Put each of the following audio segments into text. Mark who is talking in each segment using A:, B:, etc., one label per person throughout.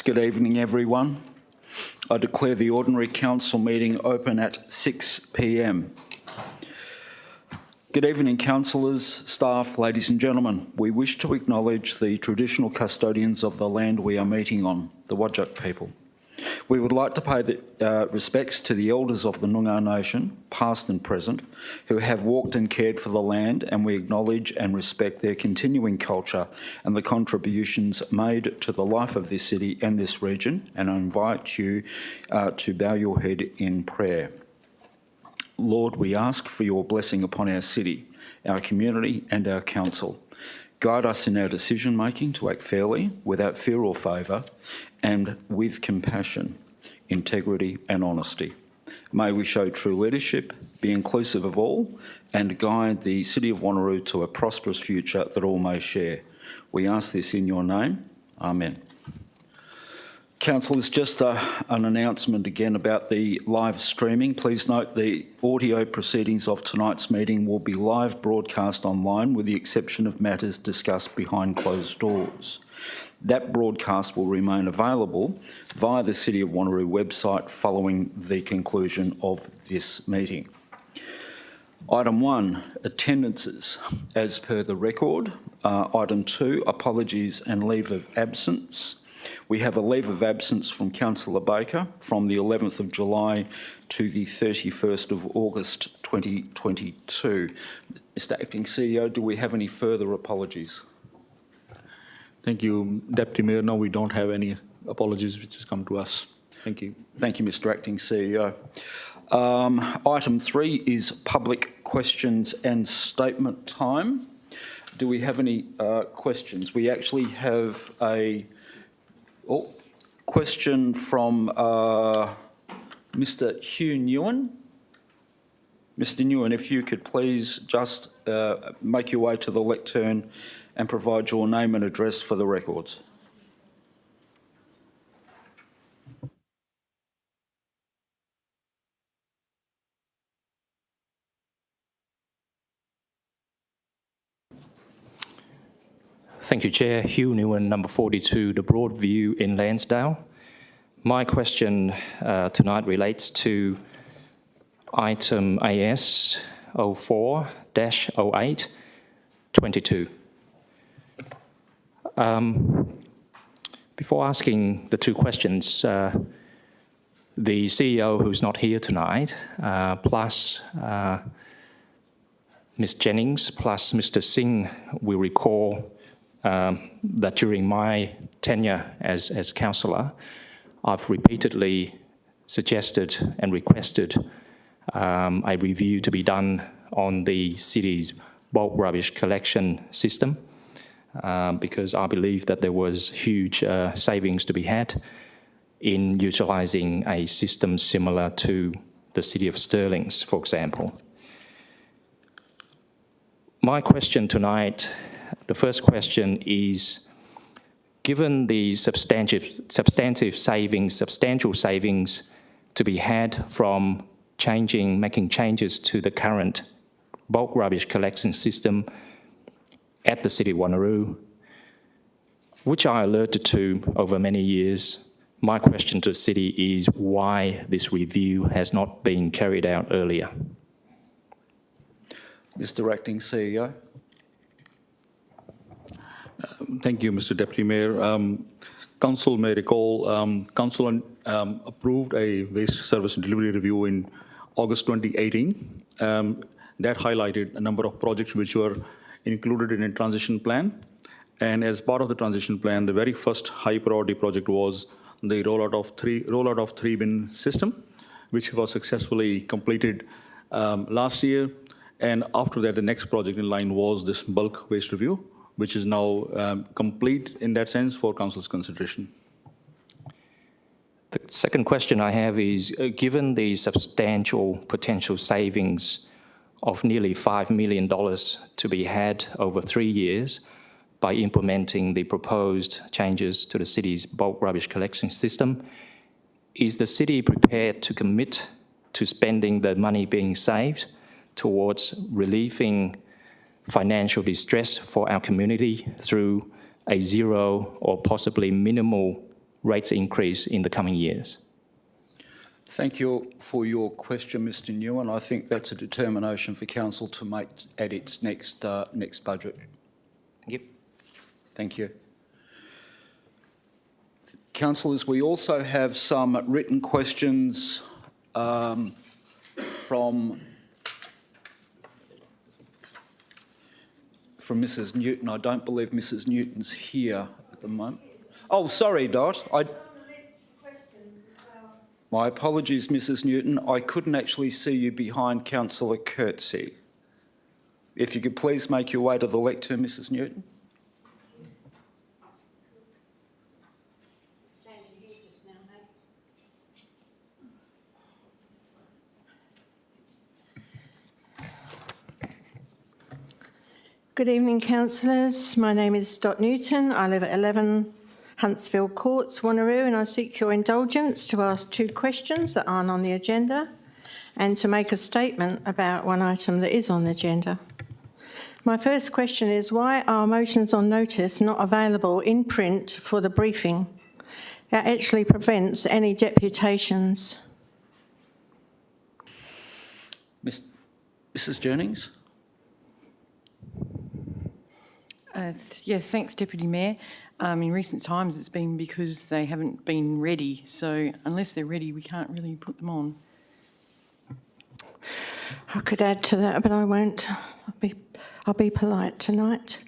A: Good evening, everyone. I declare the ordinary council meeting open at 6 p.m. Good evening, councillors, staff, ladies and gentlemen. We wish to acknowledge the traditional custodians of the land we are meeting on, the Whadjuk people. We would like to pay the respects to the elders of the Noongar Nation, past and present, who have walked and cared for the land, and we acknowledge and respect their continuing culture and the contributions made to the life of this city and this region, and I invite you to bow your head in prayer. Lord, we ask for your blessing upon our city, our community and our council. Guide us in our decision-making to act fairly, without fear or favour, and with compassion, integrity and honesty. May we show true leadership, be inclusive of all, and guide the City of Wanneroo to a prosperous future that all may share. We ask this in your name. Amen. Councillors, just an announcement again about the live streaming. Please note the audio proceedings of tonight's meeting will be live broadcast online with the exception of matters discussed behind closed doors. That broadcast will remain available via the City of Wanneroo website following the conclusion of this meeting. Item 1, attendances as per the record. Item 2, apologies and leave of absence. We have a leave of absence from Councillor Baker from the 11th of July to the 31st of August 2022. Mr Acting CEO, do we have any further apologies?
B: Thank you, Deputy Mayor. No, we don't have any apologies which has come to us. Thank you.
A: Thank you, Mr Acting CEO. Item 3 is public questions and statement time. Do we have any questions? We actually have a question from Mr Hugh Newen. Mr Newen, if you could please just make your way to the lectern and provide your name and address for the records.
C: Thank you, Chair. Hugh Newen, number 42, The Broadview in Lansdale. My question tonight relates to item AS 04-08-22. Before asking the two questions, the CEO, who's not here tonight, plus Ms Jennings, plus Mr Singh, will recall that during my tenure as councillor, I've repeatedly suggested and requested a review to be done on the city's bulk rubbish collection system because I believe that there was huge savings to be had in utilising a system similar to the City of Stirling's, for example. My question tonight, the first question is, given the substantial savings to be had from making changes to the current bulk rubbish collection system at the City of Wanneroo, which I alerted to over many years, my question to the City is why this review has not been carried out earlier.
A: Mr Acting CEO.
B: Thank you, Mr Deputy Mayor. Council may recall, Council approved a waste service and delivery review in August 2018. That highlighted a number of projects which were included in a transition plan. And as part of the transition plan, the very first high priority project was the rollout of three bin system, which was successfully completed last year. And after that, the next project in line was this bulk waste review, which is now complete in that sense for Council's consideration.
C: The second question I have is, given the substantial potential savings of nearly $5 million to be had over 3 years by implementing the proposed changes to the city's bulk rubbish collection system, is the city prepared to commit to spending the money being saved towards relieving financial distress for our community through a zero or possibly minimal rates increase in the coming years?
A: Thank you for your question, Mr Nguyen. I think that's a determination for Council to make at its next budget.
C: Thank you.
A: Thank you. Councillors, we also have some written questions from Mrs Newton. I don't believe Mrs Newton's here at the moment. Oh, sorry, Dot. My apologies, Mrs Newton. I couldn't actually see you behind Councillor Coetzee. If you could please make your way to the lectern, Mrs Newton.
D: Good evening, councillors. My name is Dot Newton. I live at 11 Huntsville Courts, Wanneroo, and I seek your indulgence to ask 2 questions that aren't on the agenda and to make a statement about one item that is on the agenda. My first question is, why are motions on notice not available in print for the briefing? That actually prevents any deputations.
A: Mrs Jennings?
E: Yes, thanks, Deputy Mayor. In recent times, it's been because they haven't been ready. So unless they're ready, we can't really put them on.
D: I could add to that, but I won't. I'll be polite tonight.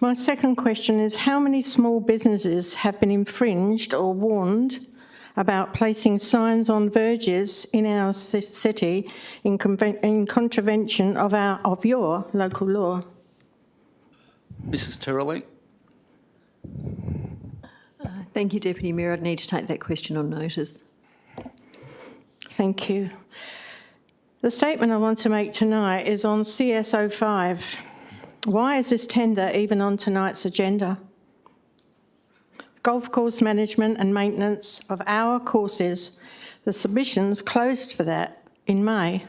D: My second question is, how many small businesses have been infringed or warned about placing signs on verges in our city in contravention of your local law?
A: Mrs Terrelling?
F: Thank you, Deputy Mayor. I'd need to take that question on notice.
D: Thank you. The statement I want to make tonight is on CS05. Why is this tender even on tonight's agenda? Golf course management and maintenance of our courses. The submissions closed for that in May.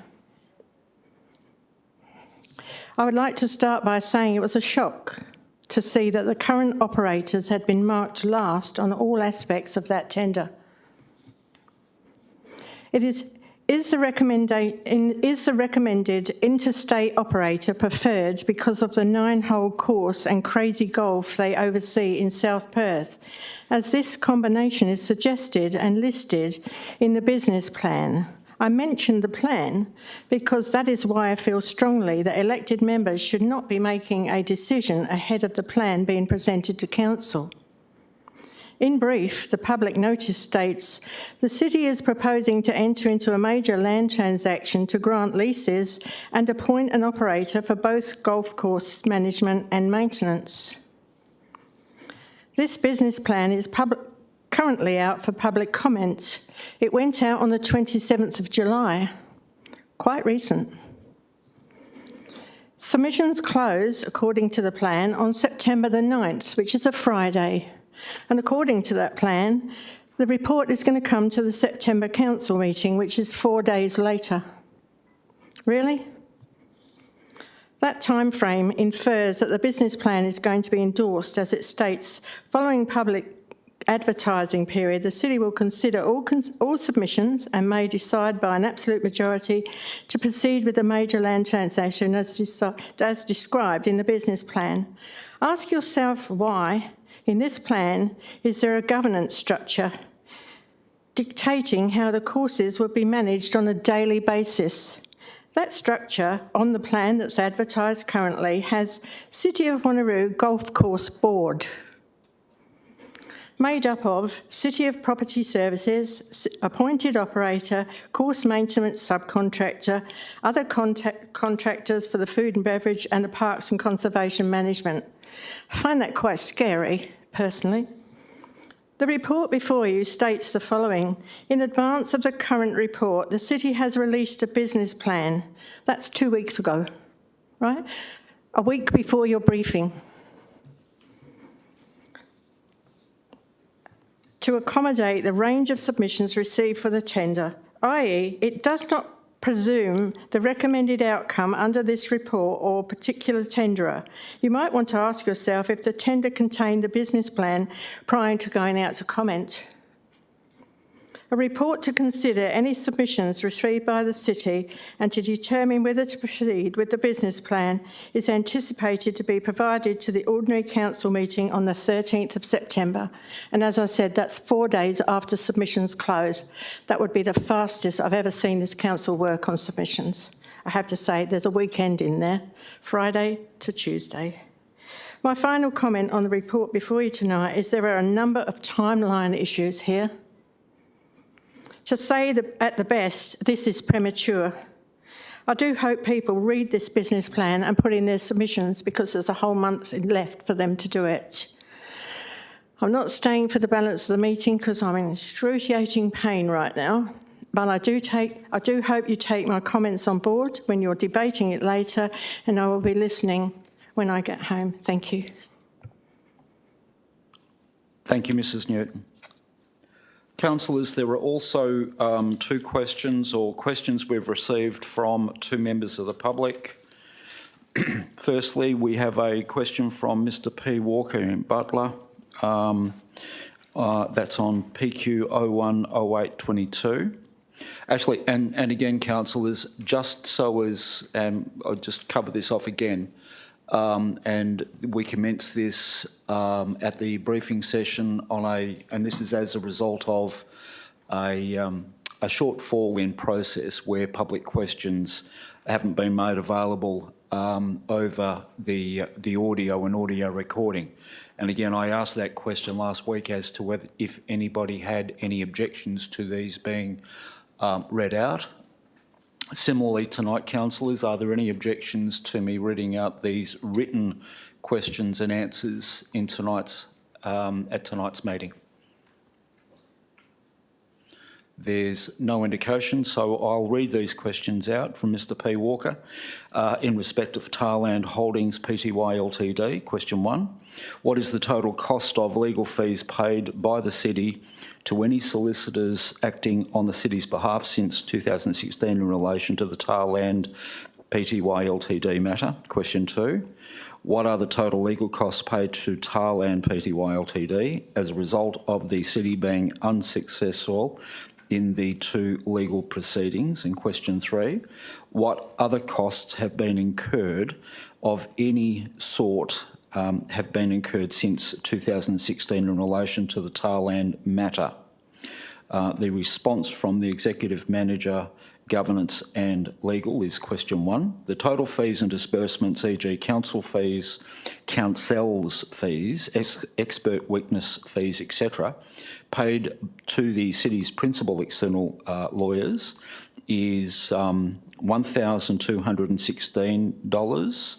D: I would like to start by saying it was a shock to see that the current operators had been marked last on all aspects of that tender. Is the recommended interstate operator preferred because of the 9-hole course and crazy golf they oversee in South Perth, as this combination is suggested and listed in the business plan? I mentioned the plan because that is why I feel strongly that elected members should not be making a decision ahead of the plan being presented to Council. In brief, the public notice states, the City is proposing to enter into a major land transaction to grant leases and appoint an operator for both golf course management and maintenance. This business plan is currently out for public comment. It went out on the 27th of July, quite recent. Submissions close, according to the plan, on September the 9th, which is a Friday. And according to that plan, the report is going to come to the September Council meeting, which is 4 days later. Really? That time frame infers that the business plan is going to be endorsed, as it states, following public advertising period, the City will consider all submissions and may decide by an absolute majority to proceed with the major land transaction as described in the business plan. Ask yourself why, in this plan, is there a governance structure dictating how the courses will be managed on a daily basis? That structure on the plan that's advertised currently has City of Wanneroo Golf Course Board, made up of City of Property Services, appointed operator, course maintenance subcontractor, other contractors for the food and beverage and the parks and conservation management. I find that quite scary, personally. The report before you states the following. In advance of the current report, the City has released a business plan. That's 2 weeks ago, right? A week before your briefing. To accommodate the range of submissions received for the tender, i.e. it does not presume the recommended outcome under this report or particular tenderer. You might want to ask yourself if the tender contained the business plan prior to going out to comment. A report to consider any submissions received by the City and to determine whether to proceed with the business plan is anticipated to be provided to the ordinary council meeting on the 13th of September. And as I said, that's 4 days after submissions close. That would be the fastest I've ever seen this council work on submissions. I have to say there's a weekend in there, Friday to Tuesday. My final comment on the report before you tonight is there are a number of timeline issues here. To say that at the best, this is premature. I do hope people read this business plan and put in their submissions because there's a whole month left for them to do it. I'm not staying for the balance of the meeting because I'm in excruciating pain right now, but I do hope you take my comments on board when you're debating it later, and I will be listening when I get home. Thank you.
A: Thank you, Mrs Newton. Councillors, there are also two questions we've received from two members of the public. Firstly, we have a question from Mr P Walker in Butler. That's on PQ 010822. Actually, and again, councillors, just so as, I'll just cover this off again, and we commence this at the briefing session and this is as a result of a shortfall in process where public questions haven't been made available over the audio and audio recording. And again, I asked that question last week as to whether if anybody had any objections to these being read out. Similarly, tonight, councillors, are there any objections to me reading out these written questions and answers in at tonight's meeting? There's no indication, so I'll read these questions out from Mr P Walker. In respect of Tarland Holdings Pty Ltd, question 1. What is the total cost of legal fees paid by the City to any solicitors acting on the City's behalf since 2016 in relation to the Tarland Pty Ltd matter? Question 2. What are the total legal costs paid to Tarland Pty Ltd as a result of the City being unsuccessful in the two legal proceedings? And question 3, what other costs have been incurred of any sort have been incurred since 2016 in relation to the Tarland matter? The response from the Executive Manager, Governance and Legal is question 1. The total fees and disbursements, e.g. council fees, councils fees, expert witness fees, etc., paid to the City's principal external lawyers is $1,216.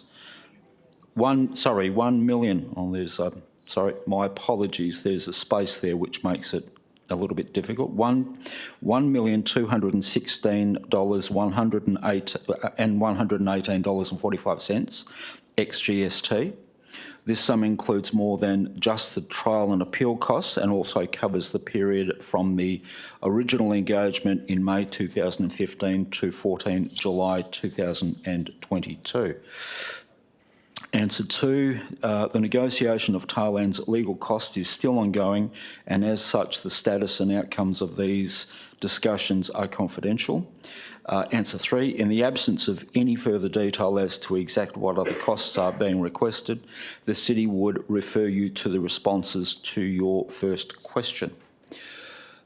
A: $1 million. Oh, there's sorry, my apologies. There's a space there which makes it a little bit difficult. $1,216,118.45 ex GST. This sum includes more than just the trial and appeal costs and also covers the period from the original engagement in May 2015 to 14 July 2022. Answer 2, the negotiation of Tarland's legal cost is still ongoing, and as such the status and outcomes of these discussions are confidential. Answer 3, in the absence of any further detail as to exactly what other costs are being requested, the City would refer you to the responses to your first question.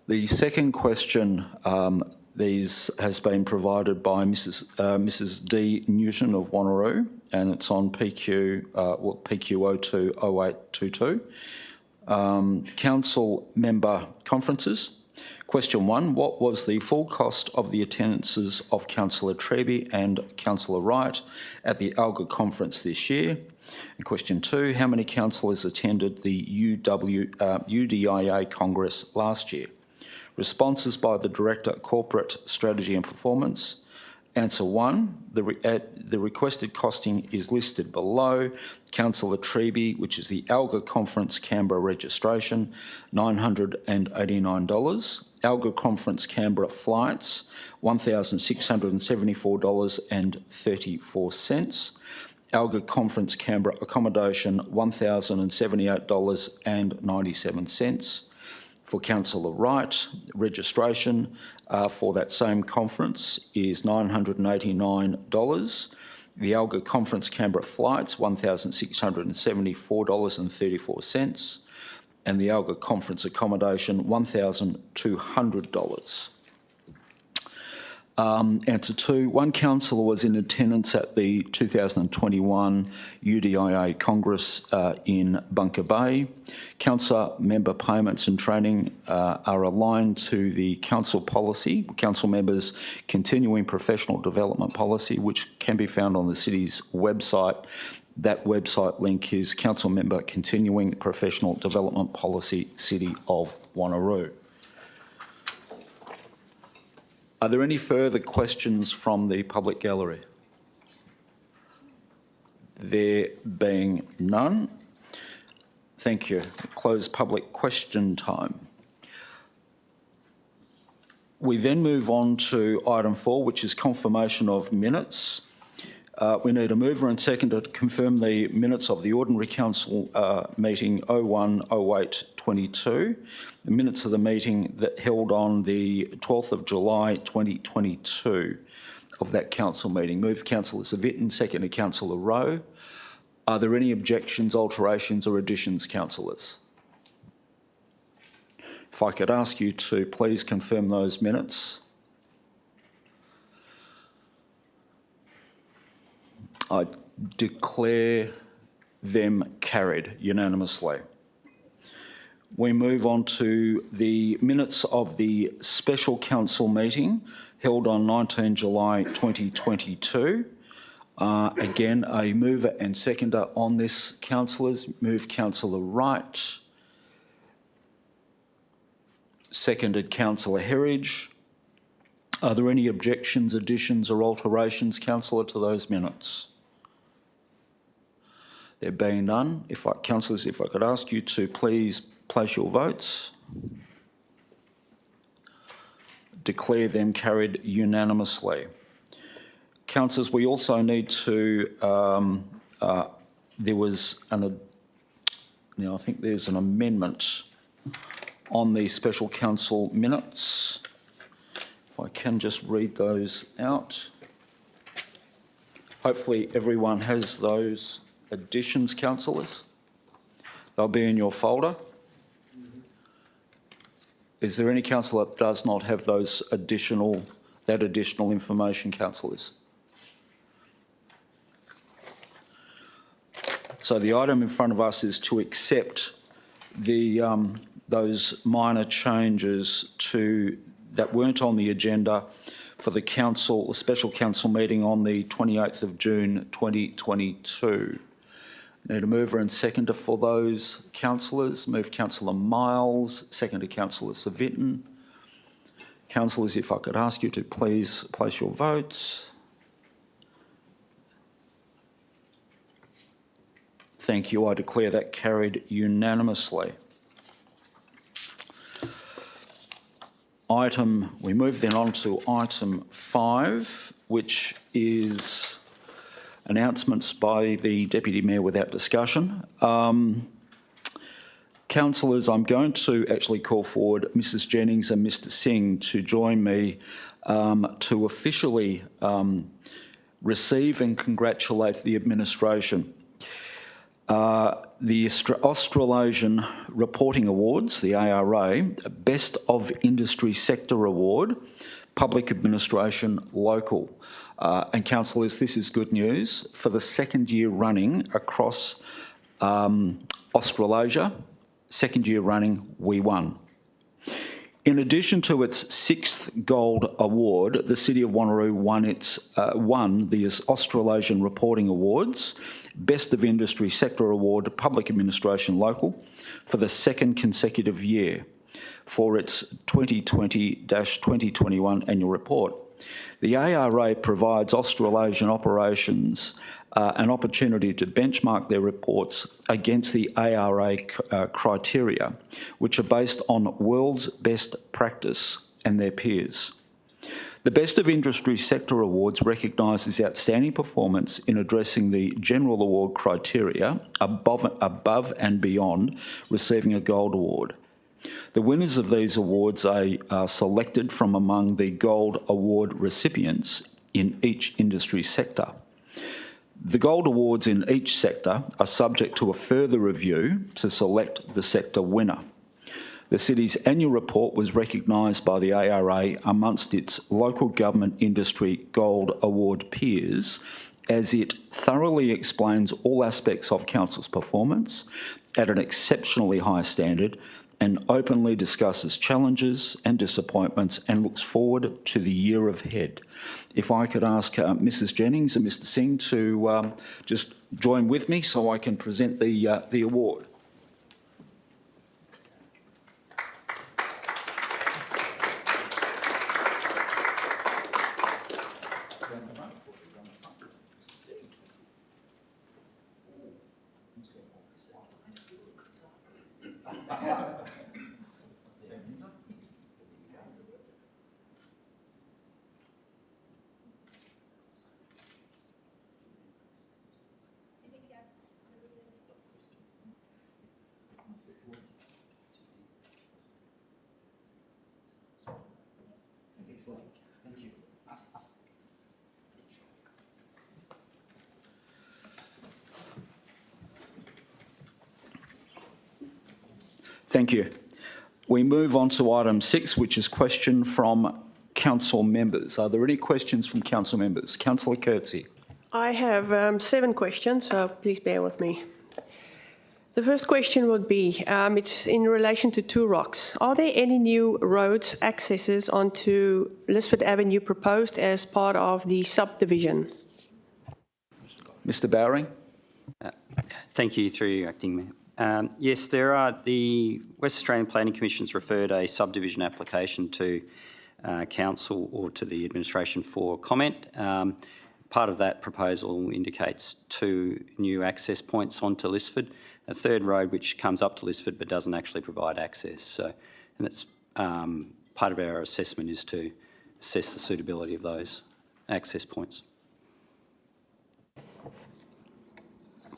A: The second question has been provided by Mrs D Newton of Wanneroo, and it's on PQ 020822. Council member conferences. Question 1, what was the full cost of the attendances of Councillor Treby and Councillor Wright at the ALGA conference this year? And question 2, how many councillors attended the UDIA Congress last year? Responses by the Director, Corporate Strategy and Performance. Answer 1, the requested costing is listed below. Councillor Treby, which is the ALGA Conference Canberra registration, $989. ALGA Conference Canberra flights, $1,674.34. ALGA Conference Canberra accommodation, $1,078.97. For Councillor Wright, registration for that same conference is $989. The ALGA Conference Canberra flights, $1,674.34. And the ALGA Conference accommodation, $1,200. Answer 2, one councillor was in attendance at the 2021 UDIA Congress in Bunker Bay. Council member payments and training are aligned to the council policy, council members' continuing professional development policy, which can be found on the city's website. That website link is Council Member Continuing Professional Development Policy, City of Wanneroo. Are there any further questions from the public gallery? There being none, thank you. Close public question time. We then move on to item 4, which is confirmation of minutes. We need a mover and seconder to confirm the minutes of the Ordinary Council meeting 01/08/22, the minutes of the meeting that held on the 12th of July 2022 of that council meeting. Move Councillor Civic, second to Councillor Rowe. Are there any objections, alterations or additions, councillors? If I could ask you to please confirm those minutes. I declare them carried unanimously. We move on to the minutes of the special council meeting held on 19 July 2022. Again, a mover and seconder on this, councillors. Move Councillor Wright. Seconded Councillor Herridge. Are there any objections, additions or alterations, councillor, to those minutes? There being none, councillors, if I could ask you to please place your votes. Declare them carried unanimously. Councillors, we also need to, there was now I think there's an amendment on the special council minutes. If I can just read those out. Hopefully everyone has those additions, councillors. They'll be in your folder. Is there any councillor that does not have that additional information, councillors? So the item in front of us is to accept those minor changes that weren't on the agenda for the special council meeting on the 28th of June 2022. Need a mover and seconder for those, councillors. Move Councillor Miles, seconder Councillor Civic. Councillors, if I could ask you to please place your votes. Thank you. I declare that carried unanimously. We move then on to item 5, which is announcements by the Deputy Mayor without discussion. Councillors, I'm going to actually call forward Mrs Jennings and Mr Singh to join me to officially receive and congratulate the administration. The Australasian Reporting Awards, the ARA, Best of Industry Sector Award, Public Administration Local. And councillors, this is good news. For the second year running across Australasia, second year running, we won. In addition to its 6th gold award, the City of Wanneroo won the Australasian Reporting Awards, Best of Industry Sector Award, Public Administration Local, for the second consecutive year for its 2020-2021 annual report. The ARA provides Australasian operations an opportunity to benchmark their reports against the ARA criteria, which are based on world's best practice and their peers. The Best of Industry Sector Awards recognises outstanding performance in addressing the general award criteria above and beyond receiving a gold award. The winners of these awards are selected from among the Gold Award recipients in each industry sector. The Gold Awards in each sector are subject to a further review to select the sector winner. The City's annual report was recognised by the ARA amongst its local government industry Gold Award peers, as it thoroughly explains all aspects of Council's performance at an exceptionally high standard and openly discusses challenges and disappointments and looks forward to the year ahead. If I could ask Mrs Jennings and Mr Singh to just join with me so I can present the award. Thank you. We move on to item 6, which is question from council members. Are there any questions from council members? Councillor Coetzee.
G: I have 7 questions, so please bear with me. The first question would be, it's in relation to Two Rocks. Are there any new roads accesses onto Lisford Avenue proposed as part of the subdivision?
A: Mr Bowring.
H: Thank you, through you, Acting Mayor. Yes, there are. The West Australian Planning Commission's referred a subdivision application to Council or to the administration for comment. Part of that proposal indicates 2 new access points onto Lisford, a third road which comes up to Lisford but doesn't actually provide access. So, and that's part of our assessment is to assess the suitability of those access points.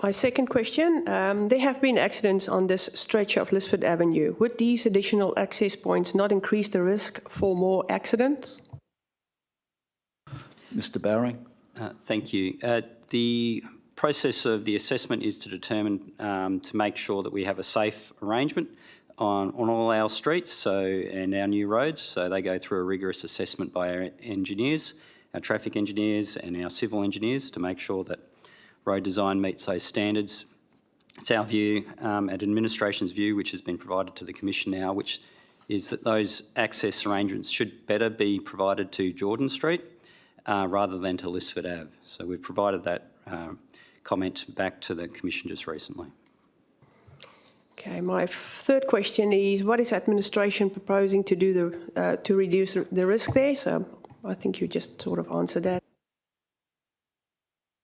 G: My second question, there have been accidents on this stretch of Lisford Avenue. Would these additional access points not increase the risk for more accidents?
A: Mr Bowring.
H: Thank you. The process of the assessment is to determine, to make sure that we have a safe arrangement on all our streets and our new roads. So they go through a rigorous assessment by our engineers, our traffic engineers and our civil engineers to make sure that road design meets those standards. It's our view, at administration's view, which has been provided to the Commission now, which is that those access arrangements should better be provided to Jordan Street rather than to Lisford Ave. So we've provided that comment back to the Commission just recently.
G: Okay, my third question is, what is administration proposing to do to reduce the risk there? So I think you just sort of answered that.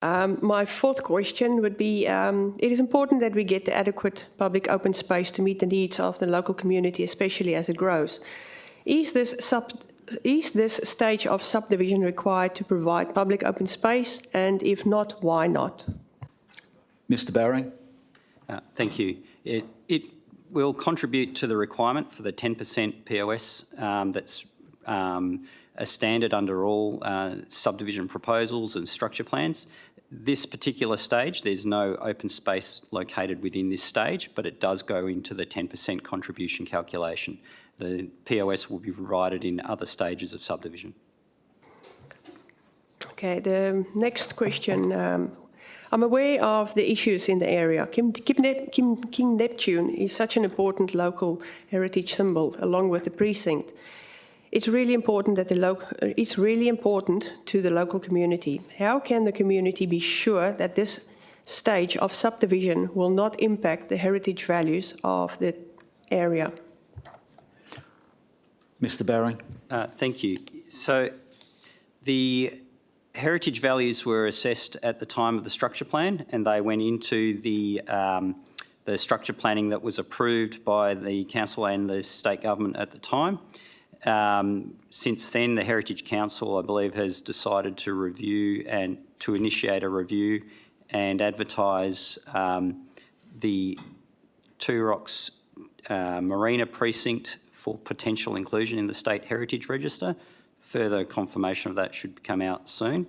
G: My fourth question would be, it is important that we get the adequate public open space to meet the needs of the local community, especially as it grows. Is this stage of subdivision required to provide public open space? And if not, why not?
A: Mr Bowring.
H: Thank you. It will contribute to the requirement for the 10% POS that's a standard under all subdivision proposals and structure plans. This particular stage, there's no open space located within this stage, but it does go into the 10% contribution calculation. The POS will be provided in other stages of subdivision. Okay,
G: the next question. I'm aware of the issues in the area. King Neptune is such an important local heritage symbol, along with the precinct. It's really important that to the local community. How can the community be sure that this stage of subdivision will not impact the heritage values of the area?
A: Mr Bowring.
H: Thank you. So the heritage values were assessed at the time of the structure plan, and they went into the structure planning that was approved by the council and the state government at the time. Since then, the Heritage Council, I believe, has decided to review and to initiate a review and advertise the Two Rocks marina precinct for potential inclusion in the State Heritage Register. Further confirmation of that should come out soon.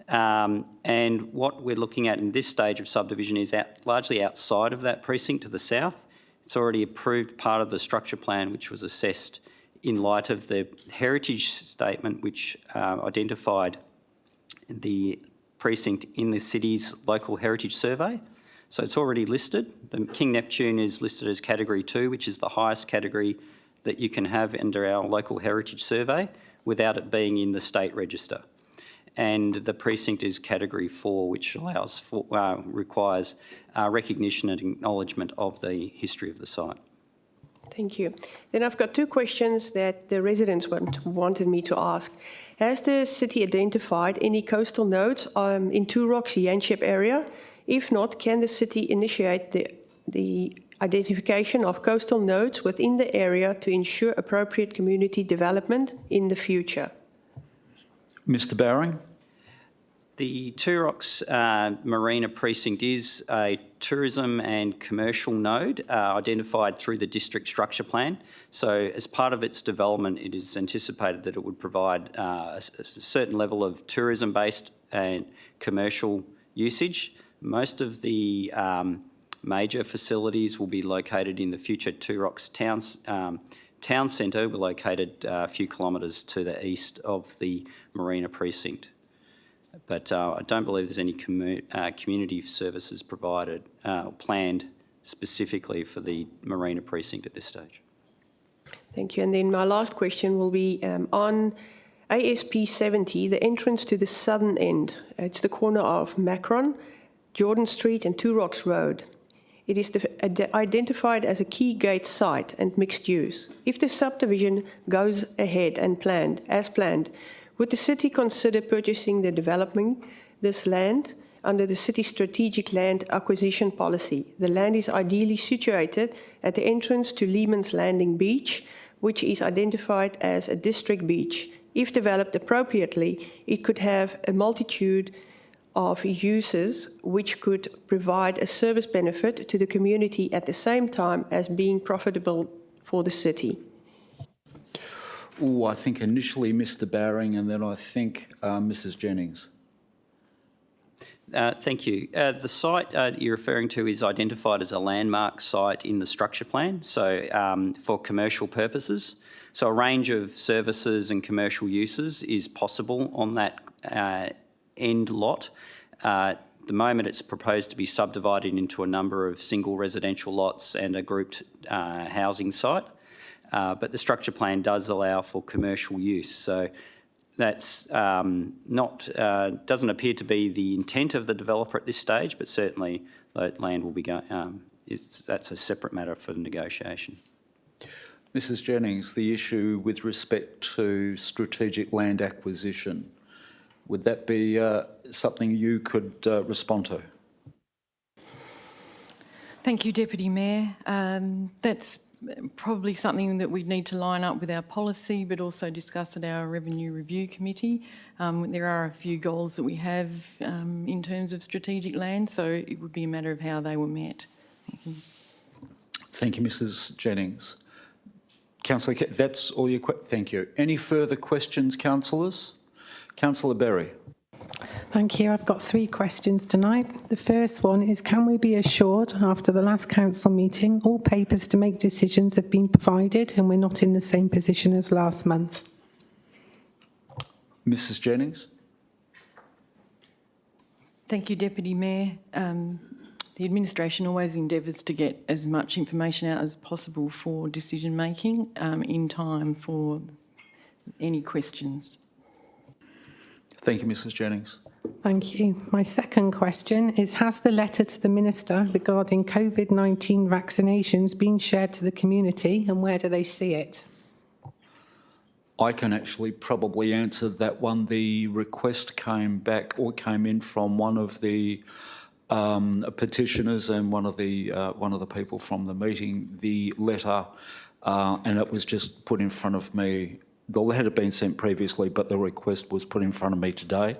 H: And what we're looking at in this stage of subdivision is largely outside of that precinct to the south. It's already approved part of the structure plan, which was assessed in light of the heritage statement, which identified the precinct in the city's local heritage survey. So it's already listed. The King Neptune is listed as Category 2, which is the highest category that you can have under our local heritage survey without it being in the state register. And the precinct is Category 4, which requires recognition and acknowledgement of the history of the site.
G: Thank you. Then I've got two questions that the residents wanted me to ask. Has the city identified any coastal nodes in Two Rocks, Yanchep area? If not, can the city initiate the identification of coastal nodes within the area to ensure appropriate community development in the future?
A: Mr Bowring?
H: The Two Rocks Marina Precinct is a tourism and commercial node identified through the district structure plan. So as part of its development, it is anticipated that it would provide a certain level of tourism-based and commercial usage. Most of the major facilities will be located in the future Two Rocks town centre. We're located a few kilometres to the east of the Marina Precinct. But I don't believe there's any community services provided or planned specifically for the Marina Precinct at this stage.
G: Thank you. And then my last question will be on ASP 70, the entrance to the southern end. It's the corner of Macron, Jordan Street and Two Rocks Road. It is identified as a key gate site and mixed use. If the subdivision goes ahead and as planned, would the city consider purchasing the developing this land under the city's strategic land acquisition policy? The land is ideally situated at the entrance to Lehman's Landing Beach, which is identified as a district beach. If developed appropriately, it could have a multitude of uses which could provide a service benefit to the community at the same time as being profitable for the city.
A: Oh, I think initially Mr Bowring and then I think Mrs Jennings.
H: Thank you. The site that you're referring to is identified as a landmark site in the structure plan, so for commercial purposes. So a range of services and commercial uses is possible on that end lot. At the moment it's proposed to be subdivided into a number of single residential lots and a grouped housing site. But the structure plan does allow for commercial use. So that's doesn't appear to be the intent of the developer at this stage, but certainly that land will be going, that's a separate matter for the negotiation.
A: Mrs Jennings, the issue with respect to strategic land acquisition, would that be something you could respond to?
E: Thank you, Deputy Mayor. That's probably something that we'd need to line up with our policy, but also discuss at our Revenue Review Committee. There are a few goals that we have in terms of strategic land, so it would be a matter of how they were met. Thank you.
A: Thank you, Mrs Jennings. Councillor, that's all your questions? Thank you. Any further questions, councillors? Councillor Berry.
I: Thank you. I've got 3 questions tonight. The first one is, can we be assured after the last council meeting all papers to make decisions have been provided and we're not in the same position as last month?
A: Mrs Jennings.
E: Thank you, Deputy Mayor. The administration always endeavours to get as much information out as possible for decision making in time for any questions.
A: Thank you, Mrs Jennings.
I: Thank you. My second question is, has the letter to the Minister regarding COVID-19 vaccinations been shared to the community and where do they see it?
A: I can actually probably answer that one. The request came in from one of the petitioners and one of the people from the meeting, the letter, and it was just put in front of me. The letter had been sent previously, but the request was put in front of me today,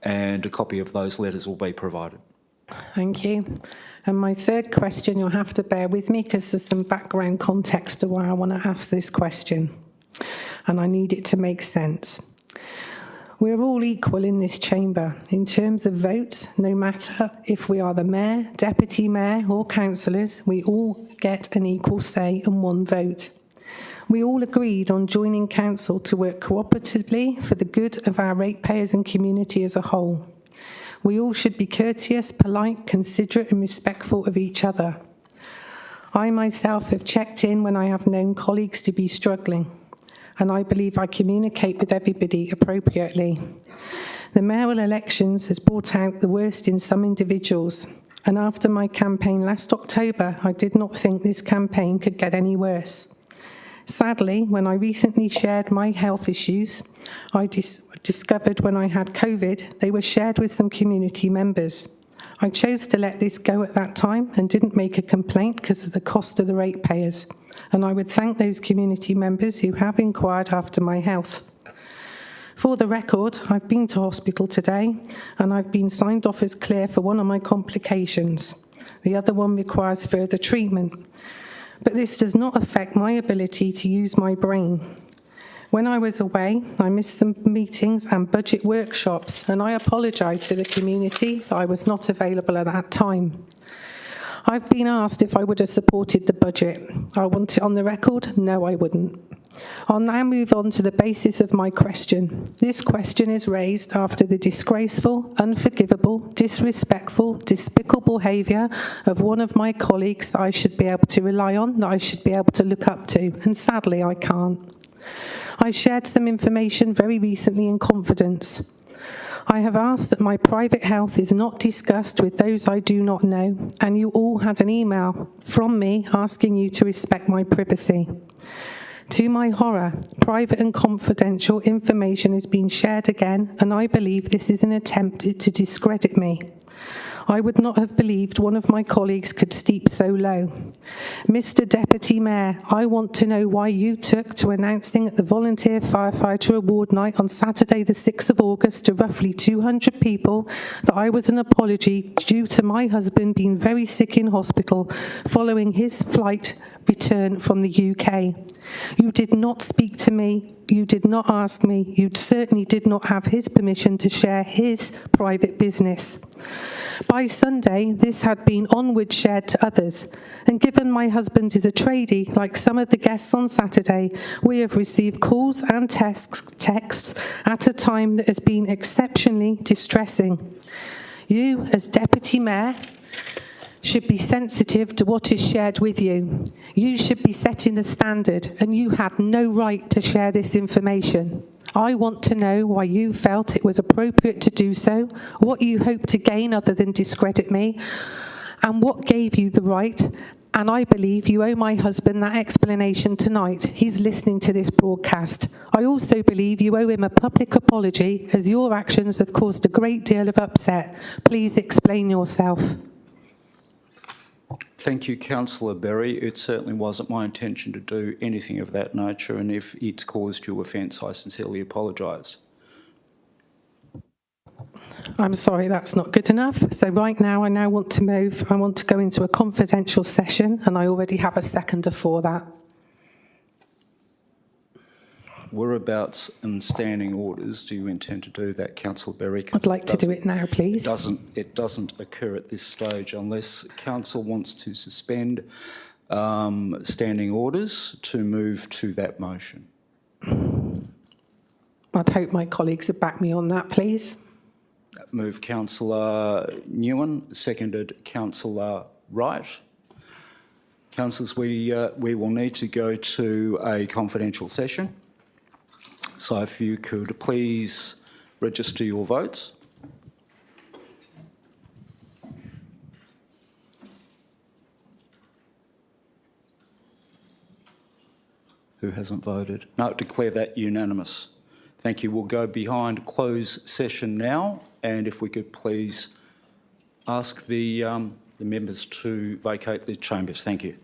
A: and a copy of those letters will be provided.
I: Thank you. And my third question, you'll have to bear with me because there's some background context to why I want to ask this question. And I need it to make sense. We're all equal in this chamber in terms of votes, no matter if we are the mayor, deputy mayor or councillors, we all get an equal say and one vote. We all agreed on joining council to work cooperatively for the good of our ratepayers and community as a whole. We all should be courteous, polite, considerate and respectful of each other. I myself have checked in when I have known colleagues to be struggling, and I believe I communicate with everybody appropriately. The mayoral elections has brought out the worst in some individuals, and after my campaign last October, I did not think this campaign could get any worse. Sadly, when I recently shared my health issues, I discovered when I had COVID, they were shared with some community members. I chose to let this go at that time and didn't make a complaint because of the cost of the ratepayers. And I would thank those community members who have inquired after my health. For the record, I've been to hospital today and I've been signed off as clear for one of my complications. The other one requires further treatment. But this does not affect my ability to use my brain. When I was away, I missed some meetings and budget workshops, and I apologise to the community that I was not available at that time. I've been asked if I would have supported the budget. I want it on the record, no, I wouldn't. I'll now move on to the basis of my question. This question is raised after the disgraceful, unforgivable, disrespectful, despicable behaviour of one of my colleagues that I should be able to rely on, that I should be able to look up to, and sadly I can't. I shared some information very recently in confidence. I have asked that my private health is not discussed with those I do not know, and you all had an email from me asking you to respect my privacy. To my horror, private and confidential information is being shared again, and I believe this is an attempt to discredit me. I would not have believed one of my colleagues could stoop so low. Mr. Deputy Mayor, I want to know why you took to announcing at the Volunteer Firefighter Award Night on Saturday the 6th of August to roughly 200 people that I was an apology due to my husband being very sick in hospital following his flight return from the UK. You did not speak to me, you did not ask me, you certainly did not have his permission to share his private business. By Sunday, this had been onward shared to others, and given my husband is a tradie, like some of the guests on Saturday, we have received calls and texts at a time that has been exceptionally distressing. You, as Deputy Mayor, should be sensitive to what is shared with you. You should be setting the standard, and you had no right to share this information. I want to know why you felt it was appropriate to do so, what you hope to gain other than discredit me, and what gave you the right. And I believe you owe my husband that explanation tonight. He's listening to this broadcast. I also believe you owe him a public apology, as your actions have caused a great deal of upset. Please explain yourself.
A: Thank you, Councillor Berry. It certainly wasn't my intention to do anything of that nature, and if it's caused you offence, I sincerely apologise.
I: I'm sorry, that's not good enough. So right now, I want to go into a confidential session, and I already have a seconder for that.
A: Whereabouts and standing orders do you intend to do that, Councillor Berry?
I: I'd like to do it now, please.
A: It doesn't occur at this stage unless Council wants to suspend standing orders to move to that motion.
I: I'd hope my colleagues would back me on that, please.
A: Move Councillor Nguyen, seconded Councillor Wright. Councillors, we will need to go to a confidential session. So if you could please register your votes. Who hasn't voted? No, declare that unanimous. Thank you. We'll go behind closed session now, and if we could please ask the members to vacate the chambers. Thank you.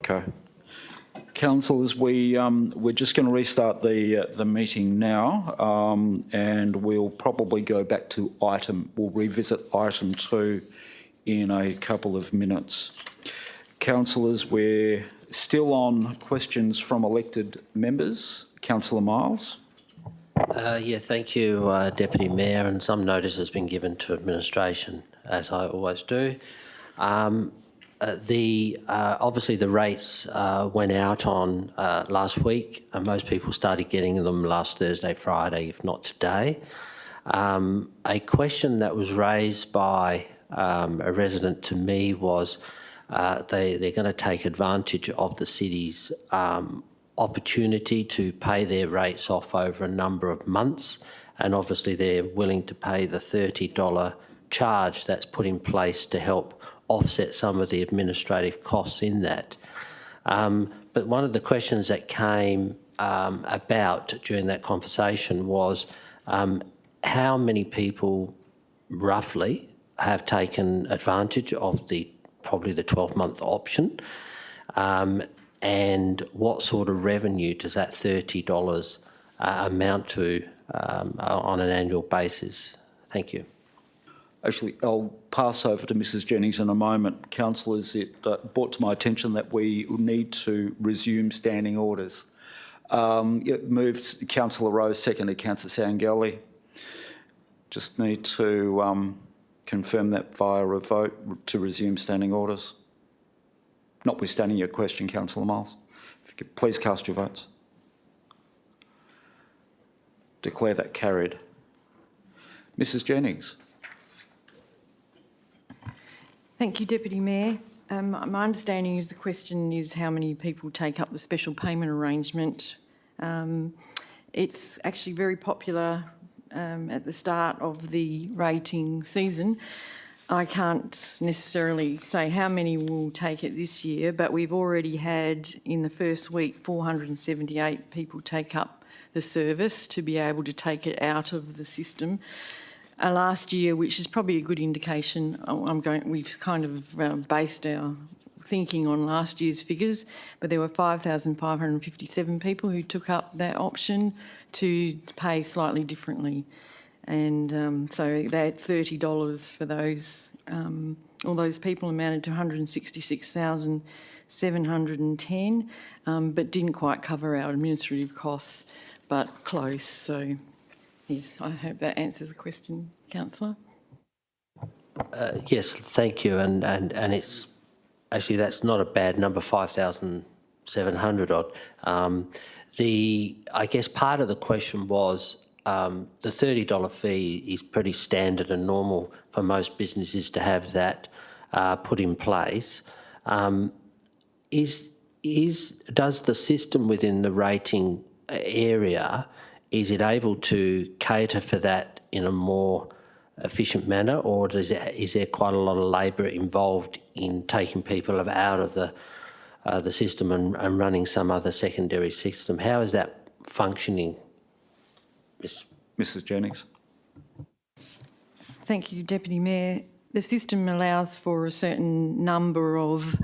A: Okay. Councillors, we're just going to restart the meeting now, and we'll probably go back to we'll revisit item 2 in a couple of minutes. Councillors, we're still on questions from elected members. Councillor Miles.
J: Yeah, thank you, Deputy Mayor, and some notice has been given to administration, as I always do. Obviously the rates went out on last week, and most people started getting them last Thursday, Friday, if not today. A question that was raised by a resident to me was they're going to take advantage of the city's opportunity to pay their rates off over a number of months, and obviously they're willing to pay the $30 charge that's put in place to help offset some of the administrative costs in that. But one of the questions that came about during that conversation was how many people roughly have taken advantage of probably the 12-month option, and what sort of revenue does that $30 amount to on an annual basis? Thank you.
A: Actually, I'll pass over to Mrs Jennings in a moment. Councillors, it brought to my attention that we need to resume standing orders. It moved Councillor Rose, seconded Councillor Sangeli. Just need to confirm that via a vote to resume standing orders. Notwithstanding your question, Councillor Miles, if you could please cast your votes. Declare that carried. Mrs Jennings.
E: Thank you, Deputy Mayor. My understanding is the question is how many people take up the special payment arrangement. It's actually very popular at the start of the rating season. I can't necessarily say how many will take it this year, but we've already had in the first week 478 people take up the service to be able to take it out of the system. Last year, which is probably a good indication, we've kind of based our thinking on last year's figures, but there were 5,557 people who took up that option to pay slightly differently. And so that $30 for those, all those people amounted to 166,710, but didn't quite cover our administrative costs, but close. So yes, I hope that answers the question, Councillor.
J: Yes, thank you. And it's actually, that's not a bad number, 5,700 odd. I guess part of the question was the $30 fee is pretty standard and normal for most businesses to have that put in place. Does the system within the rating area, is it able to cater for that in a more efficient manner, or is there quite a lot of labour involved in taking people out of the system and running some other secondary system? How is that functioning,
A: Mrs Jennings?
E: Thank you, Deputy Mayor. The system allows for a certain number of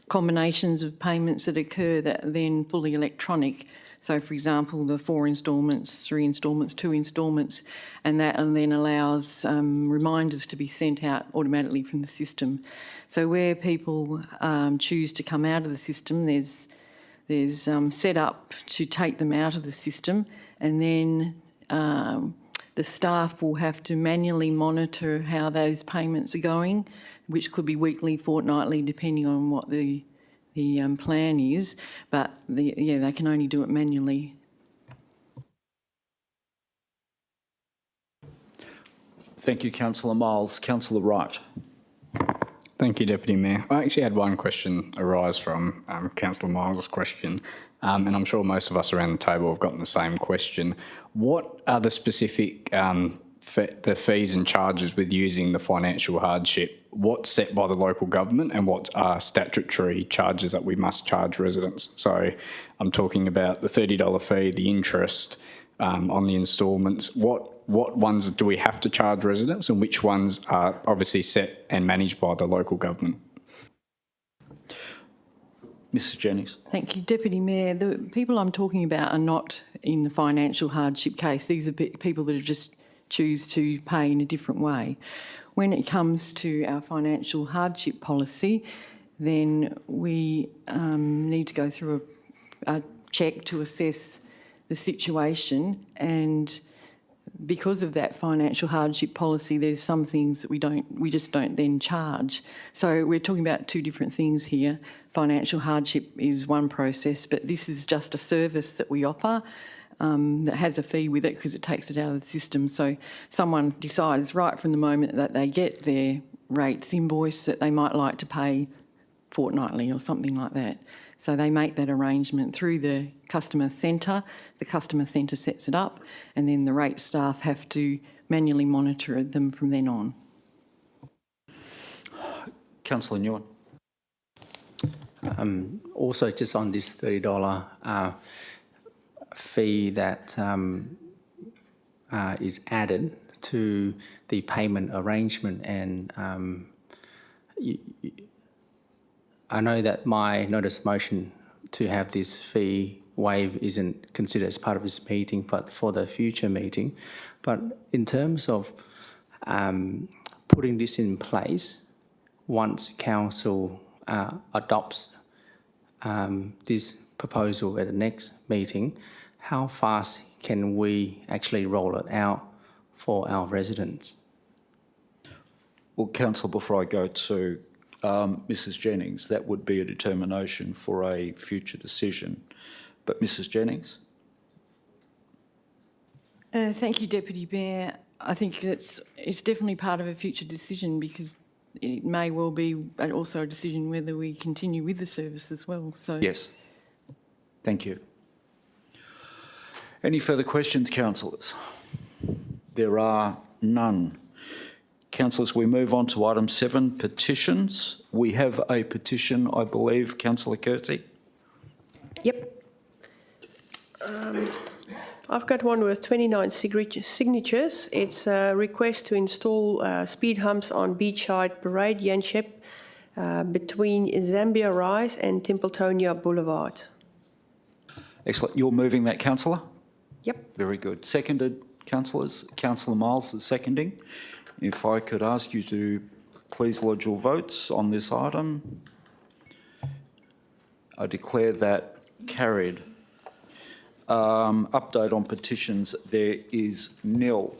E: combinations of payments that occur that are then fully electronic. So, for example, the 4 instalments, 3 instalments, 2 instalments, and that then allows reminders to be sent out automatically from the system. So where people choose to come out of the system, there's set up to take them out of the system, and then the staff will have to manually monitor how those payments are going, which could be weekly, fortnightly, depending on what the plan is, but they can only do it manually.
A: Thank you, Councillor Miles. Councillor Wright.
K: Thank you, Deputy Mayor. I actually had one question arise from Councillor Miles' question, and I'm sure most of us around the table have gotten the same question. What are the specific the fees and charges with using the financial hardship? What's set by the local government, and what are statutory charges that we must charge residents? So I'm talking about the $30 fee, the interest on the instalments. What ones do we have to charge residents, and which ones are obviously set and managed by the local government?
A: Mrs Jennings.
E: Thank you, Deputy Mayor. The people I'm talking about are not in the financial hardship case. These are people that just choose to pay in a different way. When it comes to our financial hardship policy, then we need to go through a check to assess the situation, and because of that financial hardship policy, there's some things that we just don't then charge. So we're talking about two different things here. Financial hardship is one process, but this is just a service that we offer that has a fee with it because it takes it out of the system. So someone decides right from the moment that they get their rates invoice that they might like to pay fortnightly or something like that. So they make that arrangement through the customer centre. The customer centre sets it up, and then the rate staff have to manually monitor them from then on.
A: Councillor Nguyen.
L: Also, just on this $30 fee that is added to the payment arrangement, and I know that my notice of motion to have this fee waive isn't considered as part of this meeting, but for the future meeting. But in terms of putting this in place, once council adopts this proposal at the next meeting, how fast can we actually roll it out for our residents?
A: Well, Councillor, before I go to Mrs Jennings, that would be a determination for a future decision. But Mrs Jennings?
E: Thank you, Deputy Mayor. I think it's definitely part of a future decision because it may well be also a decision whether we continue with the service as well. So
A: Yes. Thank you. Any further questions, councillors? There are none. Councillors, we move on to item 7, petitions. We have a petition, I believe, Councillor Curtsey.
G: Yep. I've got one with 29 signatures. It's a request to install speed humps on Beachside Parade Yanship between Zambia Rise and Templetonia Boulevard.
A: Excellent. You're moving that, councillor?
G: Yep.
A: Very good. Seconded, councillors. Councillor Miles is seconding. If I could ask you to please lodge your votes on this item. I declare that carried. Update on petitions, there is nil.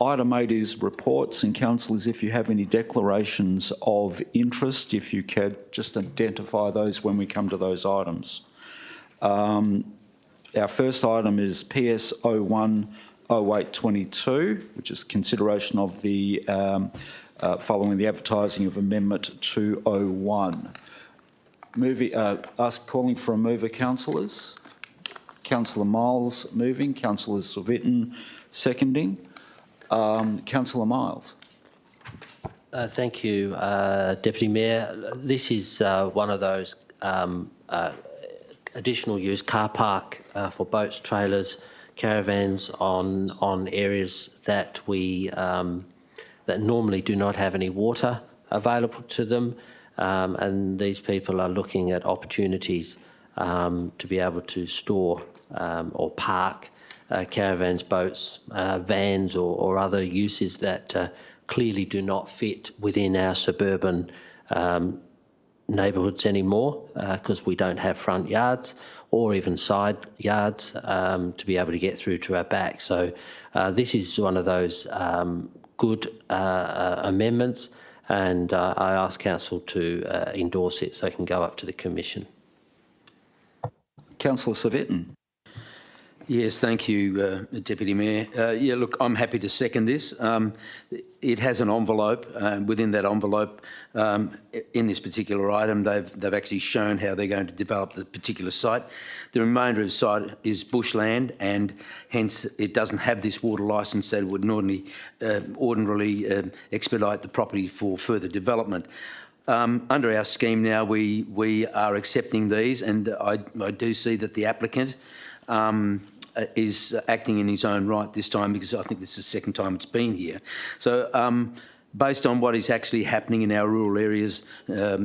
A: Item 8 is reports, and councillors, if you have any declarations of interest, if you could just identify those when we come to those items. Our first item is PS 010822, which is consideration of the following the advertising of Amendment 201. Calling for a mover, councillors. Councillor Miles moving, Councillor Savitten seconding. Councillor Miles.
J: Thank you, Deputy Mayor. This is one of those additional use car park for boats, trailers, caravans on areas that we that normally do not have any water available to them, and these people are looking at opportunities to be able to store or park caravans, boats, vans or other uses that clearly do not fit within our suburban neighbourhoods anymore because we don't have front yards or even side yards to be able to get through to our back. So this is one of those good amendments, and I ask Council to endorse it so it can go up to the Commission.
A: Councillor Savitten.
M: Yes, thank you, Deputy Mayor. Yeah, look, I'm happy to second this. It has an envelope. Within that envelope, in this particular item, they've actually shown how they're going to develop the particular site. The remainder of the site is bushland, and hence it doesn't have this water licence that would ordinarily expedite the property for further development. Under our scheme now, we are accepting these, and I do see that the applicant is acting in his own right this time, because I think this is the second time it's been here. So based on what is actually happening in our rural areas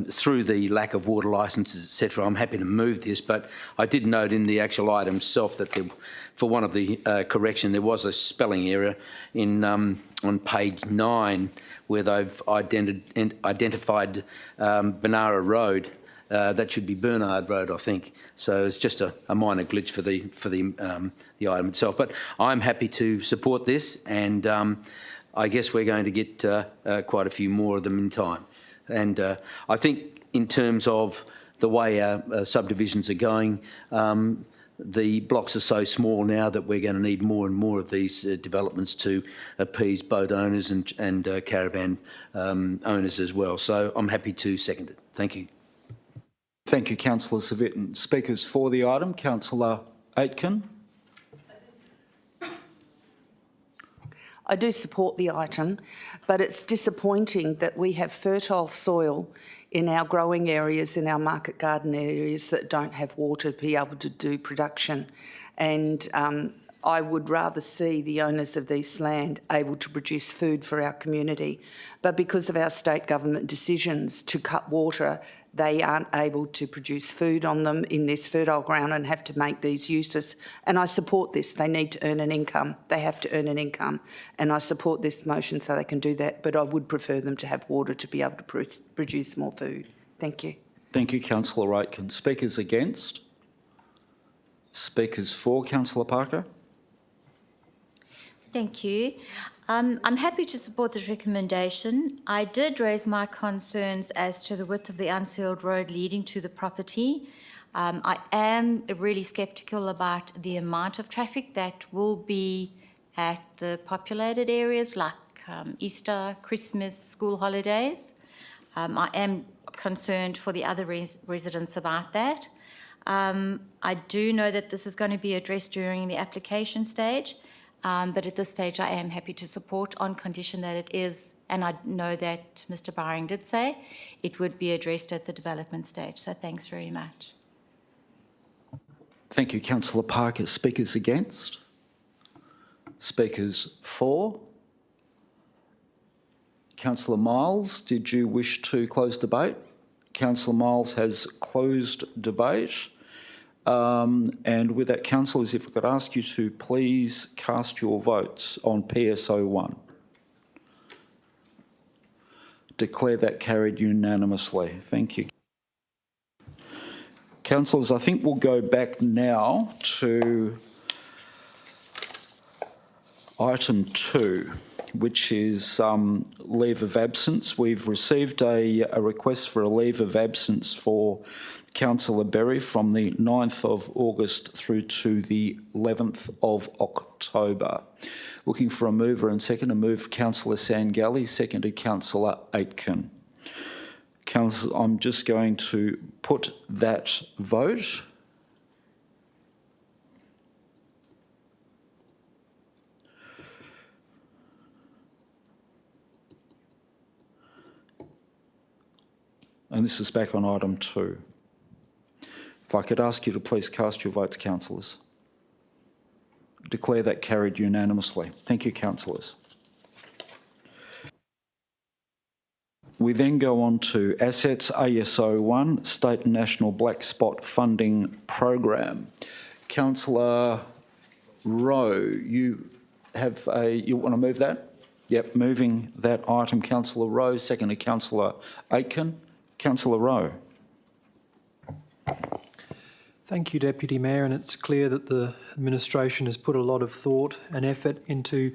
M: through the lack of water licences, etc., I'm happy to move this, but I did note in the actual item itself that for one of the correction, there was a spelling error in on page 9 where they've identified Banara Road. That should be Bernard Road, I think. So it's just a minor glitch for the item itself. But I'm happy to support this, and I guess we're going to get quite a few more of them in time. And I think in terms of the way our subdivisions are going, the blocks are so small now that we're going to need more and more of these developments to appease boat owners and caravan owners as well. So I'm happy to second it. Thank you.
A: Thank you, Councillor Civic. Speakers for the item, Councillor Aitken.
N: I do support the item, but it's disappointing that we have fertile soil in our growing areas, in our market garden areas that don't have water to be able to do production. And I would rather see the owners of this land able to produce food for our community. But because of our state government decisions to cut water, they aren't able to produce food on them in this fertile ground and have to make these uses. And I support this. They need to earn an income. They have to earn an income. And I support this motion so they can do that. But I would prefer them to have water to be able to produce more food. Thank you.
A: Thank you, Councillor Aitken. Speakers against? Speakers for, Councillor Parker?
O: Thank you. I'm happy to support this recommendation. I did raise my concerns as to the width of the unsealed road leading to the property. I am really sceptical about the amount of traffic that will be at the populated areas like Easter, Christmas, school holidays. I am concerned for the other residents about that. I do know that this is going to be addressed during the application stage. But at this stage, I am happy to support on condition that it is, and I know that Mr. Byring did say, it would be addressed at the development stage. So thanks very much.
A: Thank you, Councillor Parker. Speakers against? Speakers for? Councillor Miles, did you wish to close debate? Councillor Miles has closed debate. And with that, councillors, if I could ask you to please cast your votes on PSO 1. Declare that carried unanimously. Thank you. Councillors, I think we'll go back now to item 2, which is leave of absence. We've received a request for a leave of absence for Councillor Berry from the 9th of August through to the 11th of October. Looking for a mover and second. A move, Councillor Sangalli, seconded Councillor Aitken. Councillor, I'm just going to put that vote. And this is back on item 2. If I could ask you to please cast your votes, councillors. Declare that carried unanimously. Thank you, councillors. We then go on to Assets ASO 1, State and National Black Spot Funding Program. Councillor Rowe, you want to move that? Yep, moving that item, Councillor Rowe, seconded Councillor Aitken. Councillor Rowe.
P: Thank you, Deputy Mayor, and it's clear that the administration has put a lot of thought and effort into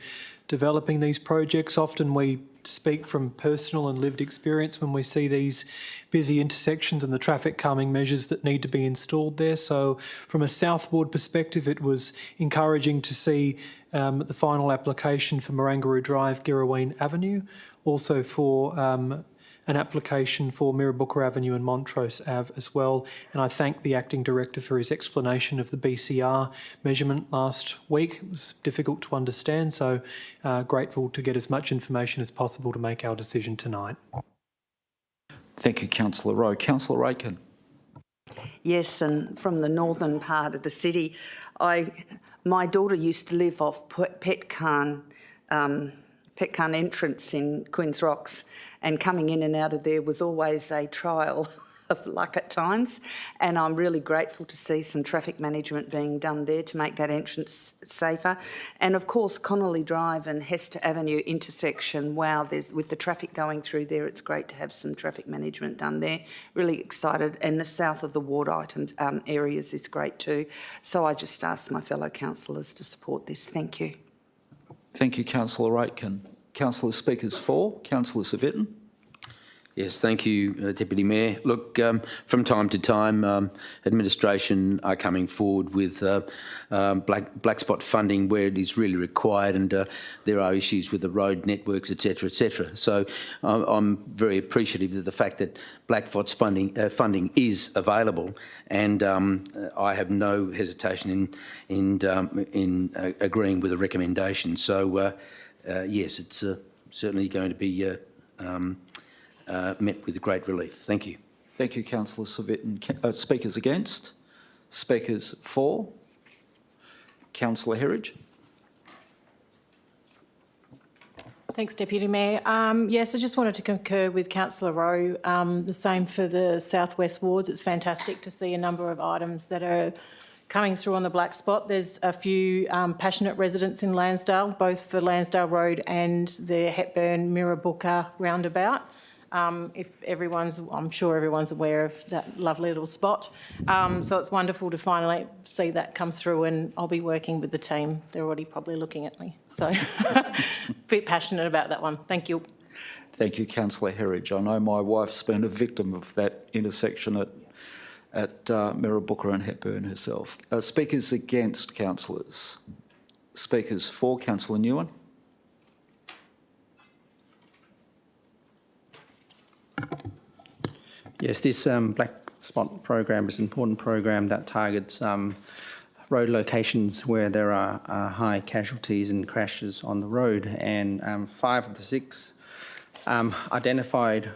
P: developing these projects. Often we speak from personal and lived experience when we see these busy intersections and the traffic calming measures that need to be installed there. So from a South Ward perspective, it was encouraging to see the final application for Wanneroo Drive, Girraween Avenue, also for an application for Mirrabooka Avenue and Montrose Ave as well. And I thank the Acting Director for his explanation of the BCR measurement last week. It was difficult to understand, so grateful to get as much information as possible to make our decision tonight.
A: Thank you, Councillor Rowe. Councillor Aitken.
N: Yes, and from the northern part of the city, my daughter used to live off Petcairn Petcun entrance in Queen's Rocks, and coming in and out of there was always a trial of luck at times, and I'm really grateful to see some traffic management being done there to make that entrance safer. And of course, Connolly Drive and Hester Avenue intersection, wow, with the traffic going through there, it's great to have some traffic management done there. Really excited, and the south of the ward items areas is great too. So I just ask my fellow councillors to support this. Thank you.
A: Thank you, Councillor Aitken. Councillor Speakers for, Councillor Savitton.
M: Yes, thank you, Deputy Mayor. Look, from time to time, administration are coming forward with black spot funding where it is really required, and there are issues with the road networks, etc., etc. So I'm very appreciative of the fact that black spot funding is available, and I have no hesitation in agreeing with the recommendation. So yes, it's certainly going to be met with great relief. Thank you.
A: Thank you, Councillor Savitton. Speakers against? Speakers for? Councillor Herridge.
Q: Thanks, Deputy Mayor. Yes, I just wanted to concur with Councillor Rowe. The same for the southwest wards. It's fantastic to see a number of items that are coming through on the black spot. There's a few passionate residents in Lansdale, both for Lansdale Road and the Hepburn Mirrabooka roundabout. I'm sure everyone's aware of that lovely little spot. So it's wonderful to finally see that come through, and I'll be working with the team. They're already probably looking at me. So a bit passionate about that one. Thank you.
A: Thank you, Councillor Herridge. I know my wife's been a victim of that intersection at Mirrabooka and Hepburn herself. Speakers against, councillors. Speakers for, Councillor Nguyen.
L: Yes, this black spot program is an important program that targets road locations where there are high casualties and crashes on the road, and 5 of the 6 identified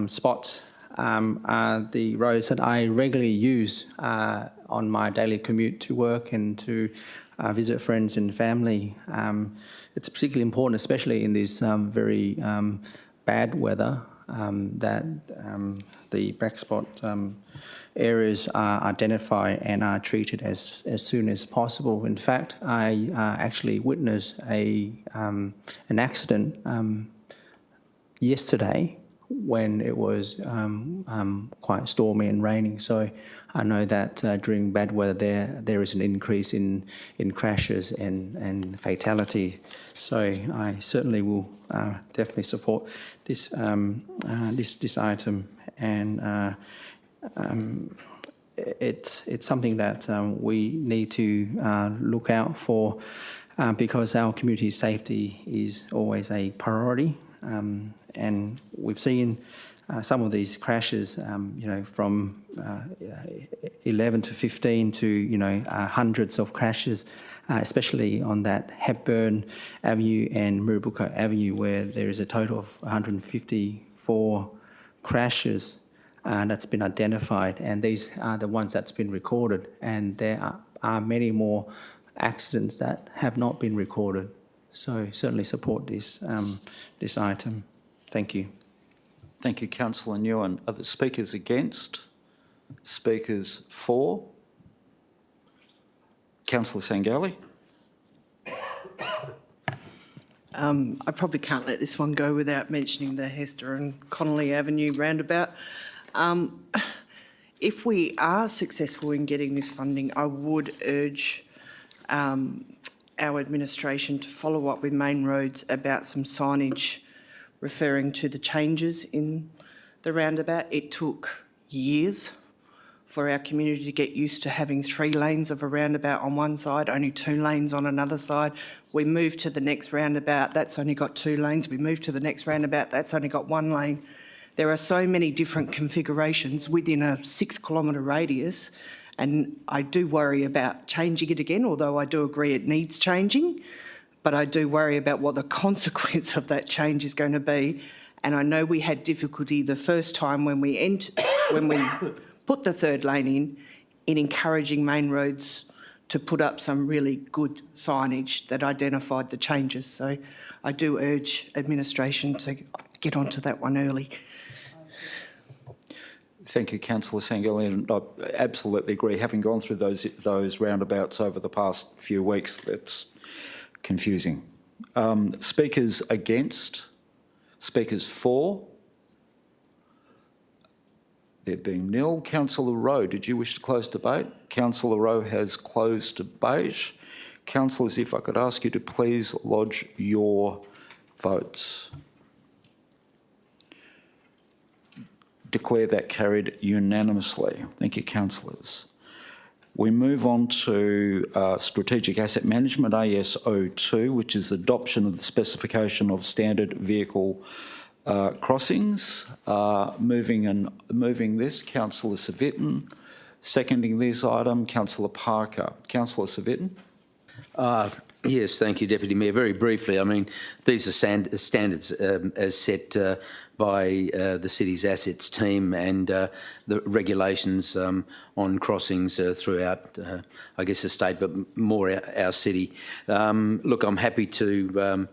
L: spots are the roads that I regularly use on my daily commute to work and to visit friends and family. It's particularly important, especially in this very bad weather, that the black spot areas are identified and are treated as soon as possible. In fact, I actually witnessed an accident yesterday when it was quite stormy and raining. So I know that during bad weather there is an increase in crashes and fatality. So I certainly will definitely support this this item, and it's something that we need to look out for because our community safety is always a priority. And we've seen some of these crashes, from 11 to 15 to, hundreds of crashes, especially on that Hepburn Avenue and Mirrabooka Avenue, where there is a total of 154 crashes that's been identified, and these are the ones that's been recorded, and there are many more accidents that have not been recorded. So certainly support this this item. Thank you.
A: Thank you, Councillor Nguyen. Are the speakers against? Speakers for? Councillor Sangali.
R: I probably can't let this one go without mentioning the Hester and Connolly Avenue roundabout. If we are successful in getting this funding, I would urge our administration to follow up with Main Roads about some signage referring to the changes in the roundabout. It took years for our community to get used to having 3 lanes of a roundabout on one side, only 2 lanes on another side. We moved to the next roundabout, that's only got 2 lanes. We moved to the next roundabout, that's only got 1 lane. There are so many different configurations within a 6-kilometre radius, and I do worry about changing it again, although I do agree it needs changing, but I do worry about what the consequence of that change is going to be. And I know we had difficulty the first time when we put the 3rd lane in encouraging Main Roads to put up some really good signage that identified the changes. So I do urge administration to get onto that one early.
A: Thank you, Councillor Sanghelli, and I absolutely agree. Having gone through those roundabouts over the past few weeks, it's confusing. Speakers against, speakers for. There being nil. Councillor Rowe, did you wish to close debate? Councillor Rowe has closed debate. Councillors, if I could ask you to please lodge your votes. Declare that carried unanimously. Thank you, councillors. We move on to Strategic Asset Management, AS02, which is adoption of the specification of standard vehicle crossings. Moving this, Councillor Civic. Seconding this item, Councillor Parker. Councillor Civic.
M: Yes, thank you, Deputy Mayor. Very briefly, I mean, these are standards as set by the city's assets team and the regulations on crossings throughout, I guess, the state, but more our city. Look, I'm happy to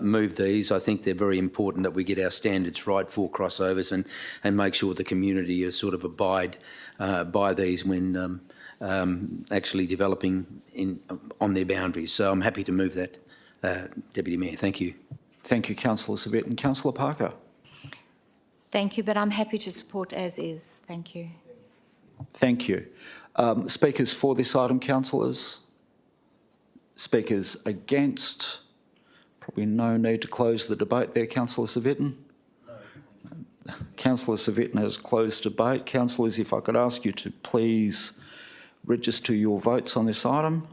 M: move these. I think they're very important that we get our standards right for crossovers and make sure the community is sort of abide by these when actually developing on their boundaries. So I'm happy to move that, Deputy Mayor. Thank you.
A: Thank you, Councillor Civic. And Councillor Parker.
O: Thank you, but I'm happy to support as is. Thank you.
A: Thank you. Speakers for this item, councillors? Speakers against? Probably no need to close the debate there, Councillor Civic. No. Councillor Civic has closed debate. Councillors, if I could ask you to please register your votes on this item.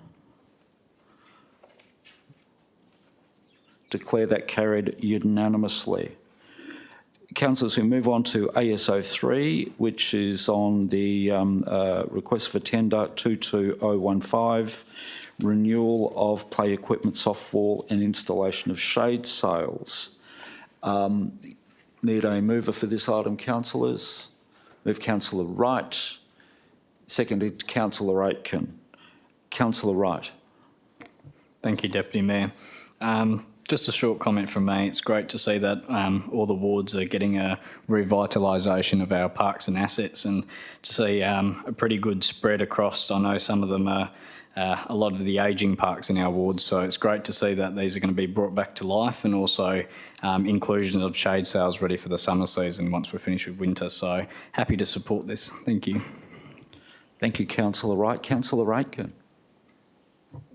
A: Declare that carried unanimously. Councillors, we move on to AS03, which is on the request for tender 22015, renewal of play equipment, softwall and installation of shade sails. Need a mover for this item, councillors. Move Councillor Wright. Seconded Councillor Aitken. Councillor Wright.
K: Thank you, Deputy Mayor. Just a short comment from me. It's great to see that all the wards are getting a revitalisation of our parks and assets, and to see a pretty good spread across. I know some of them are a lot of the ageing parks in our wards, so it's great to see that these are going to be brought back to life, and also inclusion of shade sails ready for the summer season once we're finished with winter. So happy to support this. Thank you.
A: Thank you, Councillor Wright. Councillor Aitken.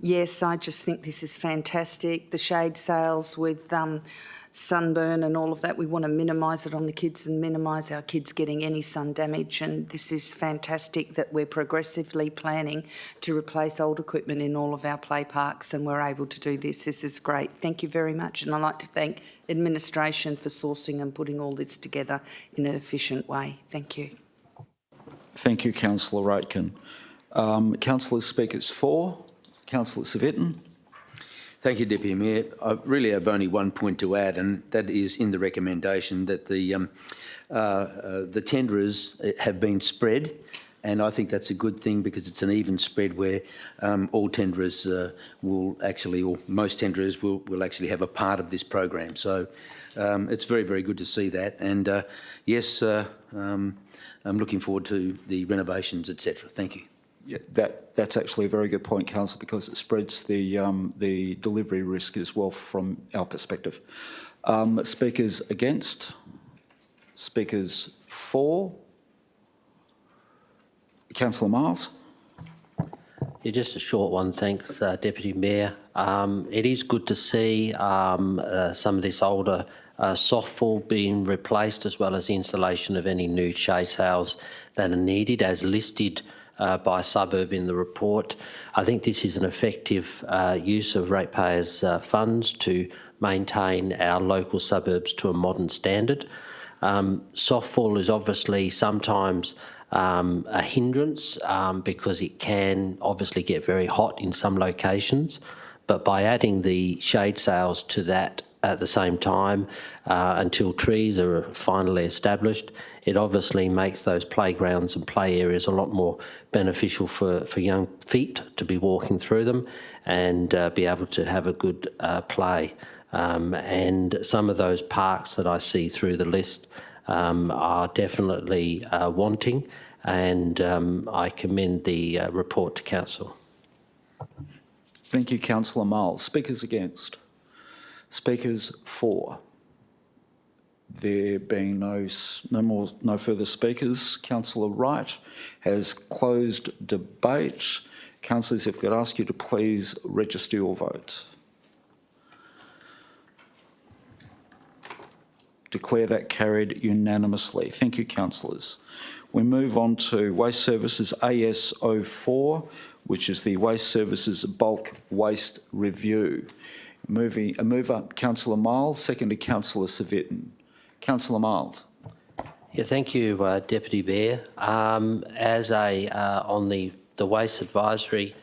N: Yes, I just think this is fantastic. The shade sails with sunburn and all of that, we want to minimise it on the kids and minimise our kids getting any sun damage, and this is fantastic that we're progressively planning to replace old equipment in all of our play parks, and we're able to do this. This is great. Thank you very much, and I'd like to thank administration for sourcing and putting all this together in an efficient way. Thank you.
A: Thank you, Councillor Aitken. Councillors, speakers for. Councillor Civic.
M: Thank you, Deputy Mayor. I really have only one point to add, and that is in the recommendation that the tenderers have been spread, and I think that's a good thing because it's an even spread where all tenderers will actually, or most tenderers will actually have a part of this program. So it's very, very good to see that. And yes, I'm looking forward to the renovations, etc. Thank you.
A: Yeah, that's actually a very good point, Councillor, because it spreads the delivery risk as well from our perspective. Speakers against? Speakers for? Councillor Miles.
J: Yeah, just a short one, thanks, Deputy Mayor. It is good to see some of this older softfall being replaced, as well as the installation of any new shade sails that are needed as listed by suburb in the report. I think this is an effective use of ratepayers' funds to maintain our local suburbs to a modern standard. Softfall is obviously sometimes a hindrance because it can obviously get very hot in some locations, but by adding the shade sails to that at the same time until trees are finally established. It obviously makes those playgrounds and play areas a lot more beneficial for young feet to be walking through them and be able to have a good play. And some of those parks that I see through the list are definitely wanting, and I commend the report to Council.
A: Thank you, Councillor Miles. Speakers against? Speakers for? There being no further speakers, Councillor Wright has closed debate. Councillors, if I could ask you to please register your votes. Declare that carried unanimously. Thank you, councillors. We move on to Waste Services AS04, which is the Waste Services Bulk Waste Review. A mover, Councillor Miles, seconded Councillor Civic. Councillor Miles.
J: Yeah, thank you, Deputy Mayor. As on the Waste Advisory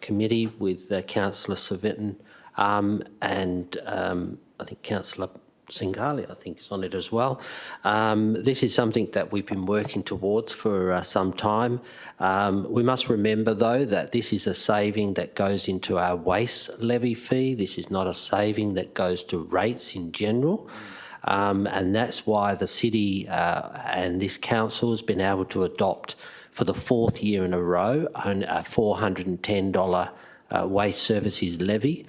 J: Committee with Councillor Civic and I think Councillor Singhali, I think, is on it as well. This is something that we've been working towards for some time. We must remember, though, that this is a saving that goes into our waste levy fee. This is not a saving that goes to rates in general. And that's why the city and this council has been able to adopt for the 4th year in a row a $410 waste services levy,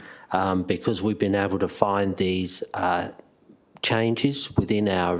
J: because we've been able to find these changes within our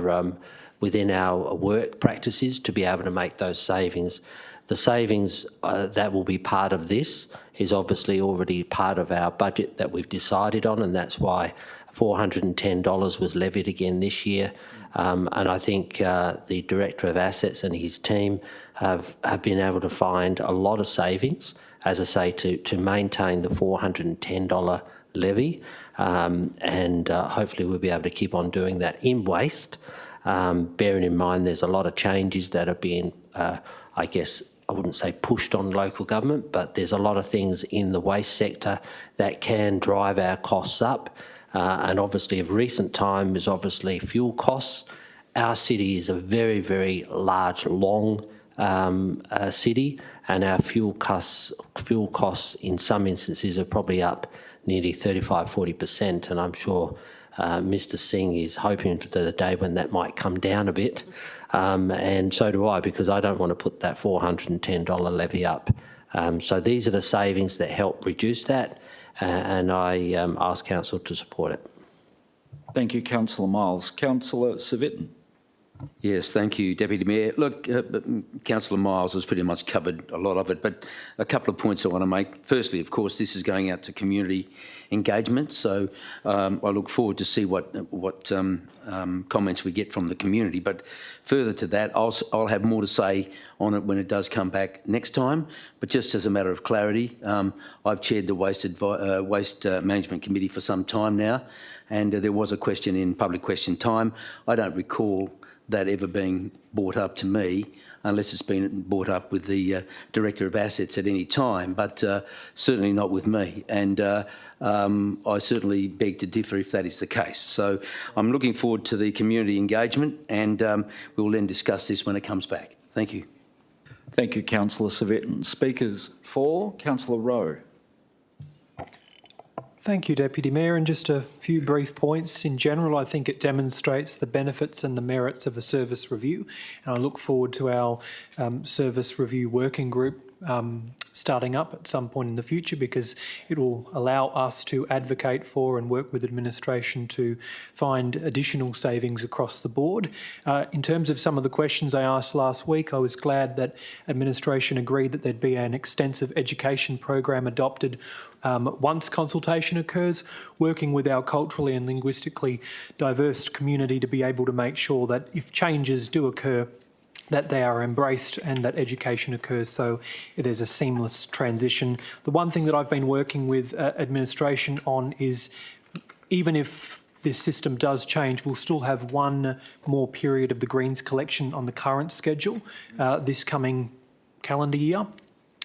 J: work practices to be able to make those savings. The savings that will be part of this is obviously already part of our budget that we've decided on, and that's why $410 was levied again this year. And I think the Director of Assets and his team have been able to find a lot of savings, as I say, to maintain the $410 levy. And hopefully we'll be able to keep on doing that in waste, bearing in mind there's a lot of changes that are being, I guess, I wouldn't say pushed on local government, but there's a lot of things in the waste sector that can drive our costs up. And obviously of recent time is obviously fuel costs. Our city is a very, very large, long city, and our fuel costs in some instances are probably up nearly 35–40%, and I'm sure Mr Singh is hoping for the day when that might come down a bit, and so do I, because I don't want to put that $410 levy up. So these are the savings that help reduce that, and I ask Council to support it.
A: Thank you, Councillor Miles. Councillor Civic.
M: Yes, thank you, Deputy Mayor. Look, Councillor Miles has pretty much covered a lot of it, but a couple of points I want to make. Firstly, of course, this is going out to community engagement, so I look forward to see what comments we get from the community. But further to that, I'll have more to say on it when it does come back next time. But just as a matter of clarity, I've chaired the Waste Management Committee for some time now, and there was a question in public question time. I don't recall that ever being brought up to me, unless it's been brought up with the Director of Assets at any time, but certainly not with me. And I certainly beg to differ if that is the case. So I'm looking forward to the community engagement, and we will then discuss this when it comes back. Thank you.
A: Thank you, Councillor Civic. Speakers for, Councillor Rowe.
P: Thank you, Deputy Mayor. And just a few brief points. In general, I think it demonstrates the benefits and the merits of a service review. And I look forward to our service review working group starting up at some point in the future, because it will allow us to advocate for and work with administration to find additional savings across the board. In terms of some of the questions I asked last week, I was glad that administration agreed that there'd be an extensive education program adopted once consultation occurs, working with our culturally and linguistically diverse community to be able to make sure that if changes do occur, that they are embraced and that education occurs so there's a seamless transition. The one thing that I've been working with administration on is, even if this system does change, we'll still have one more period of the Greens collection on the current schedule this coming calendar year.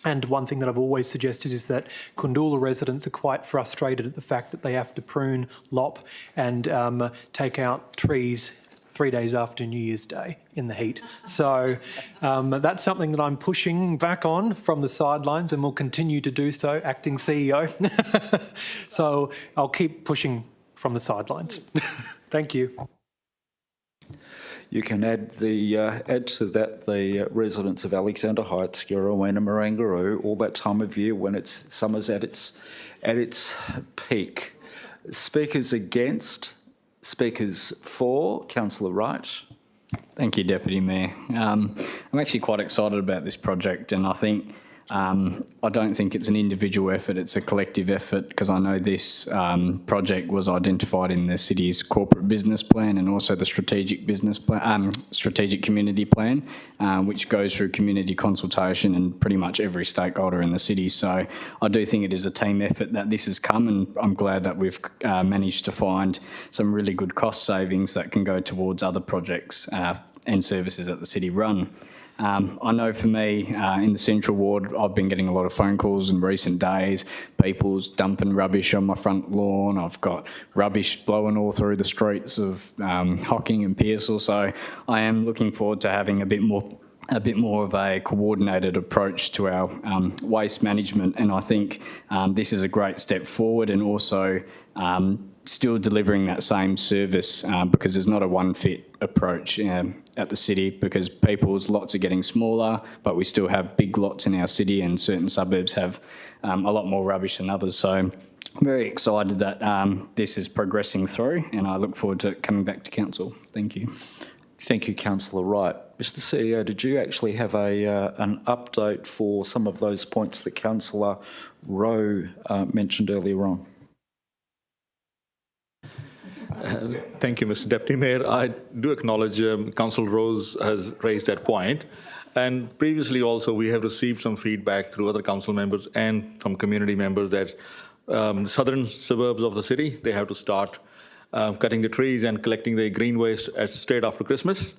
P: And one thing that I've always suggested is that Kundula residents are quite frustrated at the fact that they have to prune, lop and take out trees 3 days after New Year's Day in the heat. So that's something that I'm pushing back on from the sidelines and will continue to do so, acting CEO. So I'll keep pushing from the sidelines. Thank you.
A: You can add to that the residents of Alexander Heights, Girrawena, Marangaroo, all that time of year when summer's at its peak. Speakers against, speakers for, Councillor Wright.
K: Thank you, Deputy Mayor. I'm actually quite excited about this project, and I think I don't think it's an individual effort, it's a collective effort, because I know this project was identified in the city's corporate business plan and also the strategic business plan, strategic community plan, which goes through community consultation and pretty much every stakeholder in the city. So I do think it is a team effort that this has come, and I'm glad that we've managed to find some really good cost savings that can go towards other projects and services that the city run. I know for me, in the Central Ward, I've been getting a lot of phone calls in recent days, people's dumping rubbish on my front lawn. I've got rubbish blowing all through the streets of Hocking and Pearsall. So I am looking forward to having a bit more of a coordinated approach to our waste management. And I think this is a great step forward, and also still delivering that same service because there's not a one-fit approach at the city, because people's lots are getting smaller, but we still have big lots in our city, and certain suburbs have a lot more rubbish than others. So I'm very excited that this is progressing through, and I look forward to it coming back to council. Thank you.
A: Thank you, Councillor Wright. Mr CEO, did you actually have an update for some of those points that Councillor Rowe mentioned earlier on?
B: Thank you, Mr. Deputy Mayor. I do acknowledge Councillor Rose has raised that point. And previously also we have received some feedback through other council members and from community members that southern suburbs of the city, they have to start cutting the trees and collecting the green waste straight after Christmas.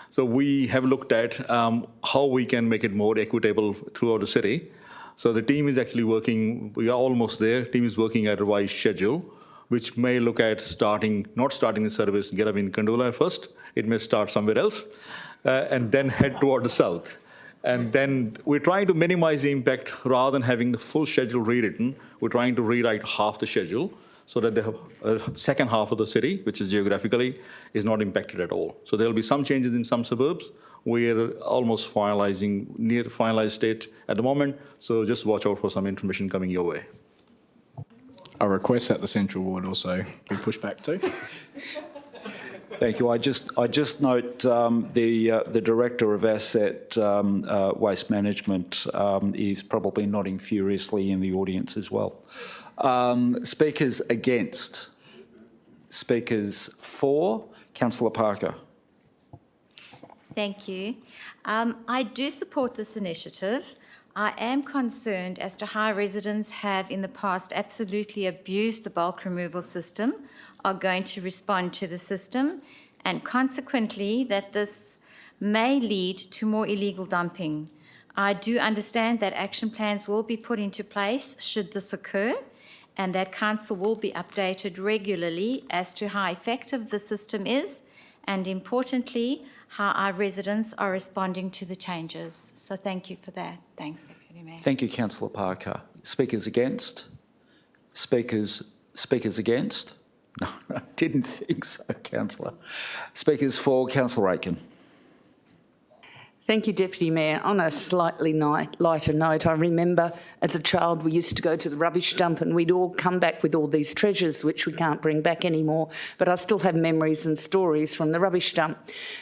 B: So we have looked at how we can make it more equitable throughout the city. So the team is actually working, we are almost there, team is working at a revised schedule, which may look at not starting the service get up in Kundula first. It may start somewhere else and then head toward the south. And then we're trying to minimize the impact rather than having the full schedule rewritten. We're trying to rewrite half the schedule so that the second half of the city, which is geographically, is not impacted at all. So there'll be some changes in some suburbs. We're almost near finalized state at the moment. So just watch out for some information coming your way.
K: I request that the Central Ward also be pushed back too.
A: Thank you. I just note the Director of Asset Waste Management is probably nodding furiously in the audience as well. Speakers against? Speakers for? Councillor Parker.
O: Thank you. I do support this initiative. I am concerned as to how residents have in the past absolutely abused the bulk removal system, are going to respond to the system, and consequently that this may lead to more illegal dumping. I do understand that action plans will be put into place should this occur, and that council will be updated regularly as to how effective the system is, and importantly, how our residents are responding to the changes. So thank you for that. Thanks, Deputy Mayor.
A: Thank you, Councillor Parker. Speakers against? Speakers against? No, I didn't think so, Councillor. Speakers for? Councillor Aitken.
N: Thank you, Deputy Mayor. On a slightly lighter note, I remember as a child we used to go to the rubbish dump and we'd all come back with all these treasures which we can't bring back anymore, but I still have memories and stories from the rubbish dump.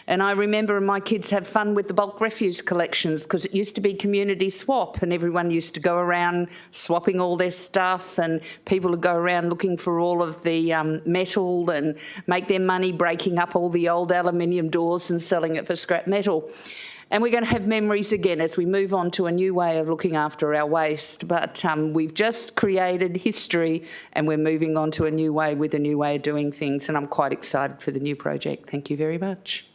N: And I remember my kids have fun with the bulk refuse collections because it used to be community swap and everyone used to go around swapping all their stuff, and people would go around looking for all of the metal and make their money breaking up all the old aluminium doors and selling it for scrap metal. And we're going to have memories again as we move on to a new way of looking after our waste. But we've just created history and we're moving on to a new way with a new way of doing things. And I'm quite excited for the new project. Thank you very much.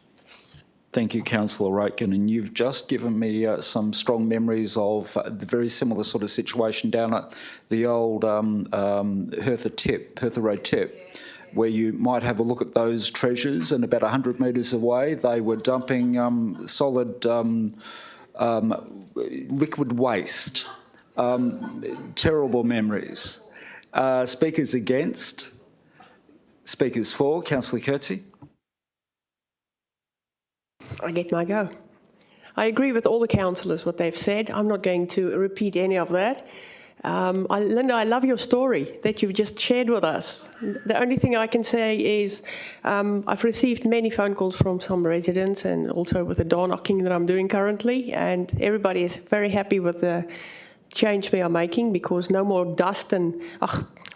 A: Thank you, Councillor Raitkin. And you've just given me some strong memories of the very similar sort of situation down at the old Hertha Road tip, where you might have a look at those treasures, and about 100 metres away they were dumping solid liquid waste. Terrible memories. Speakers against? Speakers for? Councillor Coetzee.
G: I get my go. I agree with all the councillors, what they've said. I'm not going to repeat any of that. Linda, I love your story that you've just shared with us. The only thing I can say is I've received many phone calls from some residents and also with the door knocking that I'm doing currently, and everybody is very happy with the change we are making, because no more dust and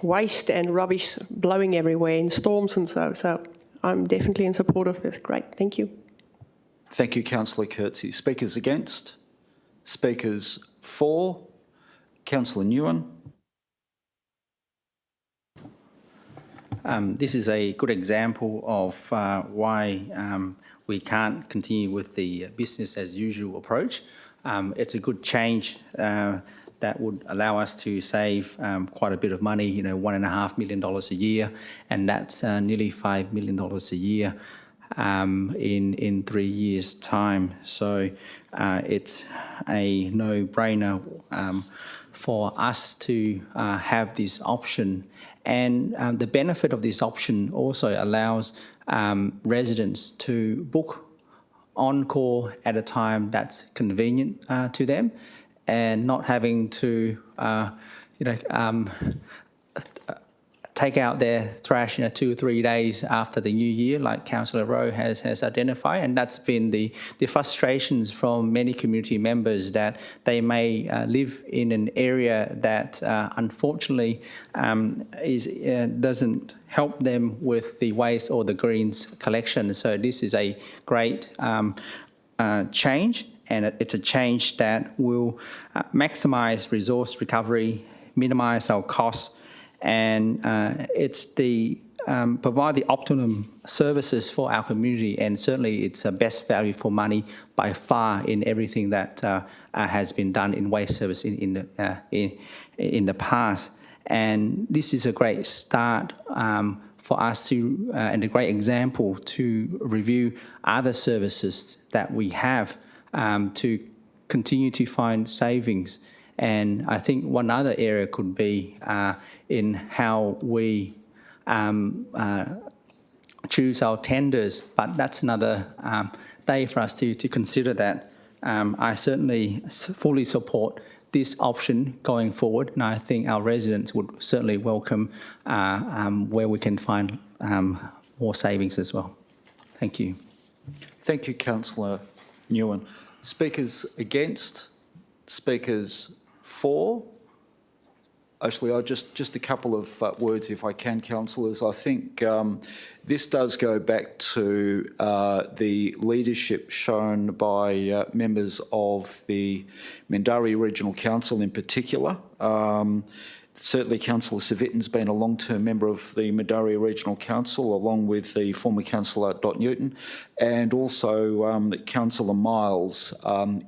G: waste and rubbish blowing everywhere in storms and so. So I'm definitely in support of this. Great, thank you.
A: Thank you, Councillor Coetzee. Speakers against? Speakers for? Councillor Nguyen.
L: This is a good example of why we can't continue with the business as usual approach. It's a good change that would allow us to save quite a bit of money, $1.5 million a year, and that's nearly $5 million a year in 3 years' time. So it's a no-brainer for us to have this option. And the benefit of this option also allows residents to book on-call at a time that's convenient to them, and not having to, take out their trash 2 or 3 days after the new year, like Councillor Rowe has identified. And that's been the frustrations from many community members, that they may live in an area that unfortunately doesn't help them with the waste or the greens collection. So this is a great change, and it's a change that will maximise resource recovery, minimise our costs, and it's the provide the optimum services for our community, and certainly it's a best value for money by far in everything that has been done in waste service in the past. And this is a great start for us to, and a great example to review other services that we have to continue to find savings. And I think one other area could be in how we choose our tenders, but that's another day for us to consider that. I certainly fully support this option going forward, and I think our residents would certainly welcome where we can find more savings as well. Thank you.
A: Thank you, Councillor Nguyen. Speakers against? Speakers for? Actually, just a couple of words, if I can, councillors. I think this does go back to the leadership shown by members of the Mindarie Regional Council in particular. Certainly, Councillor Savitton's been a long-term member of the Mindarie Regional Council, along with the former Councillor Dot Newton, and also Councillor Miles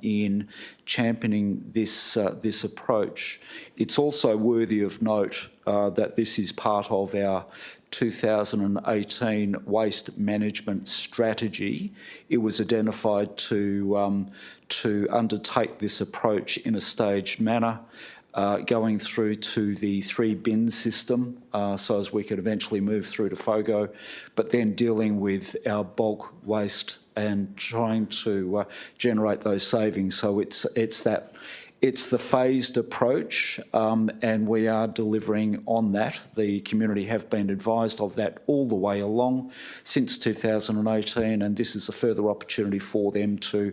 A: in championing this approach. It's also worthy of note that this is part of our 2018 waste management strategy. It was identified to undertake this approach in a staged manner, going through to the 3-bin system, so as we could eventually move through to FOGO, but then dealing with our bulk waste and trying to generate those savings. So it's the phased approach, and we are delivering on that. The community have been advised of that all the way along since 2018, and this is a further opportunity for them to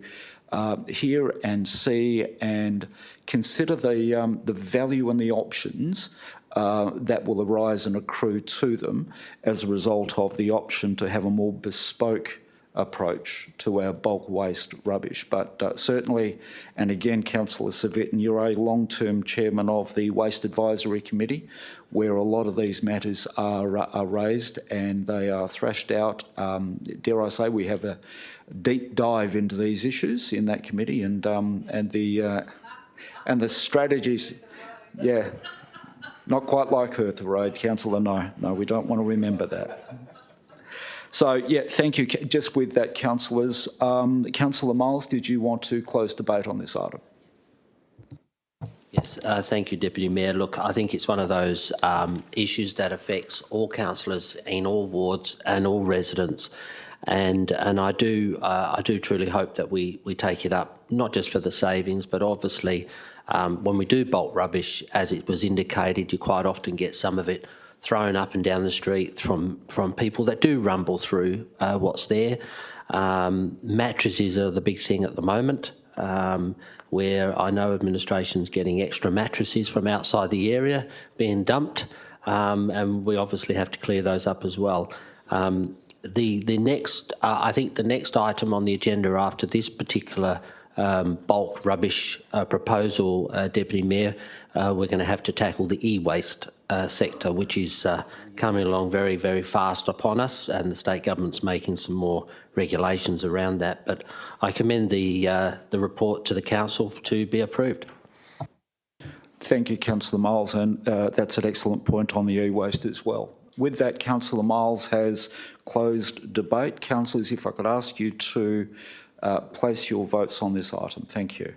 A: hear and see and consider the value and the options that will arise and accrue to them as a result of the option to have a more bespoke approach to our bulk waste rubbish. But certainly, and again, Councillor Civic, you're a long-term chairman of the Waste Advisory Committee, where a lot of these matters are raised and they are thrashed out. Dare I say, we have a deep dive into these issues in that committee, and the strategies. Yeah, not quite like Hertha Road, Councillor. No, we don't want to remember that. So, yeah, thank you. Just with that, councillors, Councillor Miles, did you want to close debate on this item?
J: Yes, thank you, Deputy Mayor. Look, I think it's one of those issues that affects all councillors in all wards and all residents, and I do truly hope that we take it up, not just for the savings, but obviously when we do bulk rubbish, as it was indicated, you quite often get some of it thrown up and down the street from people that do rumble through what's there. Mattresses are the big thing at the moment, where I know administration's getting extra mattresses from outside the area being dumped, and we obviously have to clear those up as well. The next, I think the next item on the agenda after this particular bulk rubbish proposal, Deputy Mayor, we're going to have to tackle the e-waste sector, which is coming along very, very fast upon us, and the state government's making some more regulations around that. But I commend the report to the council to be approved.
A: Thank you, Councillor Miles, and that's an excellent point on the e-waste as well. With that, Councillor Miles has closed debate. Councillors, if I could ask you to place your votes on this item. Thank you.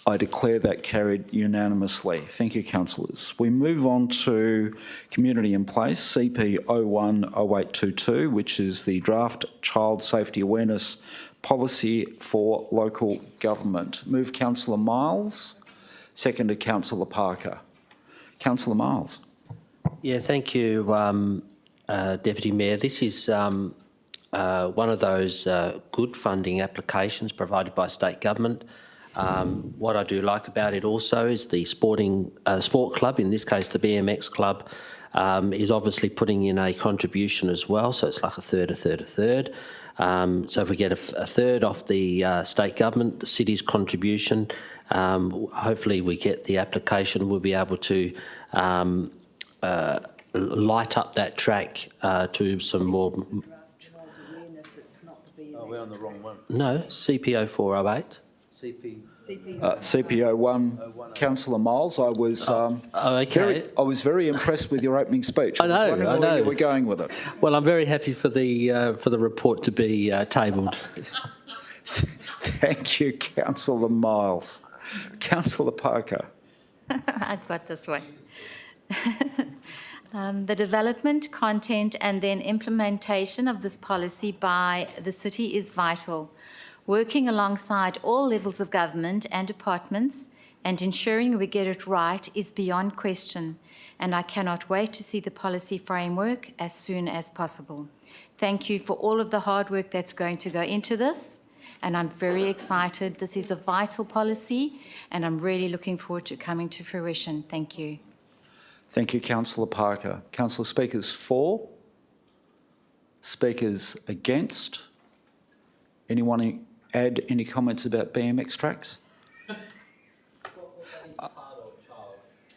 A: I declare that carried unanimously. Thank you, councillors. We move on to Community in Place, CP 010822, which is the draft Child Safety Awareness Policy for Local Government. Move Councillor Miles, seconded Councillor Parker. Councillor Miles.
J: Yeah, thank you, Deputy Mayor. This is one of those good funding applications provided by state government. What I do like about it also is the sport club, in this case the BMX club, is obviously putting in a contribution as well, so it's like a third. So if we get a third off the state government, the city's contribution, hopefully we get the application, we'll be able to light up that track to some more...
M: Oh, we're on the wrong one.
J: No, CPO 408.
A: CPO 1, Councillor Miles. I was very impressed with your opening speech. I was wondering where you were going with it.
J: Well, I'm very happy for the report to be tabled.
A: Thank you, Councillor Miles. Councillor Parker.
O: I've got this one. The development, content and then implementation of this policy by the city is vital. Working alongside all levels of government and departments and ensuring we get it right is beyond question, and I cannot wait to see the policy framework as soon as possible. Thank you for all of the hard work that's going to go into this, and I'm very excited. This is a vital policy, and I'm really looking forward to coming to fruition. Thank you.
A: Thank you, Councillor Parker. Councillor, speakers for? Speakers against? Anyone add any comments about BMX tracks?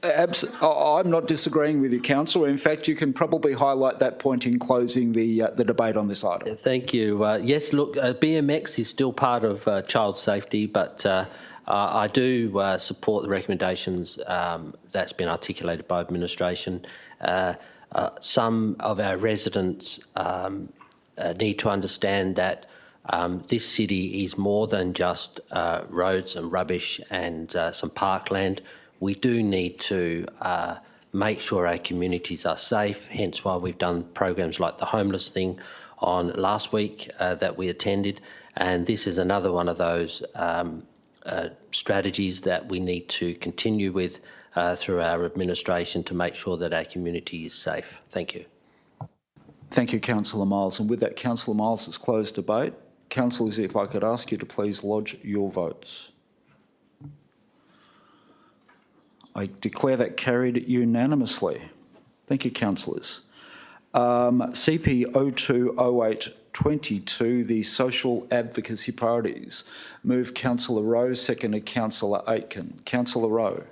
A: I'm not disagreeing with you, Councillor. In fact, you can probably highlight that point in closing the debate on this item.
J: Thank you. Yes, look, BMX is still part of child safety, but I do support the recommendations that's been articulated by administration. Some of our residents need to understand that this city is more than just roads and rubbish and some parkland. We do need to make sure our communities are safe, hence why we've done programs like the homeless thing on last week that we attended, and this is another one of those strategies that we need to continue with through our administration to make sure that our community is safe. Thank you.
A: Thank you, Councillor Miles. And with that, Councillor Miles has closed debate. Councillors, if I could ask you to please lodge your votes. I declare that carried unanimously. Thank you, councillors. CP 020822, the social advocacy priorities. Move Councillor Rowe, seconded Councillor Aitken. Councillor Rowe.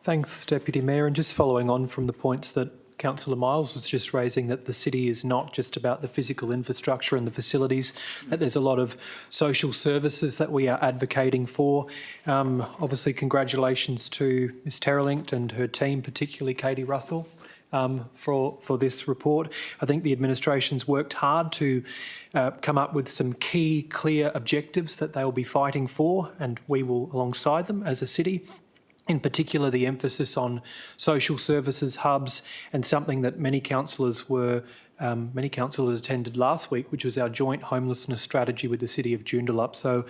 P: Thanks, Deputy Mayor. And just following on from the points that Councillor Miles was just raising, that the city is not just about the physical infrastructure and the facilities, that there's a lot of social services that we are advocating for. Obviously, congratulations to Ms Terrelink and her team, particularly Katie Russell, for this report. I think the administration's worked hard to come up with some key, clear objectives that they will be fighting for, and we will alongside them as a city. In particular, the emphasis on social services hubs, and something that many councillors attended last week, which was our joint homelessness strategy with the City of Joondalup. So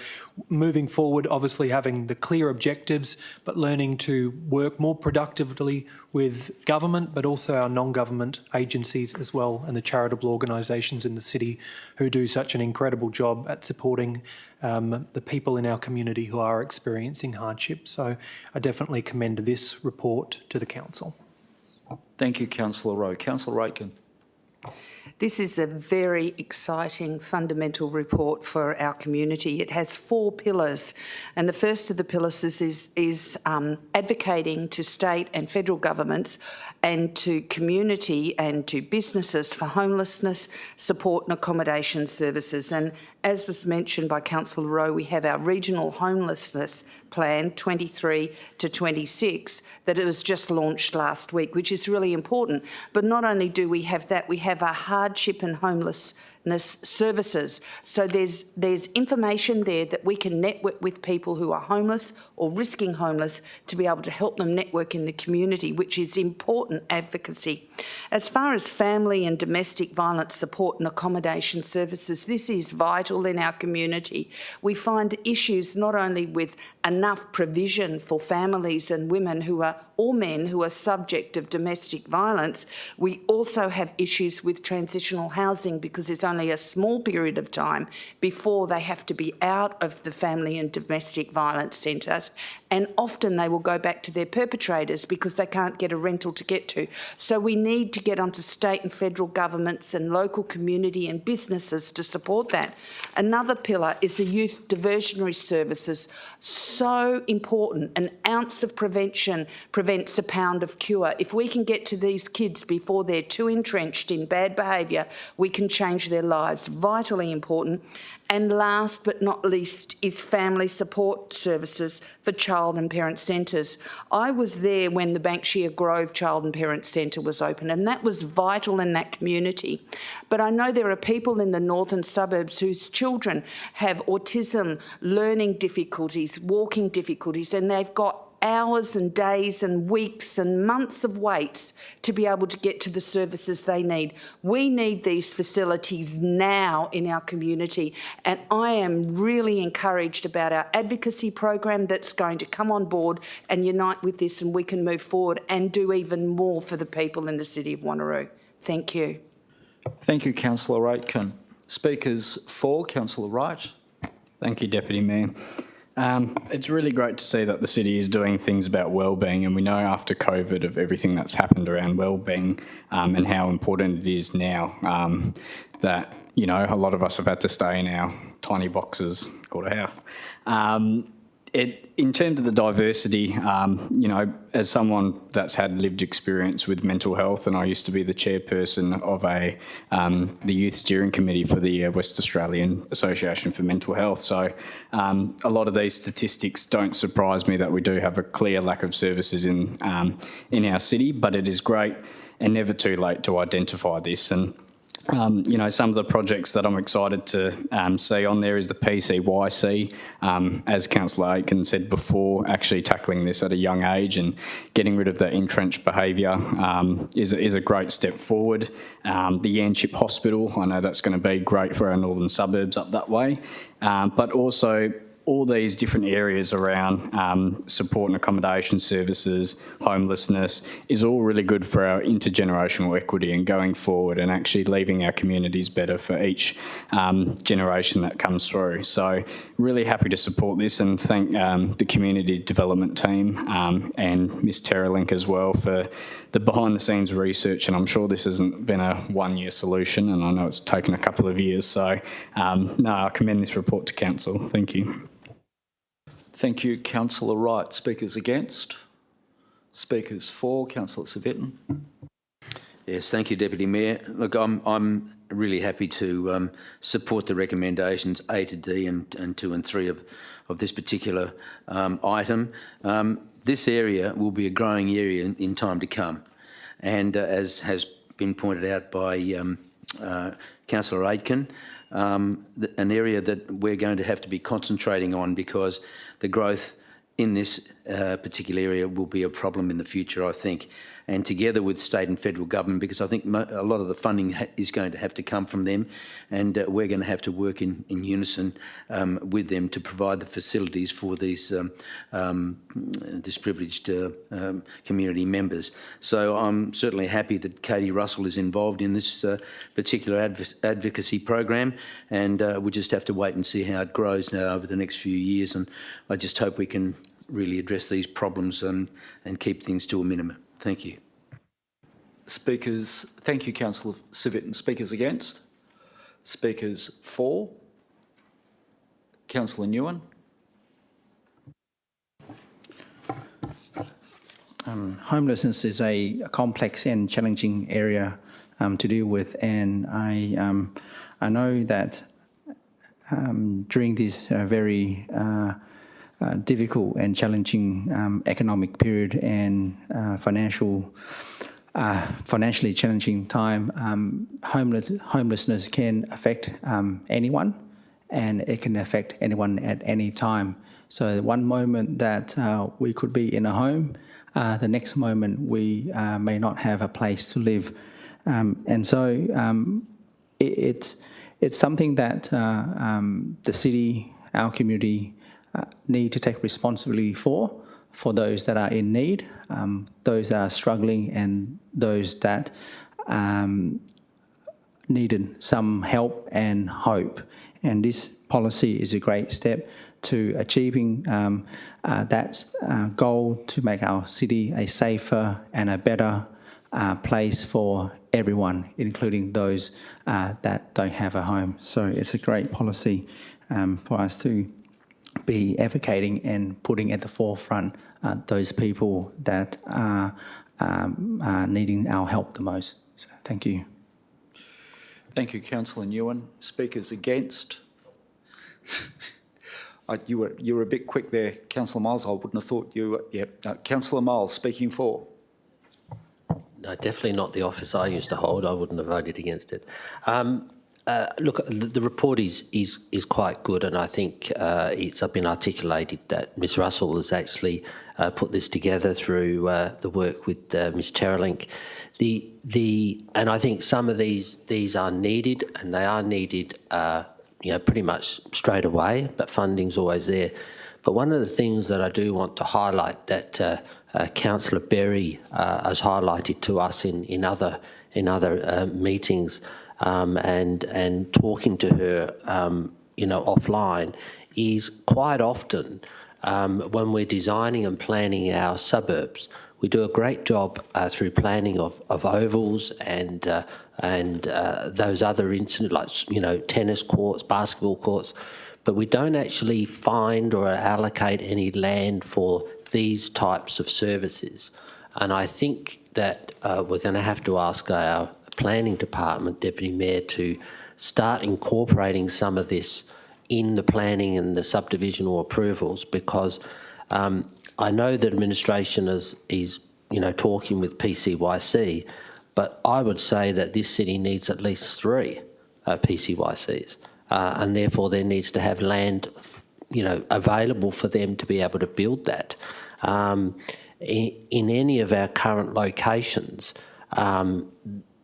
P: moving forward, obviously having the clear objectives, but learning to work more productively with government, but also our non-government agencies as well, and the charitable organisations in the city who do such an incredible job at supporting the people in our community who are experiencing hardship. So I definitely commend this report to the council.
A: Thank you, Councillor Rowe. Councillor Aitken.
N: This is a very exciting fundamental report for our community. It has 4 pillars, and the first of the pillars is advocating to state and federal governments and to community and to businesses for homelessness, support and accommodation services. And as was mentioned by Councillor Rowe, we have our regional homelessness plan 23 to 26 that it was just launched last week, which is really important. But not only do we have that, we have our hardship and homelessness services. So there's information there that we can network with people who are homeless or risking homeless to be able to help them network in the community, which is important advocacy. As far as family and domestic violence support and accommodation services, this is vital in our community. We find issues not only with enough provision for families and women who are, or men who are subject of domestic violence, we also have issues with transitional housing because it's only a small period of time before they have to be out of the family and domestic violence centres, and often they will go back to their perpetrators because they can't get a rental to get to. So we need to get onto state and federal governments and local community and businesses to support that. Another pillar is the youth diversionary services. So important. An ounce of prevention prevents a pound of cure. If we can get to these kids before they're too entrenched in bad behaviour, we can change their lives. Vitally important. And last but not least is family support services for child and parent centres. I was there when the Banksia Grove Child and Parent Centre was open, and that was vital in that community. But I know there are people in the northern suburbs whose children have autism, learning difficulties, walking difficulties, and they've got hours and days and weeks and months of waits to be able to get to the services they need. We need these facilities now in our community, and I am really encouraged about our advocacy program that's going to come on board and unite with this, and we can move forward and do even more for the people in the city of Wanneroo. Thank you.
A: Thank you, Councillor Aitken. Speakers for, Councillor Wright.
K: Thank you, Deputy Mayor. It's really great to see that the city is doing things about wellbeing, and we know after COVID of everything that's happened around wellbeing and how important it is now that, you know, a lot of us have had to stay in our tiny boxes called a house. In terms of the diversity, you know, as someone that's had lived experience with mental health, and I used to be the chairperson of the youth steering committee for the West Australian Association for Mental Health. So a lot of these statistics don't surprise me that we do have a clear lack of services in our city, but it is great and never too late to identify this. And you know, some of the projects that I'm excited to see on there is the PCYC, as Councillor Aitken said before, actually tackling this at a young age and getting rid of that entrenched behaviour is a great step forward. The Yanchip Hospital, I know that's going to be great for our northern suburbs up that way, but also all these different areas around support and accommodation services, homelessness, is all really good for our intergenerational equity and going forward and actually leaving our communities better for each generation that comes through. So really happy to support this and thank the community development team and Ms Terralink as well for the behind the scenes research, and I'm sure this hasn't been a one-year solution, and I know it's taken a couple of years, so no, I commend this report to Council. Thank you.
A: Thank you, Councillor Wright. Speakers against? Speakers for? Councillor Civic.
M: Yes, thank you, Deputy Mayor. Look, I'm really happy to support the recommendations A to D and 2 and 3 of this particular item. This area will be a growing area in time to come, and as has been pointed out by Councillor Aitken, an area that we're going to have to be concentrating on because the growth in this particular area will be a problem in the future, I think, and together with state and federal government, because I think a lot of the funding is going to have to come from them, and we're going to have to work in unison with them to provide the facilities for these disprivileged community members. So I'm certainly happy that Katie Russell is involved in this particular advocacy program, and we just have to wait and see how it grows now over the next few years, and I just hope we can really address these problems and keep things to a minimum. Thank you.
A: Speakers, thank you, Councillor Civic. And speakers against? Speakers for? Councillor Nguyen.
L: Homelessness is a complex and challenging area to deal with, and I know that during this very difficult and challenging economic period and financially challenging time, homelessness can affect anyone, and it can affect anyone at any time. So one moment that we could be in a home, the next moment we may not have a place to live. And so it's something that the city, our community, need to take responsibility for those that are in need, those that are struggling, and those that needed some help and hope. And this policy is a great step to achieving that goal to make our city a safer and a better place for everyone, including those that don't have a home. So it's a great policy for us to be advocating and putting at the forefront those people that are needing our help the most. So thank you.
A: Thank you, Councillor Nguyen. Speakers against? You were a bit quick there, Councillor Miles. I wouldn't have thought you were. Yep. Councillor Miles, speaking for.
J: No, definitely not the office I used to hold. I wouldn't have voted against it. Look, the report is quite good, and I think it's been articulated that Ms Russell has actually put this together through the work with Ms Terralink. And I think some of these are needed, and they are needed, pretty much straight away. But funding's always there. But one of the things that I do want to highlight that Councillor Berry has highlighted to us in other meetings. And talking to her, offline, is quite often when we're designing and planning our suburbs, we do a great job through planning of ovals and those other incidents like tennis courts, basketball courts, but we don't actually find or allocate any land for these types of services. And I think that we're going to have to ask our Planning Department, Deputy Mayor, to start incorporating some of this in the planning and the subdivisional approvals, because I know that administration is talking with PCYC, but I would say that this city needs at least 3 PCYCs, and therefore there needs to have land, available for them to be able to build that. In any of our current locations,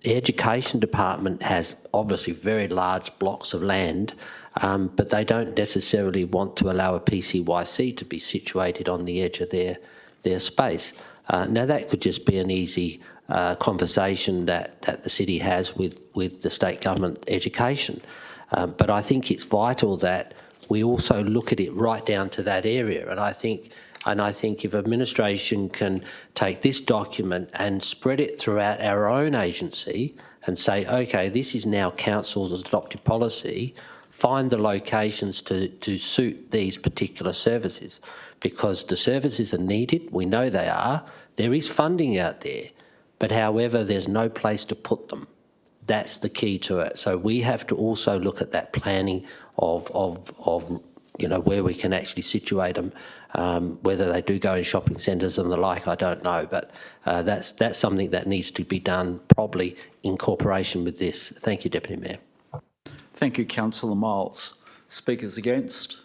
J: the education department has obviously very large blocks of land, but they don't necessarily want to allow a PCYC to be situated on the edge of their space. Now, that could just be an easy conversation that the city has with the state government education. But I think it's vital that we also look at it right down to that area. And I think if administration can take this document and spread it throughout our own agency and say, okay, this is now council's adopted policy, find the locations to suit these particular services, because the services are needed, we know they are, there is funding out there, but however, there's no place to put them. That's the key to it. So we have to also look at that planning of where we can actually situate them. Whether they do go in shopping centres and the like, I don't know, but that's something that needs to be done probably in cooperation with this. Thank you, Deputy Mayor.
A: Thank you, Councillor Miles. Speakers against?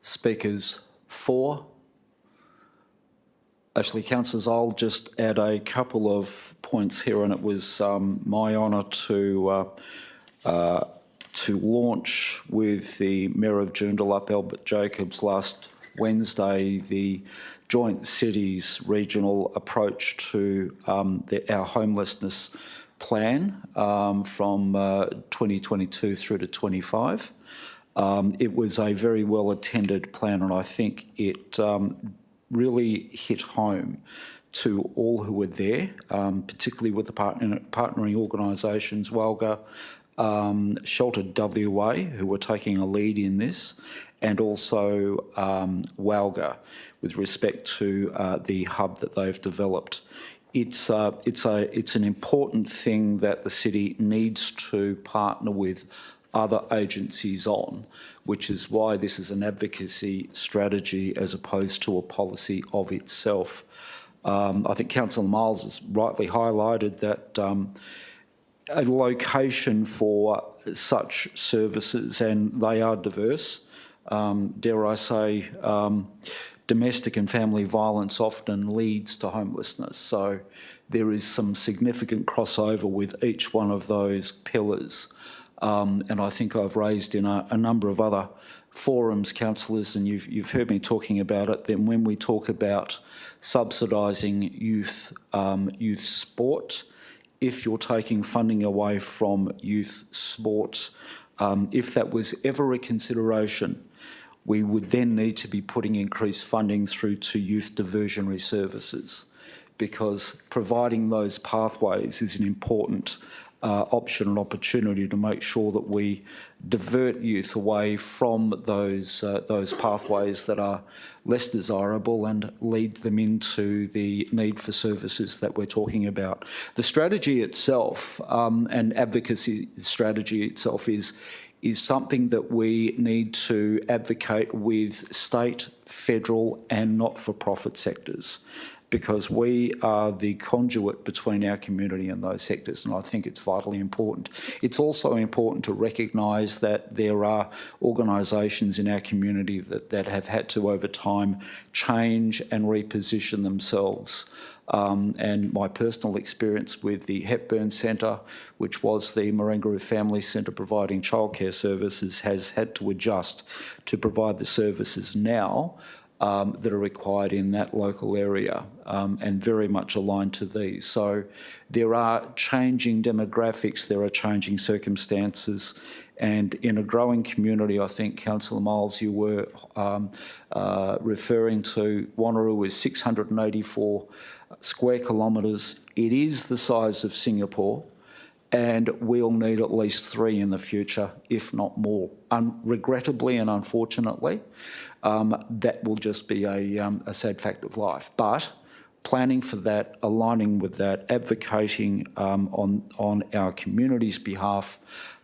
A: Speakers for? Actually, councillors, I'll just add a couple of points here, and it was my honour to launch with the Mayor of Joondalup, Albert Jacobs, last Wednesday, the Joint Cities regional approach to our homelessness plan from 2022 through to 25. It was a very well attended plan, and I think it really hit home to all who were there, particularly with the partnering organisations, WALGA, Sheltered WA, who were taking a lead in this, and also WALGA with respect to the hub that they've developed. It's an important thing that the city needs to partner with other agencies on, which is why this is an advocacy strategy as opposed to a policy of itself. I think Councillor Miles has rightly highlighted that a location for such services, and they are diverse, dare I say, domestic and family violence often leads to homelessness. So there is some significant crossover with each one of those pillars. And I think I've raised in a number of other forums, councillors, and you've heard me talking about it, then when we talk about subsidising youth sport, if you're taking funding away from youth sport, if that was ever a consideration, we would then need to be putting increased funding through to youth diversionary services, because providing those pathways is an important option and opportunity to make sure that we divert youth away from those pathways that are less desirable and lead them into the need for services that we're talking about. The strategy itself and advocacy strategy itself is something that we need to advocate with state, federal and not-for-profit sectors, because we are the conduit between our community and those sectors, and I think it's vitally important. It's also important to recognise that there are organisations in our community that have had to, over time, change and reposition themselves. And my personal experience with the Hepburn Centre, which was the Marangaroo Family Centre providing childcare services, has had to adjust to provide the services now that are required in that local area, and very much aligned to these. So there are changing demographics, there are changing circumstances, and in a growing community, I think, Councillor Miles, you were referring to Wanneroo is 684 square kilometres. It is the size of Singapore, and we'll need at least 3 in the future, if not more. Regrettably and unfortunately, that will just be a sad fact of life. But planning for that, aligning with that, advocating on our community's behalf.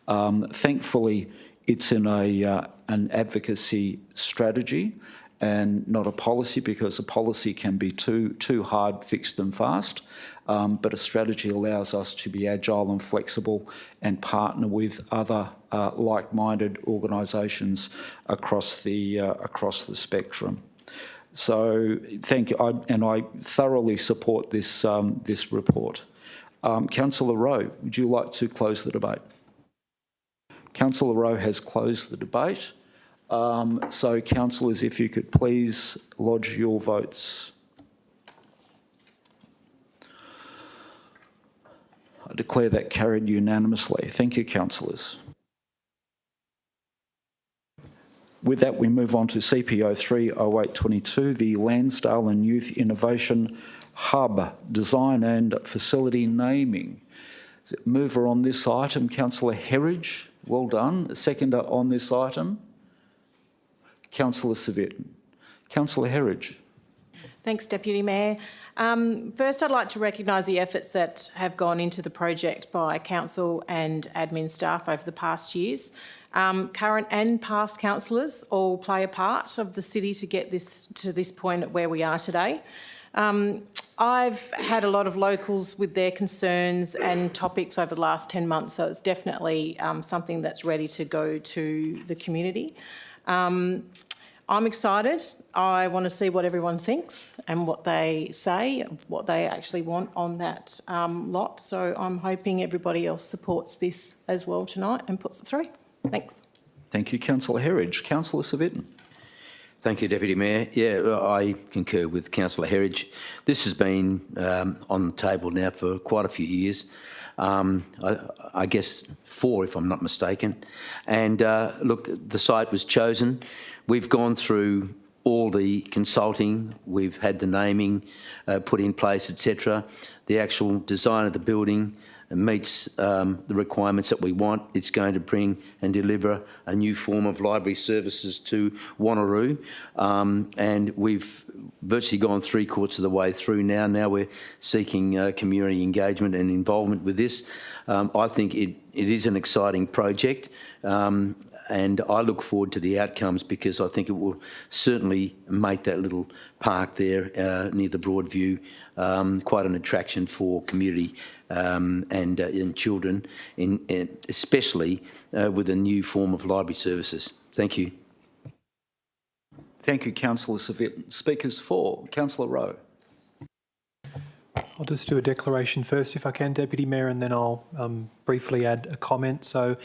A: Thankfully, it's in an advocacy strategy and not a policy, because a policy can be too hard, fixed and fast. But a strategy allows us to be agile and flexible and partner with other like-minded organisations across the spectrum. So thank you, and I thoroughly support this report. Councillor Rowe, would you like to close the debate? Councillor Rowe has closed the debate. So, councillors, if you could please lodge your votes. I declare that carried unanimously. Thank you, councillors. With that, we move on to CPO 30822, the Lansdale and Youth Innovation Hub Design and Facility Naming. Mover on this item, Councillor Herridge. Well done. Seconder on this item, Councillor Civic. Councillor Herridge.
Q: Thanks, Deputy Mayor. First, I'd like to recognise the efforts that have gone into the project by council and admin staff over the past years. Current and past councillors all play a part of the city to get this to this point at where we are today. I've had a lot of locals with their concerns and topics over the last 10 months, so it's definitely something that's ready to go to the community. I'm excited. I want to see what everyone thinks and what they say, what they actually want on that lot. So I'm hoping everybody else supports this as well tonight and puts it through. Thanks.
A: Thank you, Councillor Herridge. Councillor Civic.
M: Thank you, Deputy Mayor. Yeah, I concur with Councillor Herridge. This has been on the table now for quite a few years. I guess 4, if I'm not mistaken. And look, the site was chosen. We've gone through all the consulting. We've had the naming put in place, etc. The actual design of the building meets the requirements that we want. It's going to bring and deliver a new form of library services to Wanneroo. And we've virtually gone 3/4 of the way through now. Now we're seeking community engagement and involvement with this. I think it is an exciting project. And I look forward to the outcomes because I think it will certainly make that little park there near the Broadview quite an attraction for community and children, especially with a new form of library services. Thank you.
A: Thank you, Councillor Civic. Speakers for, Councillor Rowe.
P: I'll just do a declaration first if I can, Deputy Mayor, and then I'll briefly add a comment. So,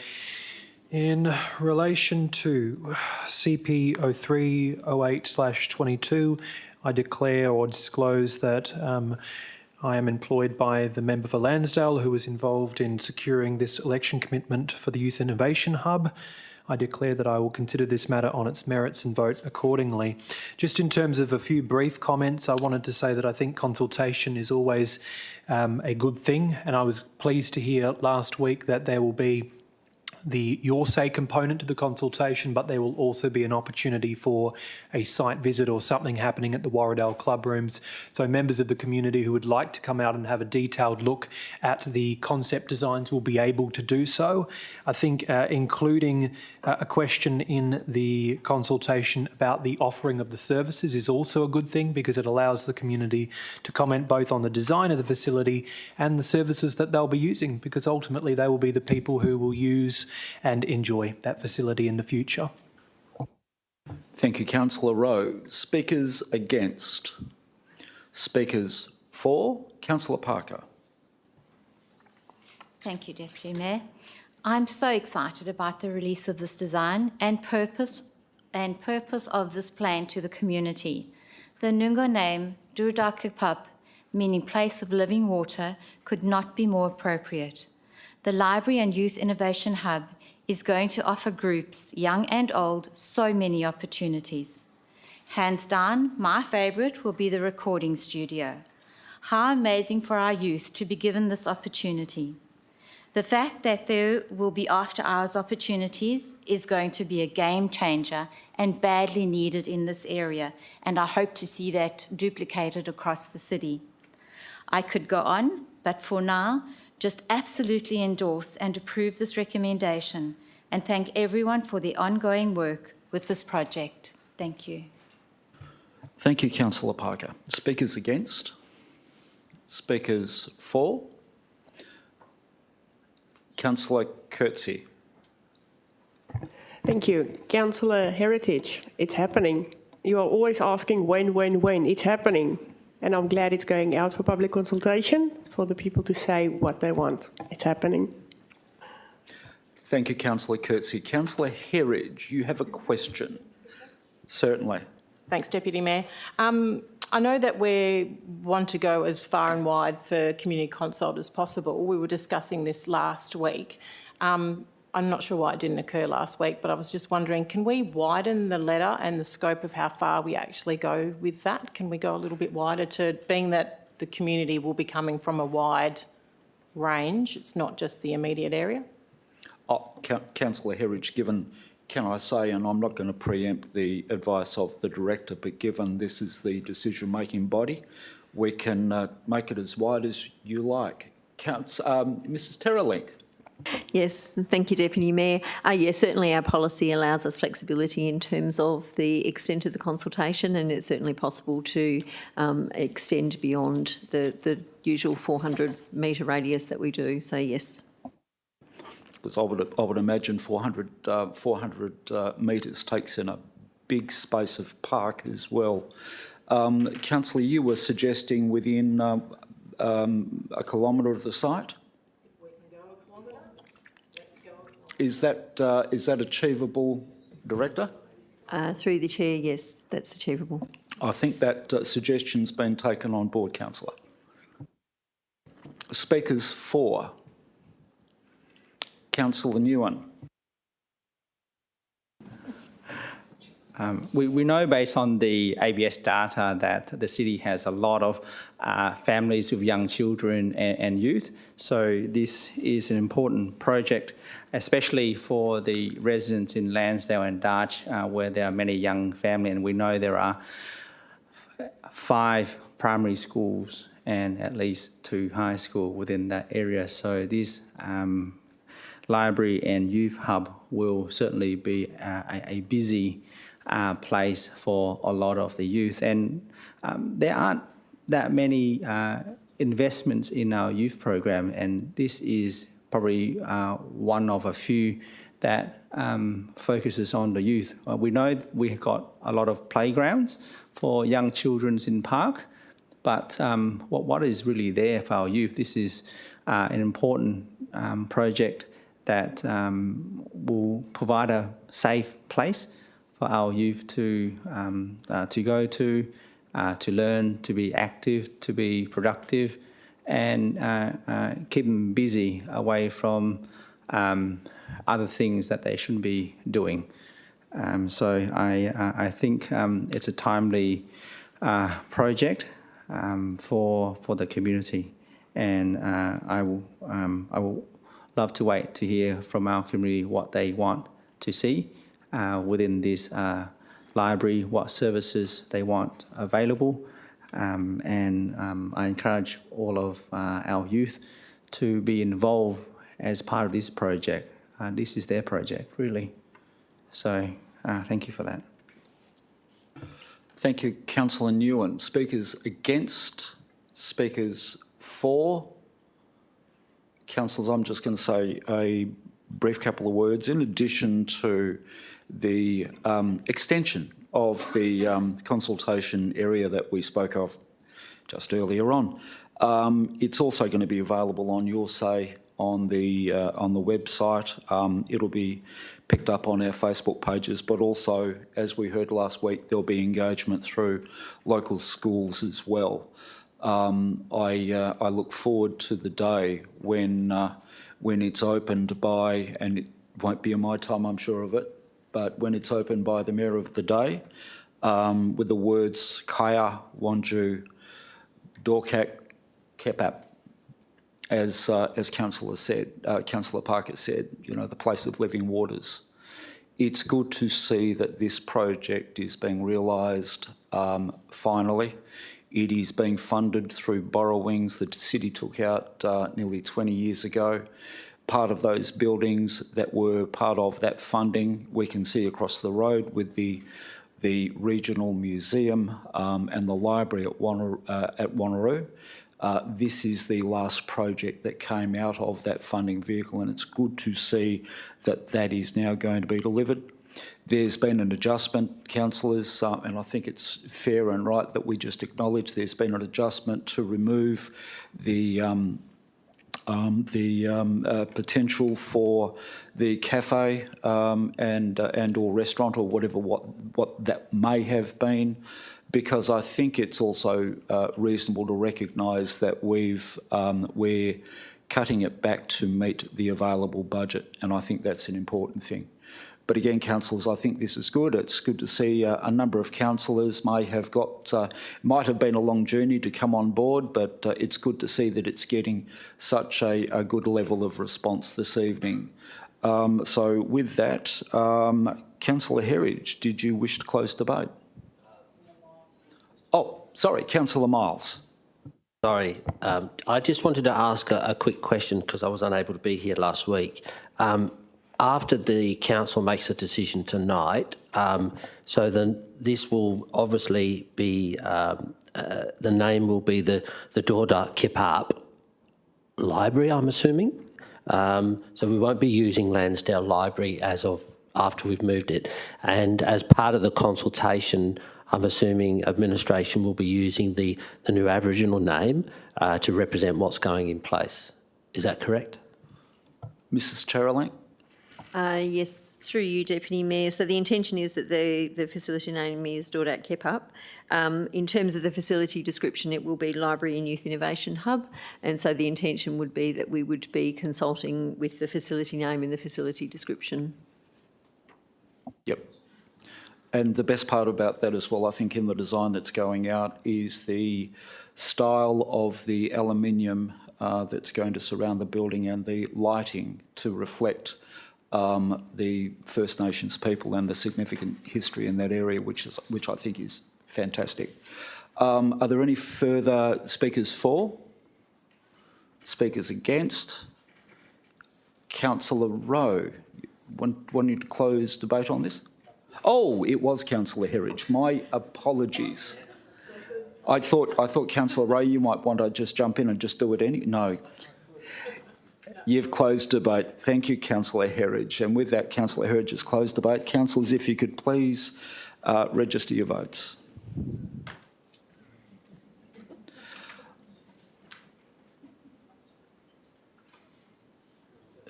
P: in relation to CP 0308/22, I declare or disclose that I am employed by the member for Lansdale who was involved in securing this election commitment for the Youth Innovation Hub. I declare that I will consider this matter on its merits and vote accordingly. Just in terms of a few brief comments, I wanted to say that I think consultation is always a good thing, and I was pleased to hear last week that there will be the your say component to the consultation, but there will also be an opportunity for a site visit or something happening at the Warradale Club Rooms. So members of the community who would like to come out and have a detailed look at the concept designs will be able to do so. I think including a question in the consultation about the offering of the services is also a good thing because it allows the community to comment both on the design of the facility and the services that they'll be using, because ultimately they will be the people who will use and enjoy that facility in the future.
A: Thank you, Councillor Rowe. Speakers against? Speakers for? Councillor Parker.
O: Thank you, Deputy Mayor. I'm so excited about the release of this design and purpose of this plan to the community. The Noongar name, Durudakipub, meaning place of living water, could not be more appropriate. The Library and Youth Innovation Hub is going to offer groups, young and old, so many opportunities. Hands down, my favourite will be the recording studio. How amazing for our youth to be given this opportunity. The fact that there will be after-hours opportunities is going to be a game changer and badly needed in this area, and I hope to see that duplicated across the city. I could go on, but for now, just absolutely endorse and approve this recommendation and thank everyone for the ongoing work with this project. Thank you.
A: Thank you, Councillor Parker. Speakers against? Speakers for? Councillor Coetzee.
G: Thank you. Councillor Heritage, it's happening. You are always asking when. It's happening. And I'm glad it's going out for public consultation for the people to say what they want. It's happening.
A: Thank you, Councillor Coetzee. Councillor Herridge, you have a question. Certainly.
Q: Thanks, Deputy Mayor. I know that we want to go as far and wide for community consult as possible. We were discussing this last week. I'm not sure why it didn't occur last week, but I was just wondering, can we widen the letter and the scope of how far we actually go with that? Can we go a little bit wider to, being that the community will be coming from a wide range, it's not just the immediate area?
A: Councillor Herridge, given, can I say, and I'm not going to preempt the advice of the director, but given this is the decision-making body, we can make it as wide as you like. Mrs. Terralink.
F: Yes, thank you, Deputy Mayor. Yes, certainly our policy allows us flexibility in terms of the extent of the consultation, and it's certainly possible to extend beyond the usual 400-metre radius that we do. So, yes.
A: Because I would imagine 400 metres takes in a big space of park as well. Councillor, you were suggesting within a kilometre of the site?
Q: If we can go a kilometre, let's go a kilometre.
A: Is that achievable, Director?
F: Through the Chair, yes, that's achievable.
A: I think that suggestion's been taken on board, Councillor. Speakers for. Councillor Nguyen.
L: We know based on the ABS data that the city has a lot of families with young children and youth. So this is an important project, especially for the residents in Lansdale and Darch, where there are many young families. And we know there are 5 primary schools and at least 2 high schools within that area. So this library and youth hub will certainly be a busy place for a lot of the youth. And there aren't that many investments in our youth program, and this is probably one of a few that focuses on the youth. We know we've got a lot of playgrounds for young children in park, but what is really there for our youth? This is an important project that will provide a safe place for our youth to go to learn, to be active, to be productive, and keep them busy away from other things that they shouldn't be doing. So I think it's a timely project for the community, and I will love to wait to hear from our community what they want to see within this library, what services they want available, and I encourage all of our youth to be involved as part of this project. This is their project, really. So thank you for that.
A: Thank you, Councillor Nguyen. Speakers against, speakers for. Councillors, I'm just going to say a brief couple of words in addition to the extension of the consultation area that we spoke of just earlier on. It's also going to be available on Your Say on the website. It'll be picked up on our Facebook pages, but also, as we heard last week, there'll be engagement through local schools as well. I look forward to the day when it's opened by, and it won't be in my time, I'm sure of it, but when it's opened by the Mayor of the day, with the words Kaya, Wanju, Dorkak, Kepap, as Councillor Parker said, you know, the place of living waters. It's good to see that this project is being realised finally. It is being funded through borrowings that the city took out nearly 20 years ago. Part of those buildings that were part of that funding we can see across the road with the regional museum and the library at Wanneroo. This is the last project that came out of that funding vehicle, and it's good to see that that is now going to be delivered. There's been an adjustment, councillors, and I think it's fair and right that we just acknowledge there's been an adjustment to remove the potential for the cafe and or restaurant or whatever what that may have been, because I think it's also reasonable to recognise that we're cutting it back to meet the available budget, and I think that's an important thing. But again, councillors, I think this is good. It's good to see a number of councillors might have been a long journey to come on board, but it's good to see that it's getting such a good level of response this evening. So with that, Councillor Herridge, did you wish to close debate? Oh, sorry, Councillor Miles.
J: Sorry, I just wanted to ask a quick question because I was unable to be here last week. After the council makes a decision tonight, so then this will obviously be, the name will be the Dundebar Kip Up Library, I'm assuming. So we won't be using Lansdale Library as of after we've moved it. And as part of the consultation, I'm assuming administration will be using the new Aboriginal name to represent what's going in place. Is that correct?
A: Mrs. Terrelling?
F: Yes, through you, Deputy Mayor. So the intention is that the facility name is Dundebar Kip Up. In terms of the facility description, it will be Library and Youth Innovation Hub, and so the intention would be that we would be consulting with the facility name in the facility description.
A: Yep. And the best part about that as well, I think, in the design that's going out is the style of the aluminium that's going to surround the building and the lighting to reflect the First Nations people and the significant history in that area, which I think is fantastic. Are there any further speakers for? Speakers against? Councillor Rowe, want you to close debate on this? Oh, it was Councillor Herridge. My apologies. I thought Councillor Rowe, you might want to just jump in and just do it No. You've closed debate. Thank you, Councillor Herridge. And with that, Councillor Herridge has closed debate. Councillors, if you could please register your votes.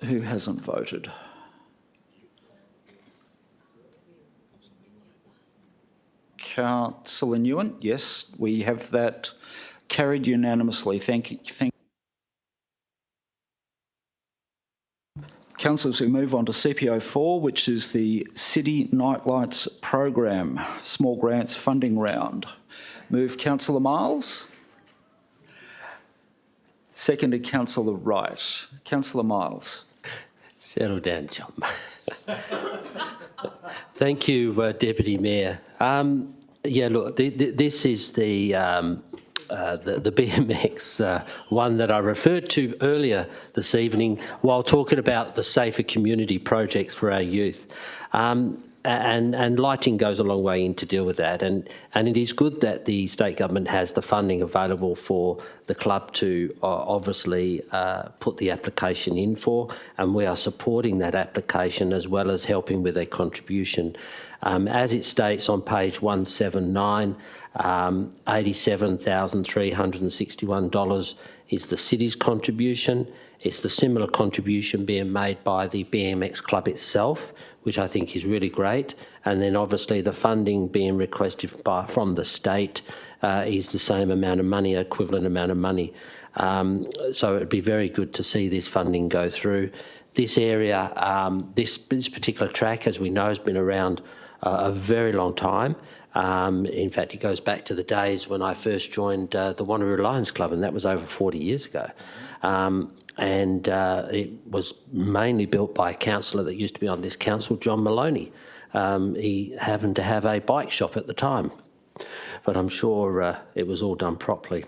A: Who hasn't voted? Councillor Nguyen, yes, we have that carried unanimously. Thank you. Councillors, we move on to CPO 4, which is the City Nightlights Program, Small Grants Funding Round. Move Councillor Miles. Seconded Councillor Wright. Councillor Miles.
J: Settle down, chum. Thank you, Deputy Mayor. Yeah, look, this is the BMX one that I referred to earlier this evening while talking about the safer community projects for our youth. And lighting goes a long way in to deal with that. And it is good that the state government has the funding available for the club to obviously put the application in for, and we are supporting that application as well as helping with a contribution. As it states on page 179, $87,361 is the city's contribution. It's the similar contribution being made by the BMX club itself, which I think is really great. And then obviously the funding being requested from the state is the same amount of money, equivalent amount of money. So it'd be very good to see this funding go through. This area, this particular track, as we know, has been around a very long time. In fact, it goes back to the days when I first joined the Wanneroo Lions Club, and that was over 40 years ago. And it was mainly built by a councillor that used to be on this council, John Maloney. He happened to have a bike shop at the time, but I'm sure it was all done properly.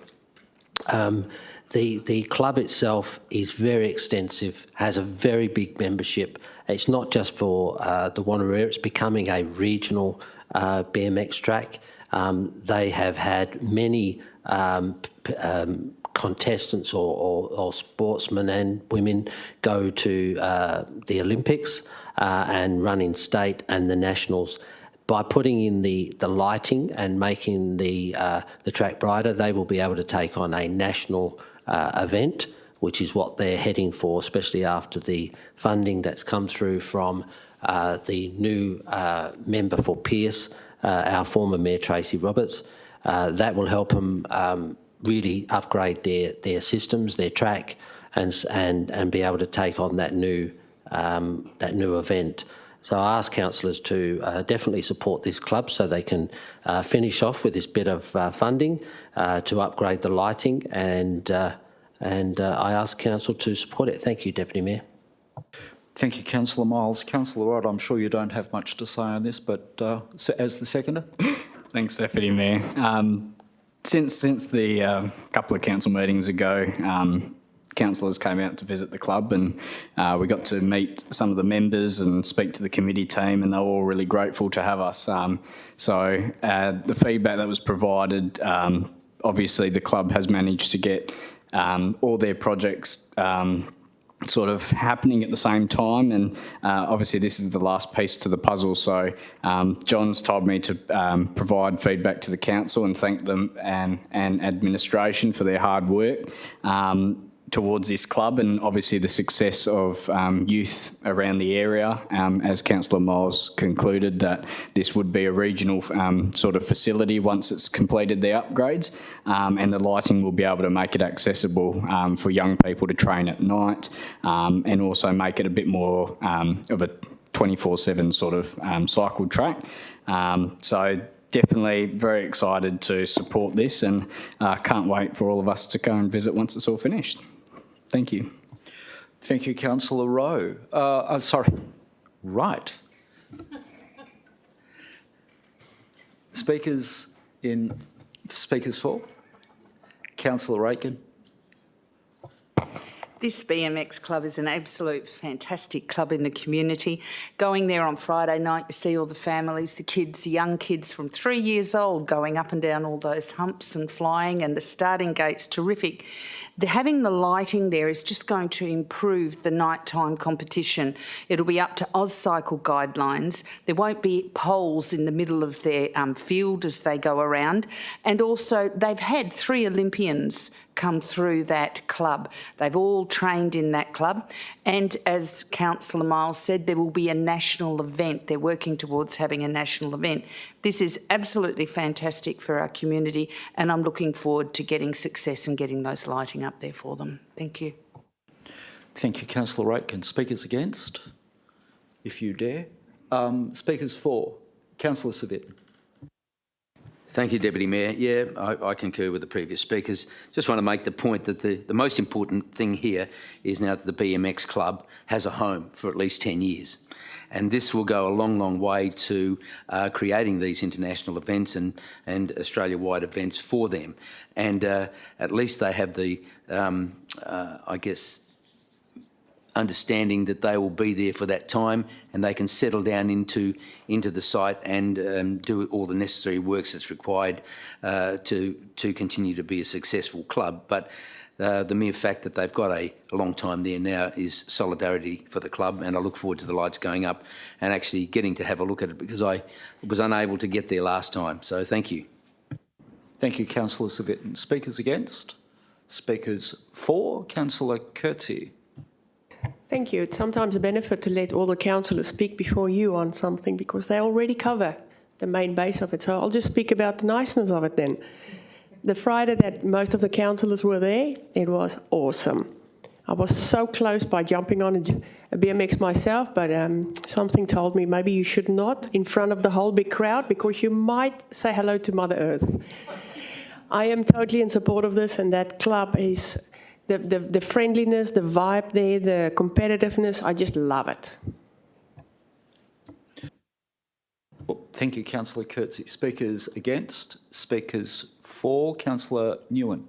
J: The club itself is very extensive, has a very big membership. It's not just for the Wanneroo, it's becoming a regional BMX track. They have had many contestants or sportsmen and women go to the Olympics. and run in state and the nationals. By putting in the lighting and making the track brighter, they will be able to take on a national event, which is what they're heading for, especially after the funding that's come through from the new member for Pearce, our former Mayor Tracy Roberts. That will help them really upgrade their systems, their track, and be able to take on that new event. So I ask councillors to definitely support this club so they can finish off with this bit of funding to upgrade the lighting, and I ask council to support it. Thank you, Deputy Mayor.
A: Thank you, Councillor Miles. Councillor Rod, I'm sure you don't have much to say on this, but so as the seconder.
K: Thanks, Deputy Mayor. Since the couple of council meetings ago, councillors came out to visit the club, and we got to meet some of the members and speak to the committee team, and they were all really grateful to have us. So the feedback that was provided, obviously the club has managed to get all their projects sort of happening at the same time, and obviously this is the last piece to the puzzle. So John's told me to provide feedback to the council and thank them and administration for their hard work towards this club, and obviously the success of youth around the area, as Councillor Miles concluded that this would be a regional sort of facility once it's completed their upgrades, and the lighting will be able to make it accessible for young people to train at night, and also make it a bit more of a 24/7 sort of cycle track. So definitely very excited to support this, and can't wait for all of us to go and visit once it's all finished. Thank you.
A: Thank you, Councillor Rowe. Sorry, Wright. Speakers for? Councillor Aitken.
N: This BMX club is an absolute fantastic club in the community. Going there on Friday night, you see all the families, the kids, the young kids from 3 years old going up and down all those humps and flying, and the starting gate's terrific. Having the lighting there is just going to improve the nighttime competition. It'll be up to AusCycle guidelines. There won't be poles in the middle of their field as they go around. And also, they've had 3 Olympians come through that club. They've all trained in that club. And as Councillor Miles said, there will be a national event. They're working towards having a national event. This is absolutely fantastic for our community, and I'm looking forward to getting success and getting those lighting up there for them. Thank you.
A: Thank you, Councillor Aitken. Speakers against, if you dare. Speakers for, Councillor Civic.
M: Thank you, Deputy Mayor. Yeah, I concur with the previous speakers. Just want to make the point that the most important thing here is now that the BMX Club has a home for at least 10 years. And this will go a long, long way to creating these international events and Australia-wide events for them. And at least they have the, I guess, understanding that they will be there for that time, and they can settle down into the site and do all the necessary works that's required to continue to be a successful club. But the mere fact that they've got a long time there now is solidarity for the club, and I look forward to the lights going up and actually getting to have a look at it, because I was unable to get there last time. So thank you.
A: Thank you, Councillor Civic. Speakers against? Speakers for, Councillor Coetzee.
G: Thank you. It's sometimes a benefit to let all the councillors speak before you on something, because they already cover the main base of it. So I'll just speak about the niceness of it then. The Friday that most of the councillors were there, it was awesome. I was so close by jumping on a BMX myself, but something told me maybe you should not in front of the whole big crowd, because you might say hello to Mother Earth. I am totally in support of this, and that club is the friendliness, the vibe there, the competitiveness, I just love it.
A: Well, thank you, Councillor Coetzee. Speakers against? Speakers for, Councillor Nguyen.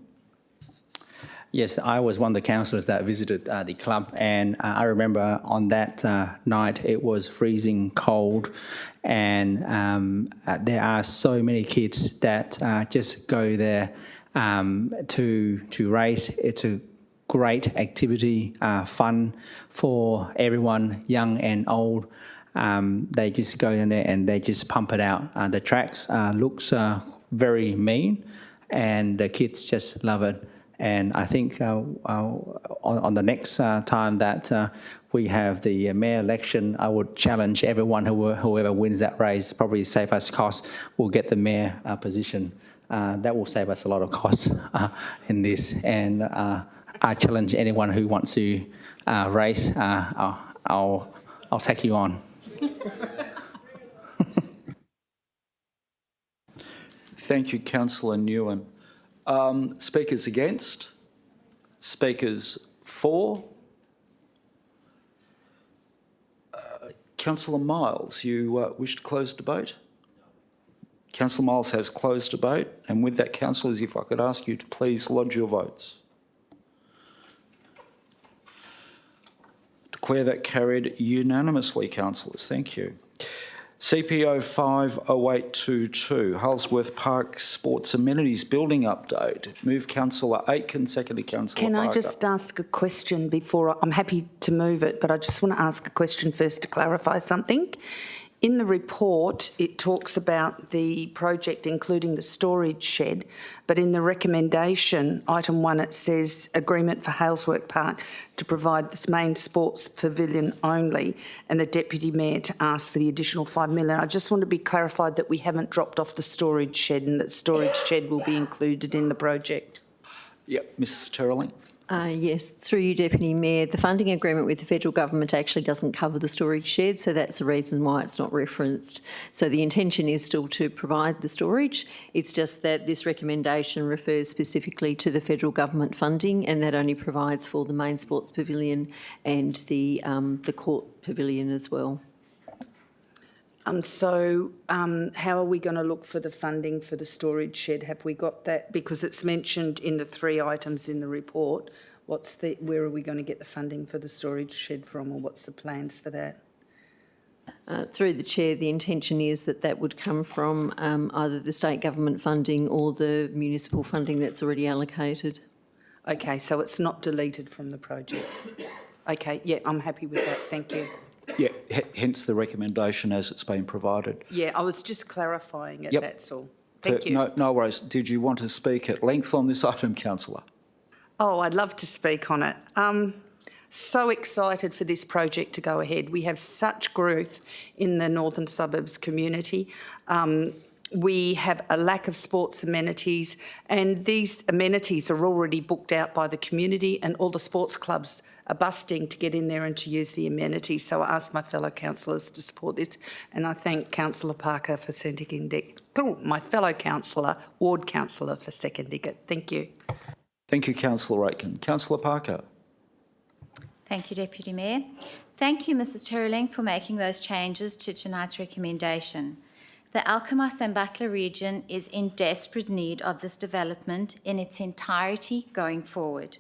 L: Yes, I was one of the councillors that visited the club, and I remember on that night it was freezing cold, and there are so many kids that just go there to race, to great activity, fun for everyone, young and old. They just go in there and they just pump it out. The tracks looks very mean, and the kids just love it. And I think on the next time that we have the mayor election, I would challenge everyone whoever wins that race, probably save us costs, will get the mayor position. That will save us a lot of costs in this. And I challenge anyone who wants to race. I'll take you on.
A: Thank you, Councillor Nguyen. Speakers against? Speakers for? Councillor Miles, you wish to close debate? Councillor Miles has closed debate, and with that, councillors, if I could ask you to please lodge your votes. Declare that carried unanimously, councillors. Thank you. CPO 50822, Hulsworth Park Sports Amenities Building Update. Move Councillor Aitken, seconded Councillor
N: Can
A: Parker.
N: I just ask a question before? I'm happy to move it, but I just want to ask a question first to clarify something. In the report, it talks about the project including the storage shed, but in the recommendation, item 1, it says agreement for Halesworth Park to provide this main sports pavilion only, and the Deputy Mayor to ask for the additional $5 million. I just want to be clarified that we haven't dropped off the storage shed and that storage shed will be included in the project.
A: Yep, Mrs Terrelling.
F: Yes, through you, Deputy Mayor. The funding agreement with the federal government actually doesn't cover the storage shed, so that's the reason why it's not referenced. So the intention is still to provide the storage. It's just that this recommendation refers specifically to the federal government funding, and that only provides for the main sports pavilion and the court pavilion as well.
N: How are we going to look for the funding for the storage shed? Have we got that? Because it's mentioned in the 3 items in the report. Where are we going to get the funding for the storage shed from, or what's the plans for that?
F: Through the Chair, the intention is that that would come from either the state government funding or the municipal funding that's already allocated.
N: Okay, so it's not deleted from the project. Okay, yeah, I'm happy with that. Thank you.
A: Yeah, hence the recommendation as it's been provided.
N: Yeah, I was just clarifying it,
A: Yep.
N: that's all. Thank you.
A: No worries. Did you want to speak at length on this item, Councillor?
N: Oh, I'd love to speak on it. So excited for this project to go ahead. We have such growth in the northern suburbs community. We have a lack of sports amenities, and these amenities are already booked out by the community, and all the sports clubs are busting to get in there and to use the amenities. So I ask my fellow councillors to support this, and I thank Councillor Parker for seconding it. My fellow councillor, ward councillor, for seconding it. Thank you.
A: Thank you, Councillor Aitken. Councillor Parker.
O: Thank you, Deputy Mayor. Thank you, Mrs Terrelling, for making those changes to tonight's recommendation. The Alkmaar and Butler region is in desperate need of this development in its entirety going forward.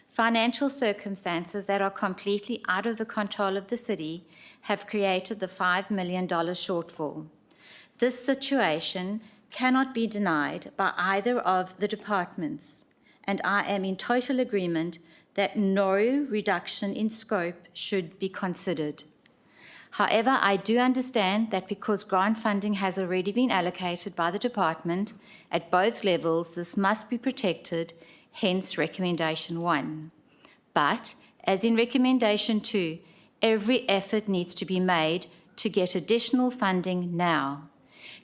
O: Financial circumstances that are completely out of the control of the city have created the $5 million shortfall. This situation cannot be denied by either of the departments, and I am in total agreement that no reduction in scope should be considered. However, I do understand that because grant funding has already been allocated by the department at both levels, this must be protected, hence recommendation 1. But, as in recommendation 2, every effort needs to be made to get additional funding now.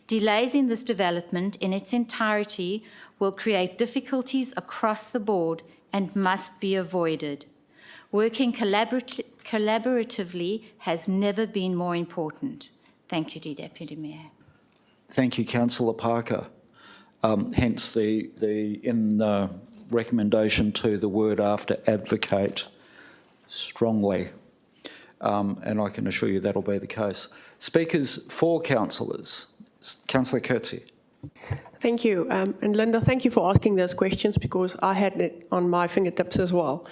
O: Delays in this development in its entirety will create difficulties across the board and must be avoided. Working collaboratively has never been more important. Thank you, Deputy Mayor.
A: Thank you, Councillor Parker. Hence in the recommendation 2, the word after advocate strongly. And I can assure you that'll be the case. Speakers for councillors. Councillor Coetzee.
G: Thank you. And Linda, thank you for asking those questions, because I had it on my fingertips as well.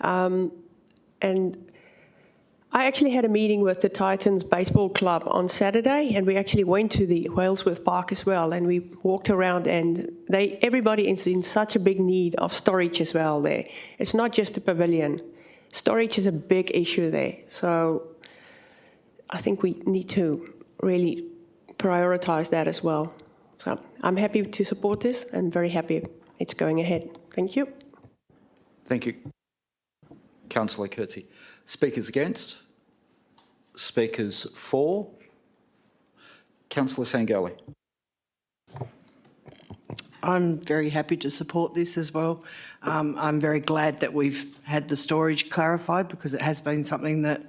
G: And I actually had a meeting with the Titans Baseball Club on Saturday, and we actually went to the Whalesworth Park as well, and we walked around, and everybody is in such a big need of storage as well there. It's not just a pavilion. Storage is a big issue there. So I think we need to really prioritize that as well. So I'm happy to support this and very happy it's going ahead. Thank you.
A: Thank you. Councillor Coetzee. Speakers against? Speakers for? Councillor Sangali.
R: I'm very happy to support this as well. I'm very glad that we've had the storage clarified because it has been something that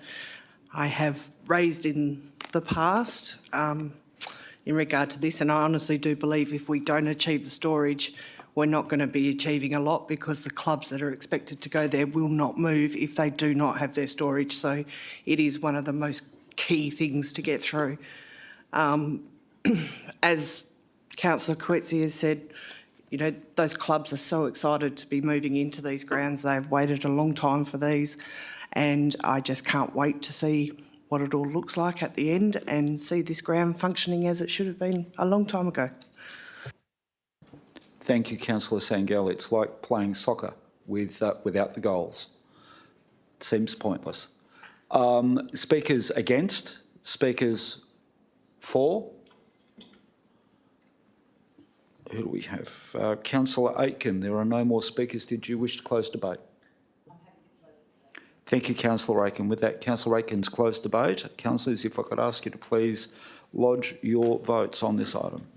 R: I have raised in the past in regard to this, and I honestly do believe if we don't achieve the storage, we're not going to be achieving a lot because the clubs that are expected to go there will not move if they do not have their storage. So it is one of the most key things to get through. As Councillor Coetzee has said, you know, those clubs are so excited to be moving into these grounds. They've waited a long time for these, and I just can't wait to see what it all looks like at the end and see this ground functioning as it should have been a long time ago.
A: Thank you, Councillor Sangali. It's like playing soccer without the goals. It seems pointless. Speakers against? Speakers for? Who do we have? Councillor Aitken, there are no more speakers. Did you wish to close debate? Thank you, Councillor Aitken. With that, Councillor Aitken's closed debate. Councillors, if I could ask you to please lodge your votes on this item.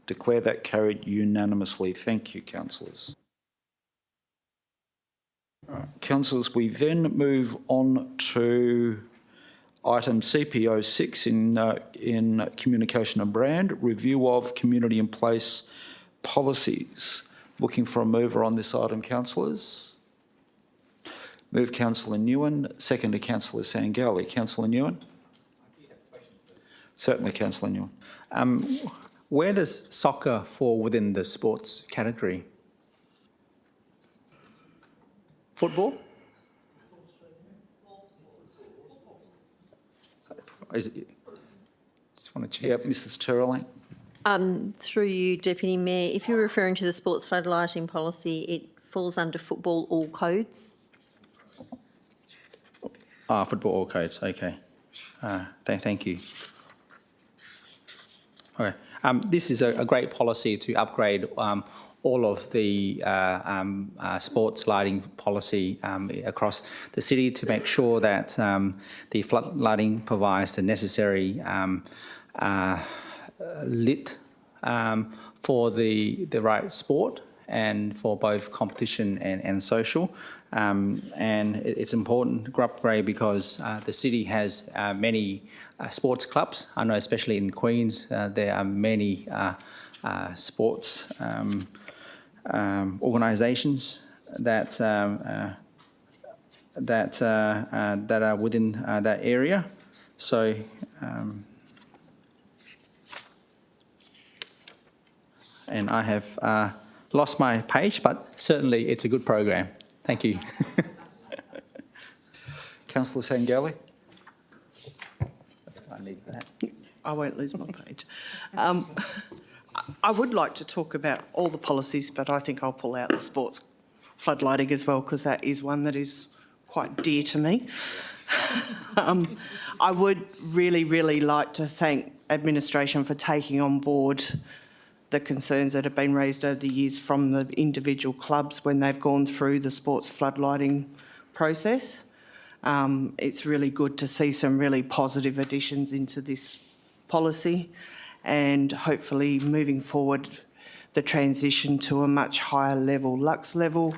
A: Declare that carried unanimously. Thank you, councillors. Councillors, we then move on to item CP06 in communication and brand, review of community and place policies. Looking for a mover on this item, councillors. Move Councillor Nguyen, second to Councillor Sangali. Councillor Nguyen? Certainly, Councillor Nguyen.
L: Where does soccer fall within the sports category? Football? Just want to check.
A: Yep, Mrs. Terrelling.
F: Through you, Deputy Mayor, if you're referring to the sports floodlighting policy, it falls under football all codes.
L: Football all codes, okay. Thank you. Okay. This is a great policy to upgrade all of the sports lighting policy across the city to make sure that the flood lighting provides the necessary lit for the right sport and for both competition and social. And it's important to upgrade because the city has many sports clubs. I know especially in Queens there are many sports organisations that are within that area. So and I have lost my page, but certainly it's a good program. Thank you.
A: Councillor Sangali.
L: That's what I need for that.
R: I won't lose my page. I would like to talk about all the policies, but I think I'll pull out the sports floodlighting as well because that is one that is quite dear to me. I would really, really like to thank administration for taking on board the concerns that have been raised over the years from the individual clubs when they've gone through the sports floodlighting process. It's really good to see some really positive additions into this policy, and hopefully moving forward the transition to a much higher level, Lux level,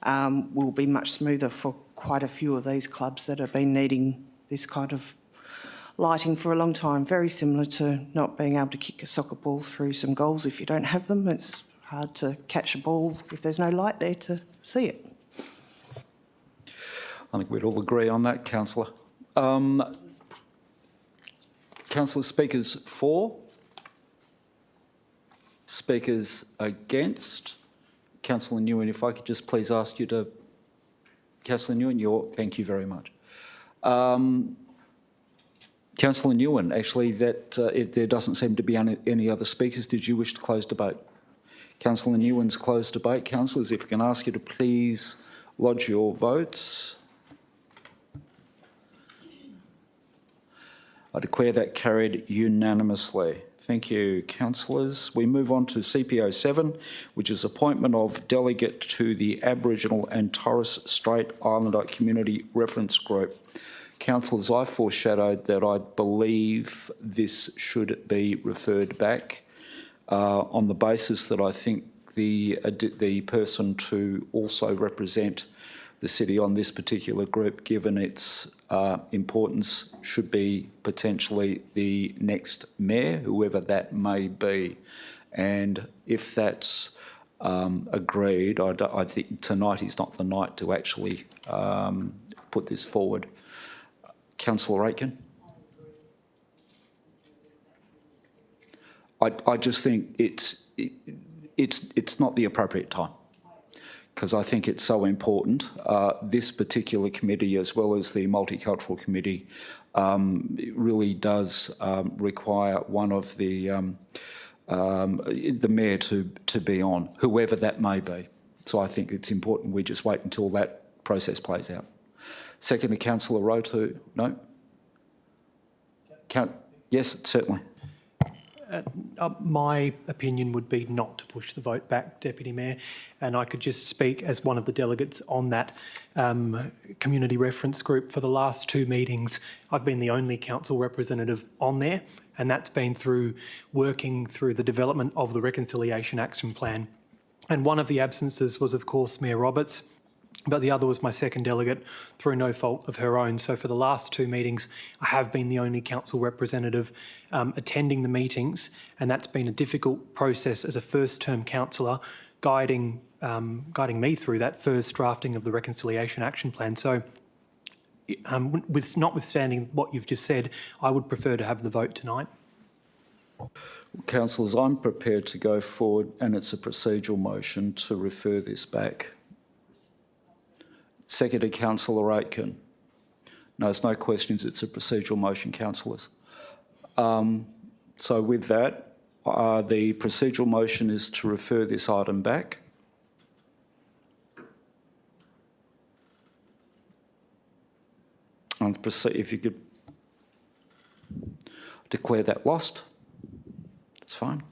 R: will be much smoother for quite a few of these clubs that have been needing this kind of lighting for a long time. Very similar to not being able to kick a soccer ball through some goals if you don't have them. It's hard to catch a ball if there's no light there to see it.
A: I think we'd all agree on that, Councillor. Councillor, speakers for? Speakers against? Councillor Nguyen, if I could just please ask you to, Councillor Nguyen, thank you very much. Councillor Nguyen, actually, if there doesn't seem to be any other speakers, did you wish to close debate? Councillor Nguyen's closed debate. Councillors, if I can ask you to please lodge your votes. I declare that carried unanimously. Thank you, councillors. We move on to CPO 7, which is appointment of delegate to the Aboriginal and Torres Strait Islander Community Reference Group. Councillors, I foreshadowed that I believe this should be referred back on the basis that I think the person to also represent the city on this particular group, given its importance, should be potentially the next mayor, whoever that may be. And if that's agreed, I think tonight is not the night to actually put this forward. Councillor Aitken? I just think it's not the appropriate time, because I think it's so important. This particular committee, as well as the Multicultural Committee, it really does require one of the mayor to be on, whoever that may be. So I think it's important we just wait until that process plays out. Second to Councillor Rowe to, no? Yes, certainly.
P: My opinion would be not to push the vote back, Deputy Mayor, and I could just speak as one of the delegates on that community reference group. For the last 2 meetings, I've been the only council representative on there, and that's been through working through the development of the Reconciliation Action Plan. And one of the absences was, of course, Mayor Roberts, but the other was my second delegate through no fault of her own. So for the last 2 meetings, I have been the only council representative attending the meetings, and that's been a difficult process as a first-term councillor, guiding me through that first drafting of the Reconciliation Action Plan. So notwithstanding what you've just said, I would prefer to have the vote tonight.
A: Councillors, I'm prepared to go forward, and it's a procedural motion to refer this back. Seconded, Councillor Aitken. No, there's no questions. It's a procedural motion, councillors. So with that, the procedural motion is to refer this item back. And if you could declare that lost, that's fine.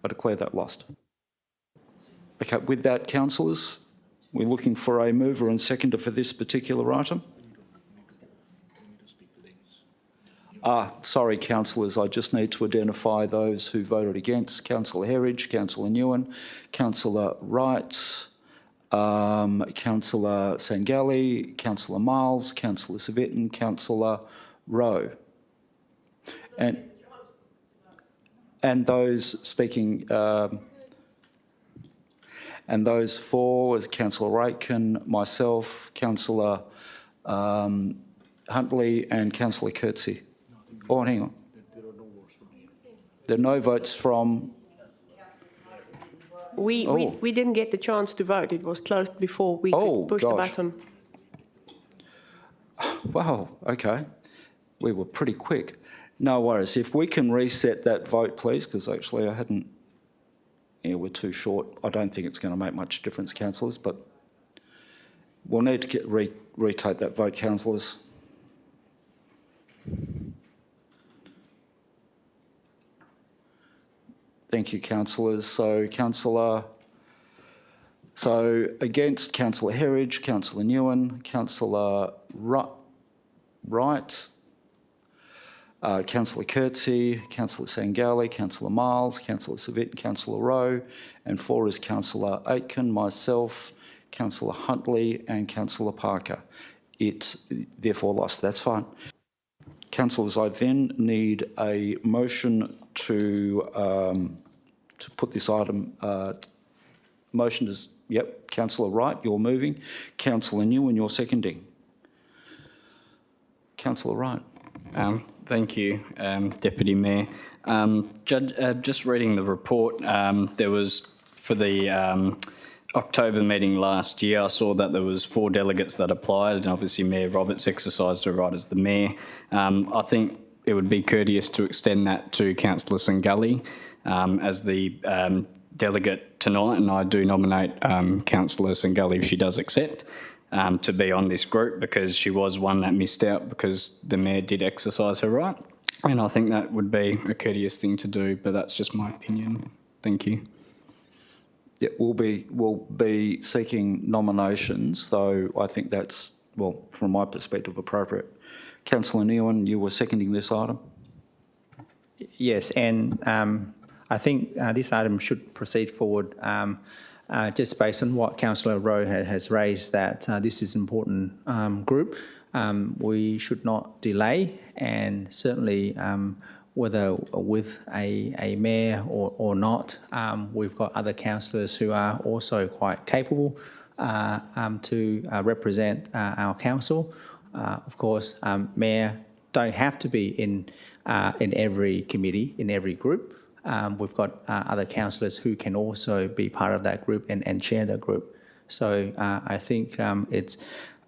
A: I declare that lost. Okay, with that, councillors, we're looking for a mover and seconder for this particular item. Sorry, councillors, I just need to identify those who voted against. Councillor Herridge, Councillor Nguyen, Councillor Wright, Councillor Sangali, Councillor Miles, Councillor Civic and Councillor Rowe. And those speaking, and those for was Councillor Aitken, myself, Councillor Huntley and Councillor Coetzee. Oh, hang on. There are no votes from...
G: We didn't get the chance to vote. It was closed before we could push the button.
A: Wow, okay. We were pretty quick. No worries. If we can reset that vote, please, because actually I hadn't... Yeah, we're too short. I don't think it's going to make much difference, councillors, but we'll need to retake that vote, councillors. Thank you, councillors. So against Councillor Herridge, Councillor Nguyen, Councillor Wright, Councillor Coetzee, Councillor Sangali, Councillor Miles, Councillor Civic, Councillor Rowe, and for is Councillor Aitken, myself, Councillor Huntley and Councillor Parker. It's therefore lost. That's fine. Councillors, I then need a motion to put this item. Motion is, yep, Councillor Wright, you're moving. Councillor Nguyen, you're seconding. Councillor Wright.
K: Thank you, Deputy Mayor. Judge, just reading the report, there was for the October meeting last year, I saw that there was 4 delegates that applied, and obviously Mayor Roberts exercised her right as the mayor. I think it would be courteous to extend that to Councillor Sangalli as the delegate tonight, and I do nominate Councillor Sangalli, if she does accept, to be on this group, because she was one that missed out because the mayor did exercise her right. And I think that would be a courteous thing to do, but that's just my opinion. Thank you.
A: Yeah, we'll be seeking nominations, though I think that's, well, from my perspective, appropriate. Councillor Newen, you were seconding this item?
L: Yes, and I think this item should proceed forward just based on what Councillor Rowe has raised, that this is an important group. We should not delay, and certainly whether with a mayor or not, we've got other councillors who are also quite capable to represent our council. Of course, mayor don't have to be in every committee, in every group. We've got other councillors who can also be part of that group and chair the group. So I think it's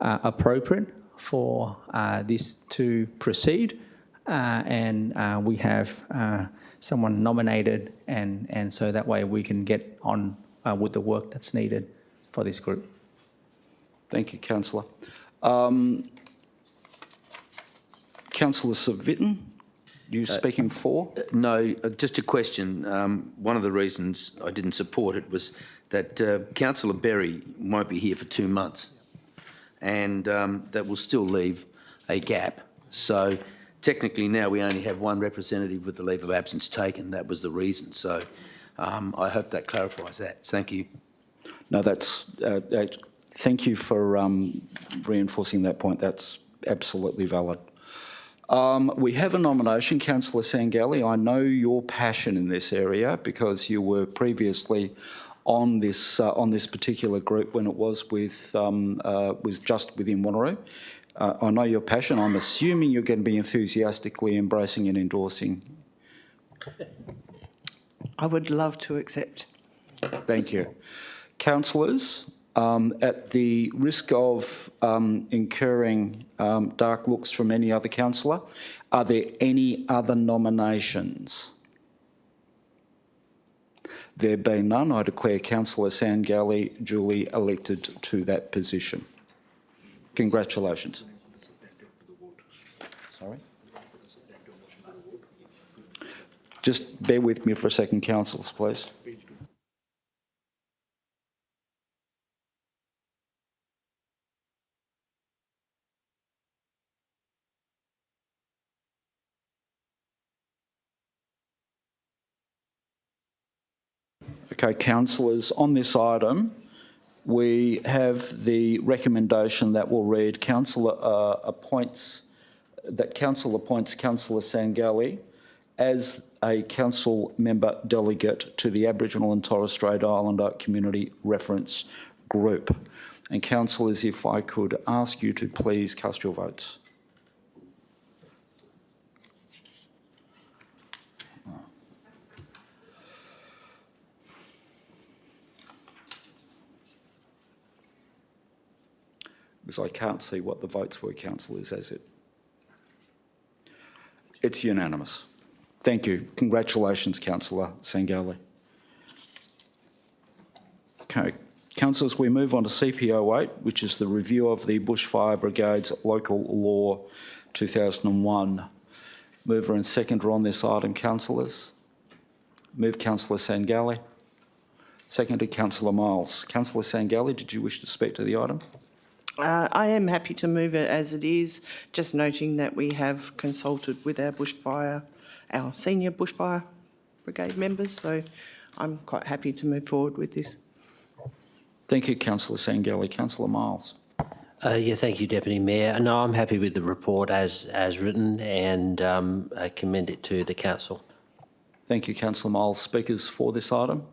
L: appropriate for this to proceed, and we have someone nominated, and so that way we can get on with the work that's needed for this group.
A: Thank you, Councillor. Councillor Savitten, you speaking for?
M: No, just a question. One of the reasons I didn't support it was that Councillor Berry won't be here for 2 months, and that will still leave a gap. So technically now we only have one representative with the leave of absence taken. That was the reason. So I hope that clarifies that. Thank you.
A: No, that's, thank you for reinforcing that point. That's absolutely valid. We have a nomination, Councillor Sangalli. I know your passion in this area because you were previously on this particular group when it was just within Wanneroo. I know your passion. I'm assuming you're going to be enthusiastically embracing and endorsing.
R: I would love to accept.
A: Thank you. Councillors, at the risk of incurring dark looks from any other councillor, are there any other nominations? There being none, I declare Councillor Sangalli duly elected to that position. Congratulations. Sorry? Just bear with me for a second, councillors, please. Okay, councillors, on this item, we have the recommendation that will read Council appoints Councillor Sangalli as a council member delegate to the Aboriginal and Torres Strait Islander Community Reference Group. And councillors, if I could ask you to please cast your votes. Because I can't see what the votes were, councillors, as it's unanimous. Thank you. Congratulations, Councillor Sangalli. Okay, councillors, we move on to CP08, which is the review of the Bushfire Brigade's Local Law 2001. Mover and seconder on this item, councillors. Move Councillor Sangalli. Seconded Councillor Miles. Councillor Sangalli, did you wish to speak to the item?
R: I am happy to move it as it is, just noting that we have consulted with our senior bushfire brigade members, so I'm quite happy to move forward with this.
A: Thank you, Councillor Sangalli. Councillor Miles.
J: Yeah, thank you, Deputy Mayor. No, I'm happy with the report as written, and I commend it to the council.
A: Thank you, Councillor Miles. Speakers for this item?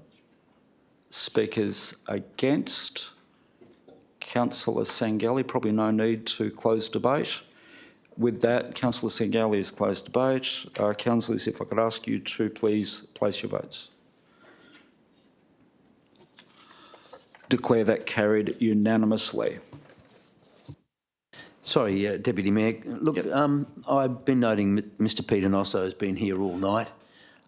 A: Speakers against? Councillor Sangalli, probably no need to close debate. With that, Councillor Sangalli has closed debate. Councillors, if I could ask you to please place your votes. Declare that carried unanimously.
M: Sorry, Deputy Mayor. Look, I've been noting Mr Peter Nosso has been here all night,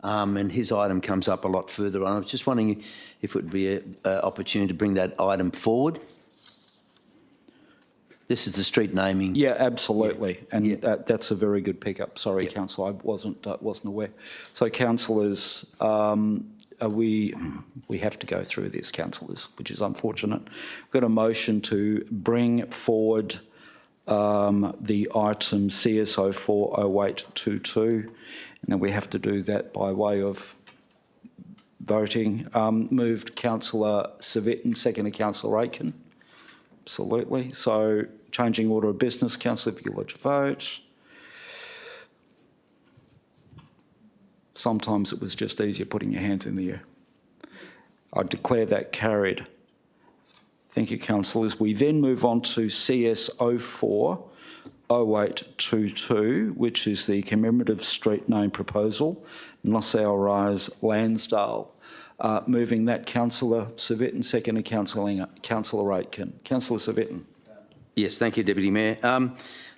M: and his item comes up a lot further on. I was just wondering if it would be an opportunity to bring that item forward. This is the street naming.
A: Yeah, absolutely, and that's a very good pickup. Sorry, Councillor, I wasn't aware. So, councillors, we have to go through this, councillors, which is unfortunate. We've got a motion to bring forward the item CS040822, and then we have to do that by way of voting. Moved Councillor Civic and seconded Councillor Aitken. Absolutely. So, changing order of business, Councillor, if you lodge a vote. Sometimes it was just easier putting your hands in the air. I declare that carried. Thank you, councillors. We then move on to CS040822, which is the commemorative street name proposal, Nassau Rise, Lansdale. Moving that, Councillor Savitton, seconded Councillor Aitken. Councillor Savitton.
M: Yes, thank you, Deputy Mayor.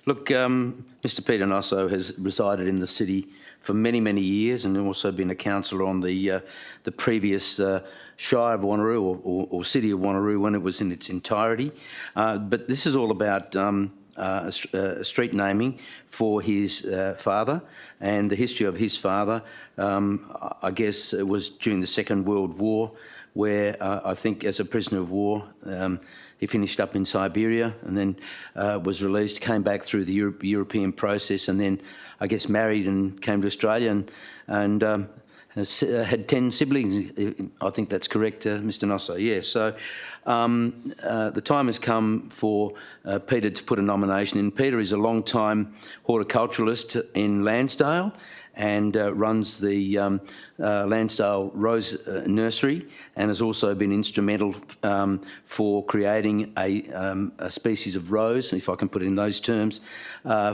M: Look, Mr Peter Nosso has resided in the city for many, many years and also been a councillor on the previous Shire of Wanneroo or City of Wanneroo when it was in its entirety. But this is all about street naming for his father, and the history of his father, I guess it was during the Second World War, where I think as a prisoner of war, he finished up in Siberia and then was released, came back through the European process, and then I guess married and came to Australia and had 10 siblings. I think that's correct, Mr Nosso. Yeah, so the time has come for Peter to put a nomination in. Peter is a long-time horticulturalist in Lansdale and runs the Lansdale Rose Nursery, and has also been instrumental for creating a species of rose, if I can put it in those terms,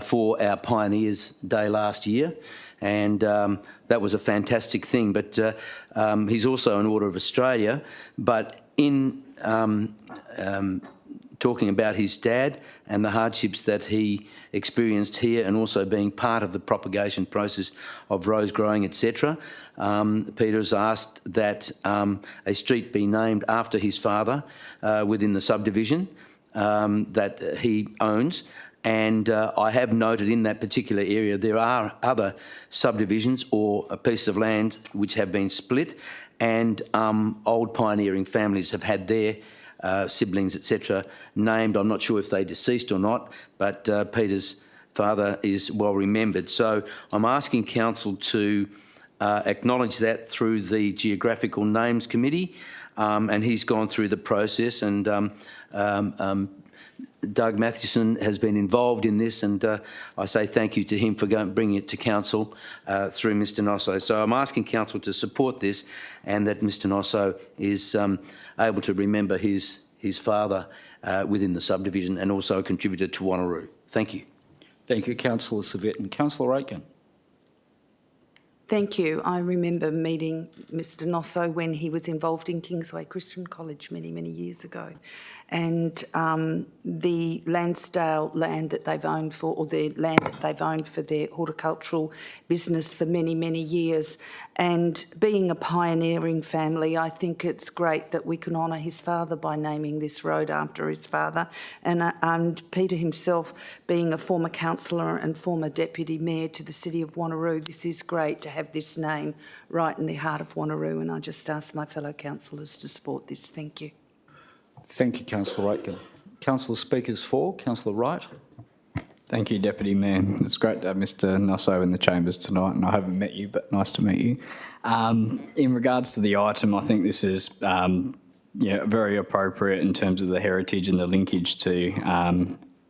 M: for our Pioneers Day last year. And that was a fantastic thing. But he's also an Order of Australia. But in talking about his dad and the hardships that he experienced here, and also being part of the propagation process of rose growing, etc., Peter has asked that a street be named after his father within the subdivision that he owns. And I have noted in that particular area there are other subdivisions or a piece of land which have been split, and old pioneering families have had their siblings, etc., named. I'm not sure if they deceased or not, but Peter's father is well remembered. So I'm asking council to acknowledge that through the Geographical Names Committee, and he's gone through the process, and Doug Mathewson has been involved in this, and I say thank you to him for bringing it to council through Mr Nosso. So I'm asking council to support this, and that Mr Nosso is able to remember his father within the subdivision, and also a contributor to Wanneroo. Thank you.
A: Thank you, Councillor Savitton. And Councillor Aitken.
N: Thank you. I remember meeting Mr Nosso when he was involved in Kingsway Christian College many, many years ago. And the Lansdale land that they've owned for, or the land that they've owned for their horticultural business for many, many years. And being a pioneering family, I think it's great that we can honour his father by naming this road after his father. And Peter himself, being a former councillor and former deputy mayor to the City of Wanneroo, this is great to have this name right in the heart of Wanneroo, and I just ask my fellow councillors to support this. Thank you.
A: Thank you, Councillor Aitken. Councillor speakers for, Councillor Wright.
K: Thank you, Deputy Mayor. It's great to have Mr Nosso in the chambers tonight, and I haven't met you, but nice to meet you. In regards to the item, I think this is very appropriate in terms of the heritage and the linkage to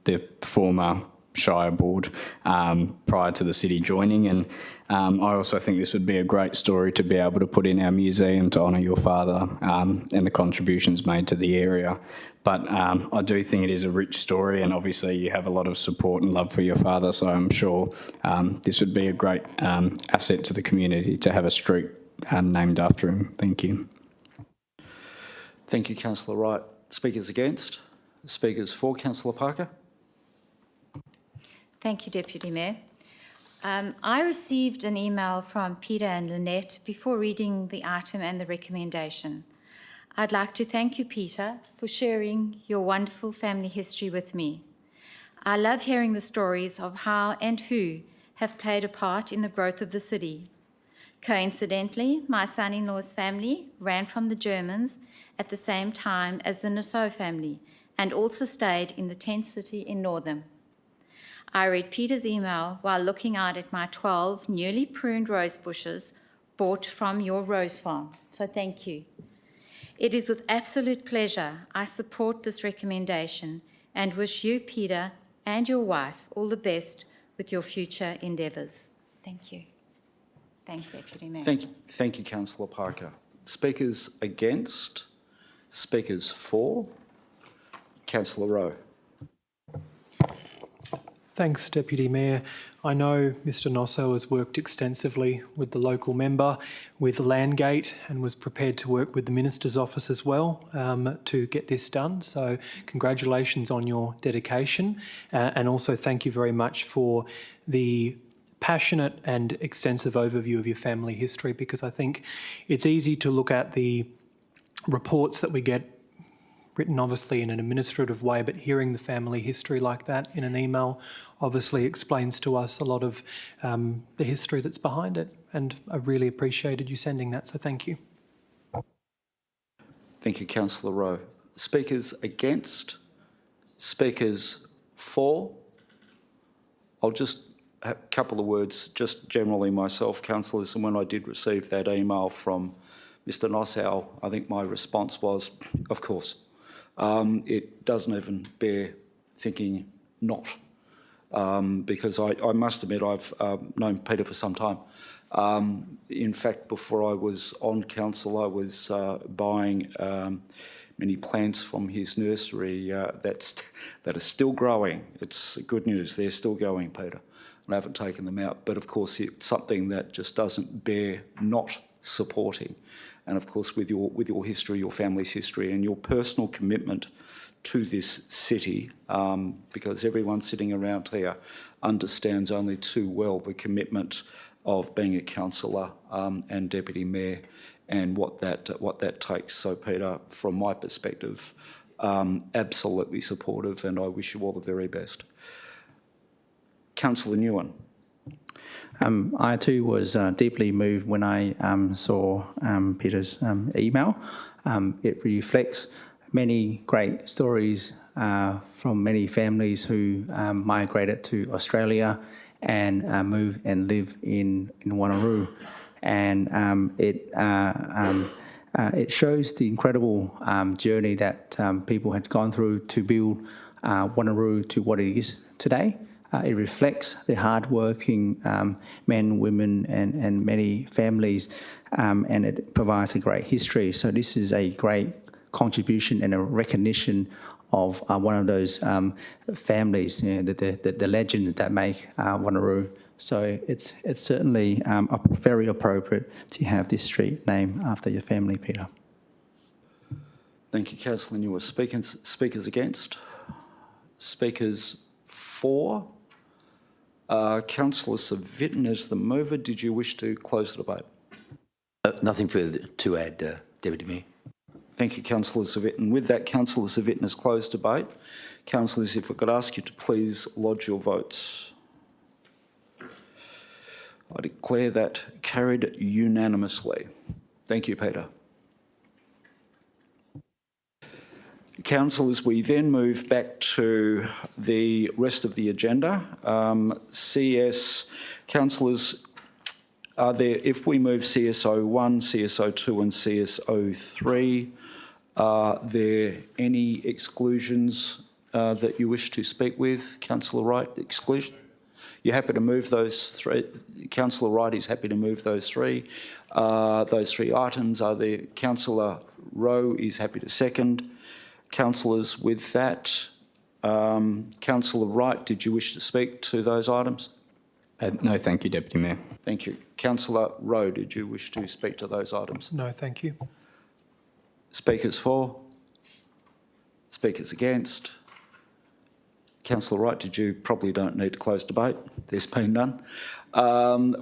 K: the former Shire Board prior to the city joining, and I also think this would be a great story to be able to put in our museum to honour your father and the contributions made to the area. But I do think it is a rich story, and obviously you have a lot of support and love for your father, so I'm sure this would be a great asset to the community to have a street named after him. Thank you.
A: Thank you, Councillor Wright. Speakers against? Speakers for? Councillor Parker?
O: Thank you, Deputy Mayor. I received an email from Peter and Lynette before reading the item and the recommendation. I'd like to thank you, Peter, for sharing your wonderful family history with me. I love hearing the stories of how and who have played a part in the growth of the city. Coincidentally, my son-in-law's family ran from the Germans at the same time as the Nassau family and also stayed in the tent city in Northam. I read Peter's email while looking out at my 12 newly pruned rose bushes bought from your rose farm, so thank you. It is with absolute pleasure I support this recommendation and wish you, Peter, and your wife all the best with your future endeavours. Thank you. Thanks, Deputy Mayor.
A: Thank you, Councillor Parker. Speakers against? Speakers for? Councillor Rowe.
P: Thanks, Deputy Mayor. I know Mr Nossel has worked extensively with the local member, with Landgate, and was prepared to work with the Minister's office as well to get this done. So congratulations on your dedication, and also thank you very much for the passionate and extensive overview of your family history, because I think it's easy to look at the reports that we get written obviously in an administrative way, but hearing the family history like that in an email obviously explains to us a lot of the history that's behind it. And I really appreciated you sending that, so thank you.
A: Thank you, Councillor Rowe. Speakers against? Speakers for? I'll just have a couple of words, just generally myself, councillors, and when I did receive that email from Mr Nossel, I think my response was, of course. It doesn't even bear thinking not, because I must admit I've known Peter for some time. In fact, before I was on council, I was buying many plants from his nursery that are still growing. It's good news, they're still going, Peter. I haven't taken them out, but of course it's something that just doesn't bear not supporting. And of course with your history, your family's history and your personal commitment to this city, because everyone sitting around here understands only too well the commitment of being a councillor and deputy mayor and what that takes. So Peter, from my perspective, absolutely supportive, and I wish you all the very best. Councillor Nguyen.
L: I too was deeply moved when I saw Peter's email. It reflects many great stories from many families who migrated to Australia and moved and live in Wanneroo. And it shows the incredible journey that people had gone through to build Wanneroo to what it is today. It reflects the hard-working men, women, and many families, and it provides a great history. So this is a great contribution and a recognition of one of those families, you know, the legends that make Wanneroo. So it's certainly very appropriate to have this street named after your family, Peter.
A: Thank you, Councillor Nguyen. Speakers against? Speakers for? Councillor Civic, as the mover, did you wish to close the debate?
M: Nothing further to add, Deputy Mayor.
A: Thank you, Councillor Civic. And with that, Councillor Civic has closed debate. Councillors, if I could ask you to please lodge your votes. I declare that carried unanimously. Thank you, Peter. Councillors, we then move back to the rest of the agenda. CS, councillors, are there, if we move CSO1, CSO2 and CSO3, are there any exclusions that you wish to speak with? Councillor Wright, exclusion? You're happy to move those three? Councillor Wright is happy to move those three items. Are there? Councillor Rowe is happy to second. Councillors, with that, Councillor Wright, did you wish to speak to those items?
K: No, thank you, Deputy Mayor.
A: Thank you. Councillor Rowe, did you wish to speak to those items?
P: No, thank you.
A: Speakers for? Speakers against? Councillor Wright, probably don't need to close debate. There's been none.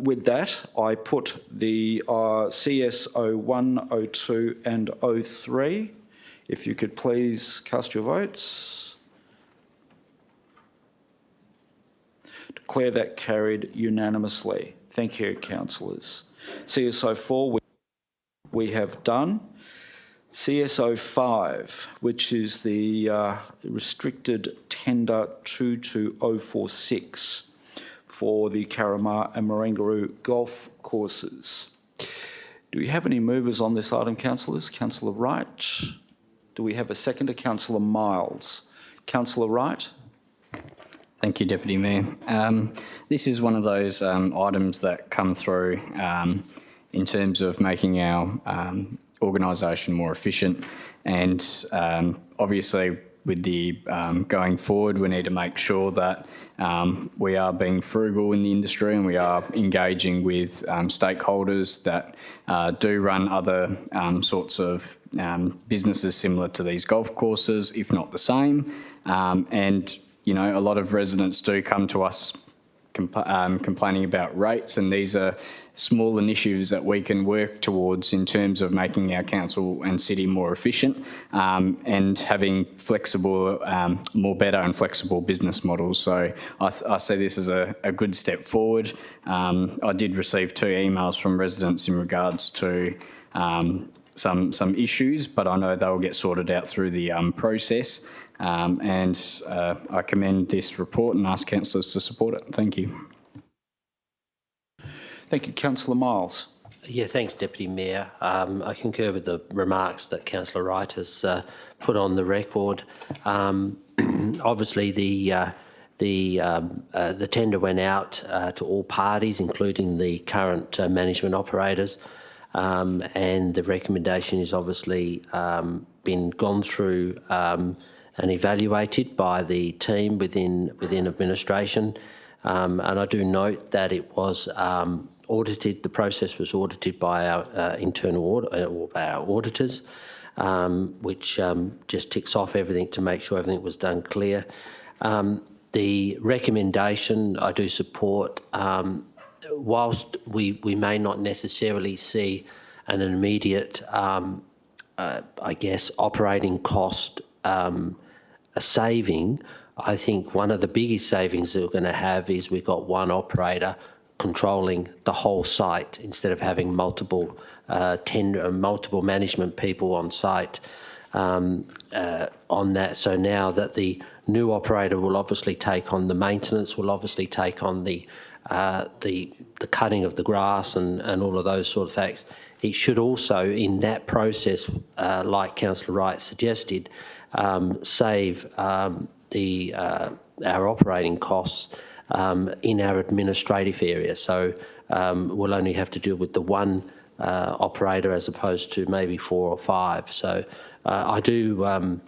A: With that, I put the CS01, 02 and 03. If you could please cast your votes. Declare that carried unanimously. Thank you, councillors. CS04 we have done. CS05, which is the restricted tender 22046 for the Carramar and Marangaroo golf courses. Do we have any movers on this item, councillors? Councillor Wright. Do we have a seconder? Councillor Miles. Councillor Wright.
K: Thank you, Deputy Mayor. This is one of those items that come through in terms of making our organisation more efficient, and obviously with the going forward, we need to make sure that we are being frugal in the industry and we are engaging with stakeholders that do run other sorts of businesses similar to these golf courses, if not the same. And, you know, a lot of residents do come to us complaining about rates, and these are small initiatives that we can work towards in terms of making our council and city more efficient and having flexible, more better and flexible business models. So I see this as a good step forward. I did receive 2 emails from residents in regards to some issues, but I know they'll get sorted out through the process. And I commend this report and ask councillors to support it. Thank you.
A: Thank you. Councillor Miles.
J: Yeah, thanks, Deputy Mayor. I concur with the remarks that Councillor Wright has put on the record. Obviously, the tender went out to all parties, including the current management operators, and the recommendation is obviously been gone through and evaluated by the team within administration. And I do note that it was audited, the process was audited by our internal or by our auditors, which just ticks off everything to make sure everything was done clear. The recommendation I do support, whilst we may not necessarily see an immediate, I guess, operating cost saving, I think one of the biggest savings that we're going to have is we've got one operator controlling the whole site instead of having multiple multiple management people on site on that. So now that the new operator will obviously take on the maintenance, will obviously take on the cutting of the grass and all of those sort of facts. It should also, in that process, like Councillor Wright suggested, save our operating costs in our administrative area. So we'll only have to deal with the one operator as opposed to maybe 4 or 5. So I do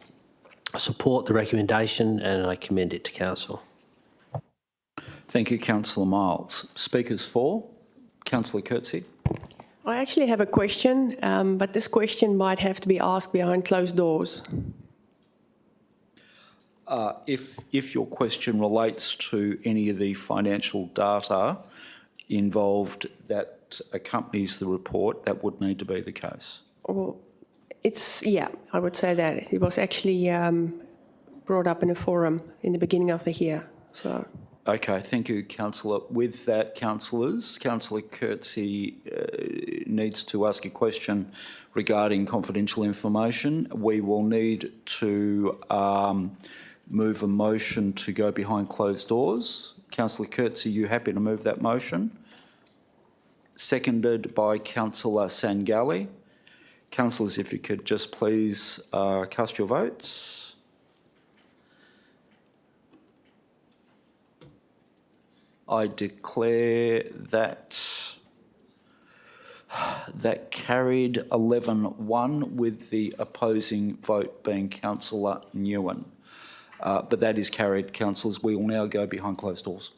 J: support the recommendation and I commend it to Council.
A: Thank you, Councillor Miles. Speakers for? Councillor Coetzee.
G: I actually have a question, but this question might have to be asked behind closed doors.
A: If your question relates to any of the financial data involved that accompanies the report, that would need to be the case.
G: Well, yeah, I would say that. It was actually brought up in a forum in the beginning of the year. So.
A: Okay, thank you, Councillor. With that, councillors, Councillor Coetzee needs to ask a question regarding confidential information. We will need to move a motion to go behind closed doors. Councillor Coetzee, are you happy to move that motion? Seconded by Councillor Sangalli. Councillors, if you could just please cast your votes. I declare that carried 11-1 with the opposing vote being Councillor Nguyen. But that is carried, councillors. We will now go behind closed doors.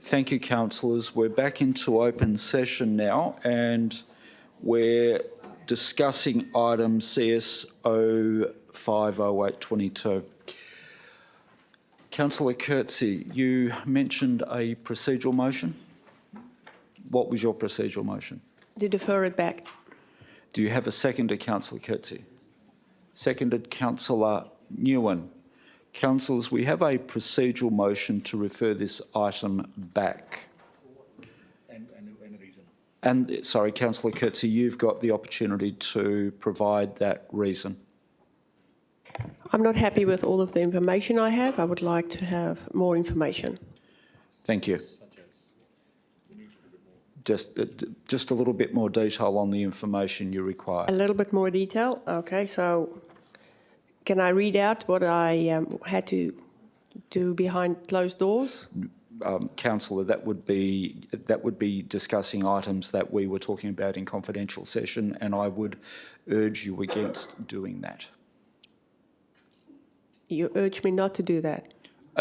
A: Thank you, councillors. We're back into open session now, and we're discussing item CSO 50822. Councillor Coetzee, you mentioned a procedural motion. What was your procedural motion?
G: To defer it back.
A: Do you have a seconder, Councillor Coetzee? Seconded, Councillor Nguyen. Councillors, we have a procedural motion to refer this item back. And a reason. And, sorry, Councillor Coetzee, you've got the opportunity to provide that reason.
G: I'm not happy with all of the information I have. I would like to have more information.
A: Thank you. Just a little bit more detail on the information you require.
G: A little bit more detail. Okay, so can I read out what I had to do behind closed doors?
A: Councillor, that would be discussing items that we were talking about in confidential session, and I would urge you against doing that.
G: You urge me not to do that.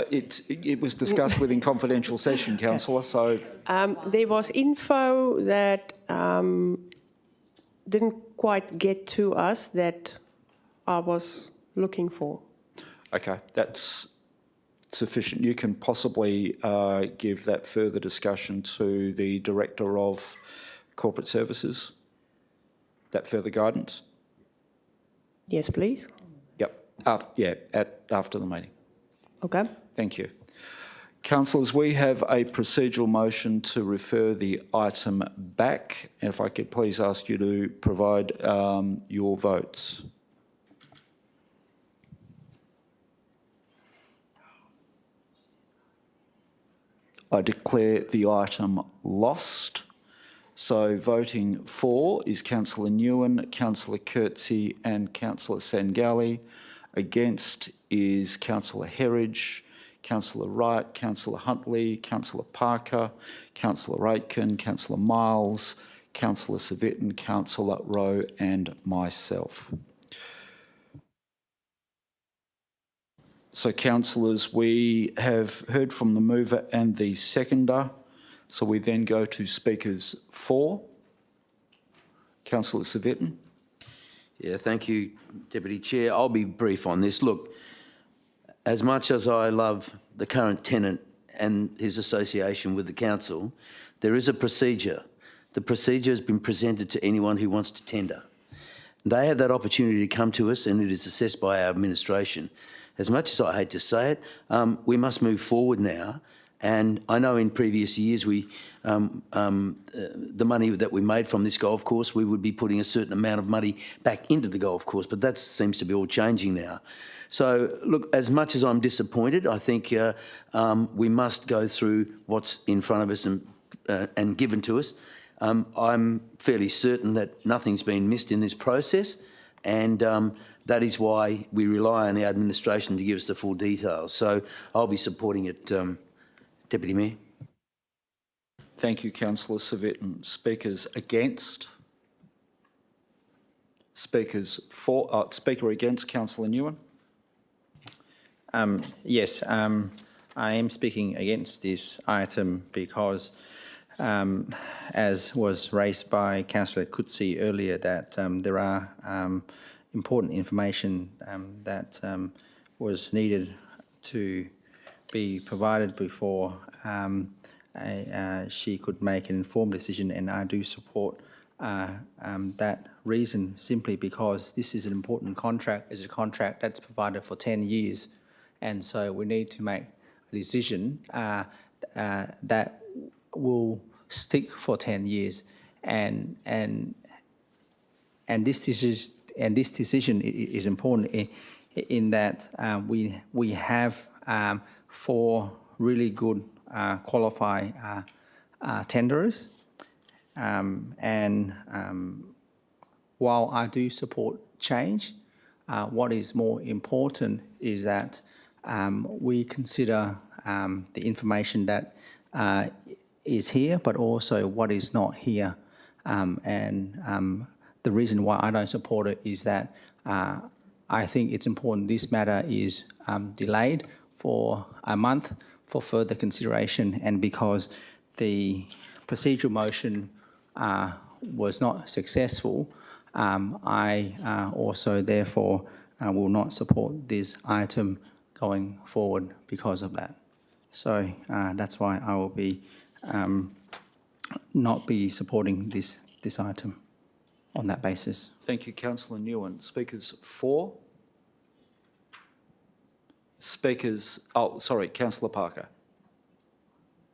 A: It was discussed within confidential session, Councillor, so...
G: There was info that didn't quite get to us that I was looking for.
A: Okay, that's sufficient. You can possibly give that further discussion to the Director of Corporate Services, that further guidance?
G: Yes, please.
A: Yep, after the meeting.
G: Okay.
A: Thank you. Councillors, we have a procedural motion to refer the item back. If I could please ask you to provide your votes. I declare the item lost. So voting for is Councillor Nguyen, Councillor Coetzee and Councillor Sangali. Against is Councillor Herridge, Councillor Wright, Councillor Huntley, Councillor Parker, Councillor Aitken, Councillor Miles, Councillor Civic, Councillor Rowe and myself. So, councillors, we have heard from the mover and the seconder. So we then go to speakers for. Councillor Civic.
M: Yeah, thank you, Deputy Chair. I'll be brief on this. Look, as much as I love the current tenant and his association with the council, there is a procedure. The procedure has been presented to anyone who wants to tender. They have that opportunity to come to us and it is assessed by our administration. As much as I hate to say it, we must move forward now. And I know in previous years, the money that we made from this golf course, we would be putting a certain amount of money back into the golf course, but that seems to be all changing now. So, look, as much as I'm disappointed, I think we must go through what's in front of us and given to us. I'm fairly certain that nothing's been missed in this process, and that is why we rely on our administration to give us the full details. So I'll be supporting it, Deputy Mayor.
A: Thank you, Councillor Civic. Speakers against? Speakers for? Speaker against, Councillor Nguyen.
L: Yes, I am speaking against this item because, as was raised by Councillor Coetzee earlier, that there are important information that was needed to be provided before she could make an informed decision, and I do support that reason simply because this is an important contract. It's a contract that's provided for 10 years, and so we need to make a decision that will stick for 10 years, and this decision is important in that we have 4 really good qualified tenderers, and while I do support change, what is more important is that we consider the information that is here, but also what is not here, and the reason why I don't support it is that I think it's important this matter is delayed for a month for further consideration, and because the procedural motion was not successful, I also therefore will not support this item going forward because of that. So that's why I will be not be supporting this item on that basis.
A: Thank you, Councillor Nguyen. Speakers for? Speakers, oh, sorry, Councillor Parker.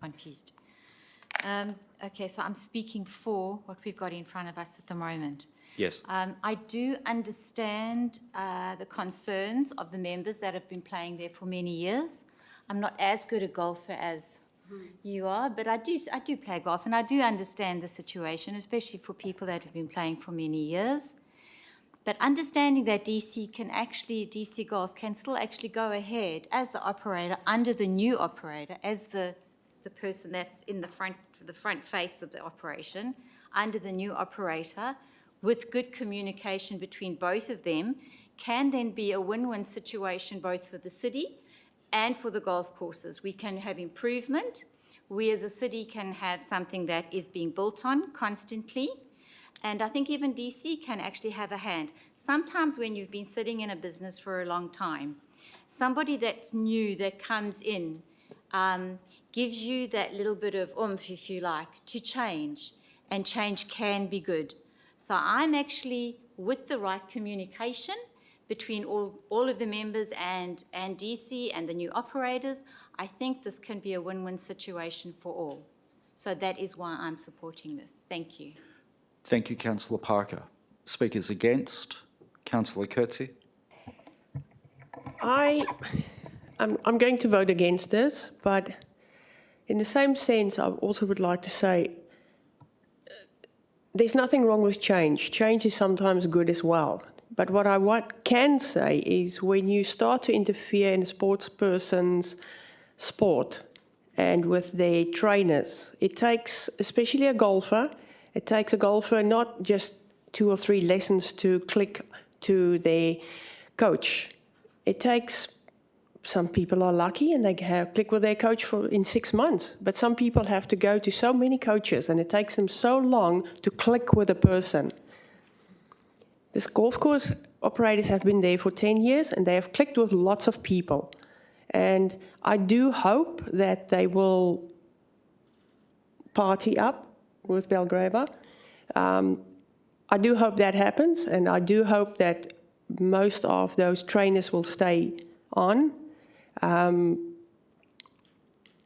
O: Confused. Okay, so I'm speaking for what we've got in front of us at the moment.
A: Yes.
O: I do understand the concerns of the members that have been playing there for many years. I'm not as good a golfer as you are, but I do play golf, and I do understand the situation, especially for people that have been playing for many years. But understanding that DC Golf can still actually go ahead as the operator under the new operator, as the person that's in the front face of the operation, under the new operator, with good communication between both of them, can then be a win-win situation both for the city and for the golf courses. We can have improvement. We as a city can have something that is being built on constantly. And I think even DC can actually have a hand. Sometimes when you've been sitting in a business for a long time, somebody that's new that comes in gives you that little bit of oomph, if you like, to change. And change can be good. So I'm actually with the right communication between all of the members and DC and the new operators. I think this can be a win-win situation for all. So that is why I'm supporting this. Thank you.
A: Thank you, Councillor Parker. Speakers against? Councillor Coetzee.
G: I'm going to vote against this, but in the same sense, I also would like to say there's nothing wrong with change. Change is sometimes good as well. But what I can say is when you start to interfere in a sports person's sport and with their trainers, it takes, especially a golfer, it takes a golfer not just 2 or 3 lessons to click to their coach. It takes, some people are lucky and they click with their coach in 6 months, but some people have to go to so many coaches and it takes them so long to click with a person. This golf course operators have been there for 10 years and they have clicked with lots of people. And I do hope that they will party up with Belgrava. I do hope that happens, and I do hope that most of those trainers will stay on.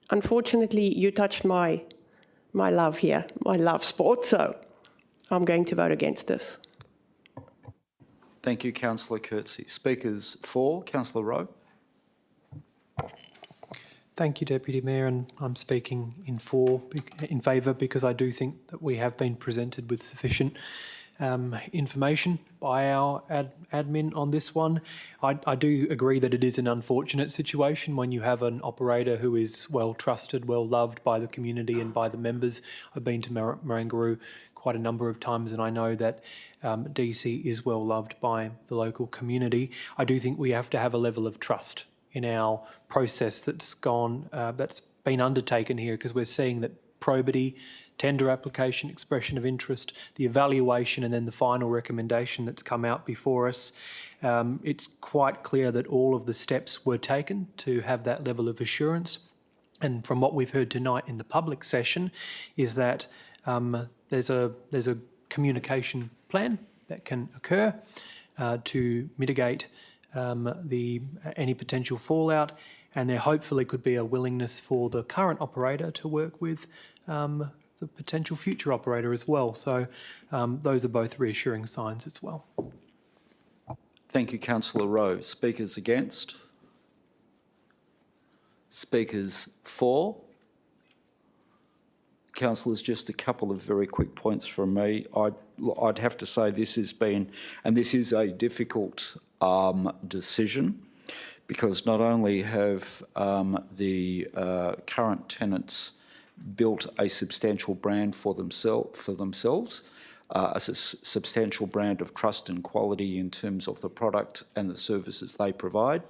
G: Unfortunately, you touched my love here, my love sport, so I'm going to vote against this.
A: Thank you, Councillor Coetzee. Speakers for? Councillor Rowe.
P: Thank you, Deputy Mayor, and I'm speaking in favour because I do think that we have been presented with sufficient information by our admin on this one. I do agree that it is an unfortunate situation when you have an operator who is well trusted, well loved by the community and by the members. I've been to Wanneroo quite a number of times and I know that DC is well loved by the local community. I do think we have to have a level of trust in our process that's been undertaken here, because we're seeing that probity, tender application, expression of interest, the evaluation and then the final recommendation that's come out before us, it's quite clear that all of the steps were taken to have that level of assurance. And from what we've heard tonight in the public session is that there's a communication plan that can occur to mitigate any potential fallout, and there hopefully could be a willingness for the current operator to work with the potential future operator as well. So those are both reassuring signs as well.
A: Thank you, Councillor Rowe. Speakers against? Speakers for? Councillors, just a couple of very quick points from me. I'd have to say this is a difficult decision, because not only have the current tenants built a substantial brand for themselves, a substantial brand of trust and quality in terms of the product and the services they provide,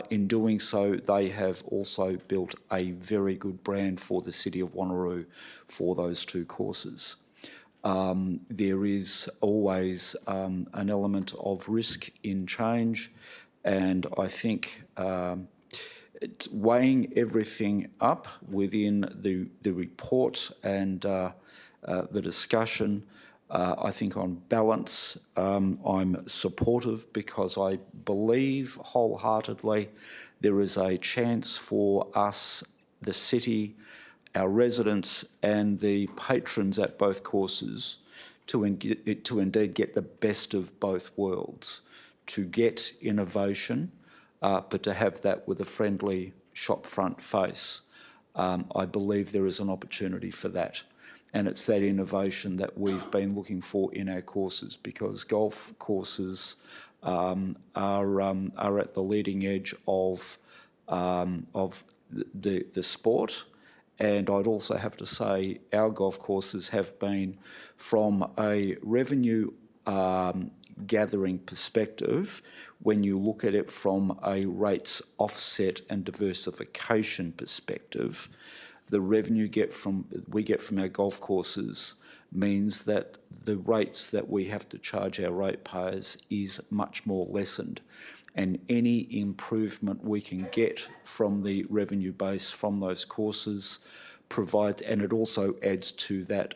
A: In doing so, they have also built a very good brand for the City of Wanneroo for those 2 courses. There is always an element of risk in change, and I think it's weighing everything up within the report and the discussion. I think on balance, I'm supportive because I believe wholeheartedly there is a chance for us, the city, our residents and the patrons at both courses to indeed get the best of both worlds, to get innovation, but to have that with a friendly shopfront face. I believe there is an opportunity for that. And it's that innovation that we've been looking for in our courses, because golf courses are at the leading edge of the sport. And I'd also have to say our golf courses have been, from a revenue gathering perspective, when you look at it from a rates offset and diversification perspective, the revenue we get from our golf courses means that the rates that we have to charge our ratepayers is much more lessened. And any improvement we can get from the revenue base from those courses provides, and it also adds to that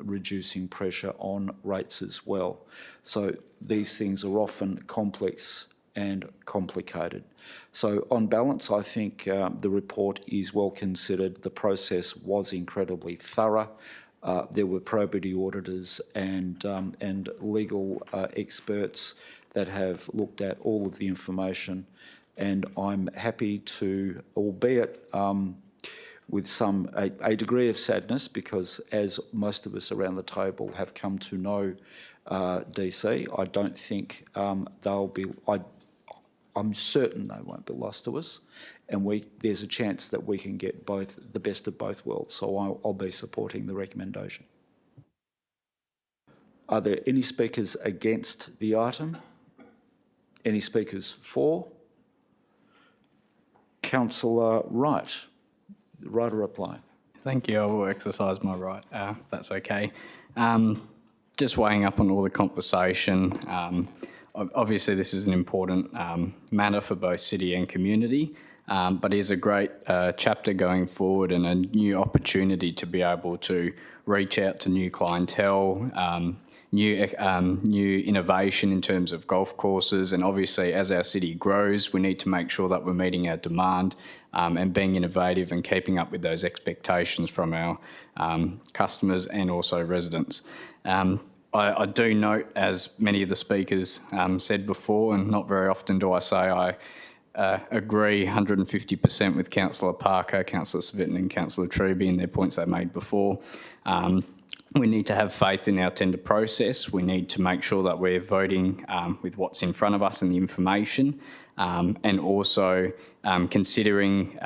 A: reducing pressure on rates as well. So these things are often complex and complicated. So on balance, I think the report is well considered. The process was incredibly thorough. There were probity auditors and legal experts that have looked at all of the information, and I'm happy to, albeit with a degree of sadness, because as most of us around the table have come to know DC, I don't think they'll be. I'm certain they won't be lost to us, and there's a chance that we can get the best of both worlds. So I'll be supporting the recommendation. Are there any speakers against the item? Any speakers for? Councillor Wright, right to reply.
K: Thank you. I will exercise my right, if that's okay. Just weighing up on all the conversation. Obviously, this is an important matter for both city and community, but it is a great chapter going forward and a new opportunity to be able to reach out to new clientele, new innovation in terms of golf courses. And obviously, as our city grows, we need to make sure that we're meeting our demand and being innovative and keeping up with those expectations from our customers and also residents. I do note, as many of the speakers said before, and not very often do I say I agree 150% with Councillor Parker, Councillor Civic and Councillor Truby in their points they made before. We need to have faith in our tender process. We need to make sure that we're voting with what's in front of us and the information, and also considering,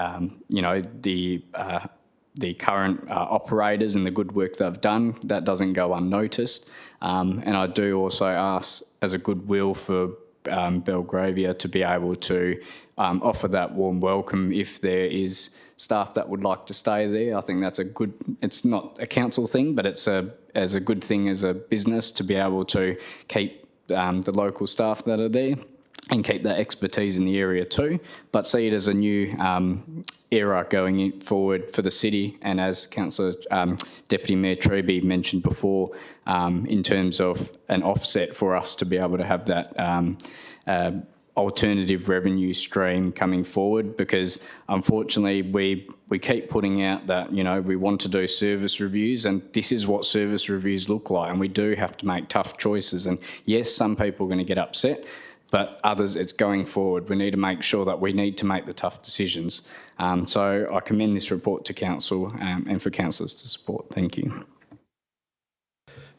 K: the current operators and the good work they've done. That doesn't go unnoticed. And I do also ask, as a goodwill for Belgravia, to be able to offer that warm welcome if there is staff that would like to stay there. I think that's it's not a council thing, but it's a good thing as a business to be able to keep the local staff that are there and keep that expertise in the area too, but see it as a new era going forward for the city. And as Councillor Deputy Mayor Truby mentioned before, in terms of an offset for us to be able to have that alternative revenue stream coming forward, because unfortunately we keep putting out that, we want to do service reviews, and this is what service reviews look like, and we do have to make tough choices. And yes, some people are going to get upset, but others, it's going forward. We need to make sure that we need to make the tough decisions. So I commend this report to Council and for councillors to support. Thank you.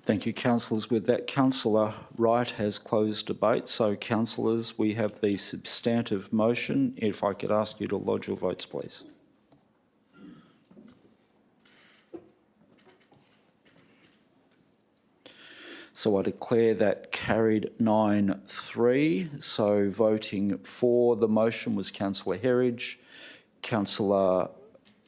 A: Thank you, councillors. With that, Councillor Wright has closed debate. So, councillors, we have the substantive motion. If I could ask you to lodge your votes, please. So I declare that carried 9-3. So voting for the motion was Councillor Herridge, Councillor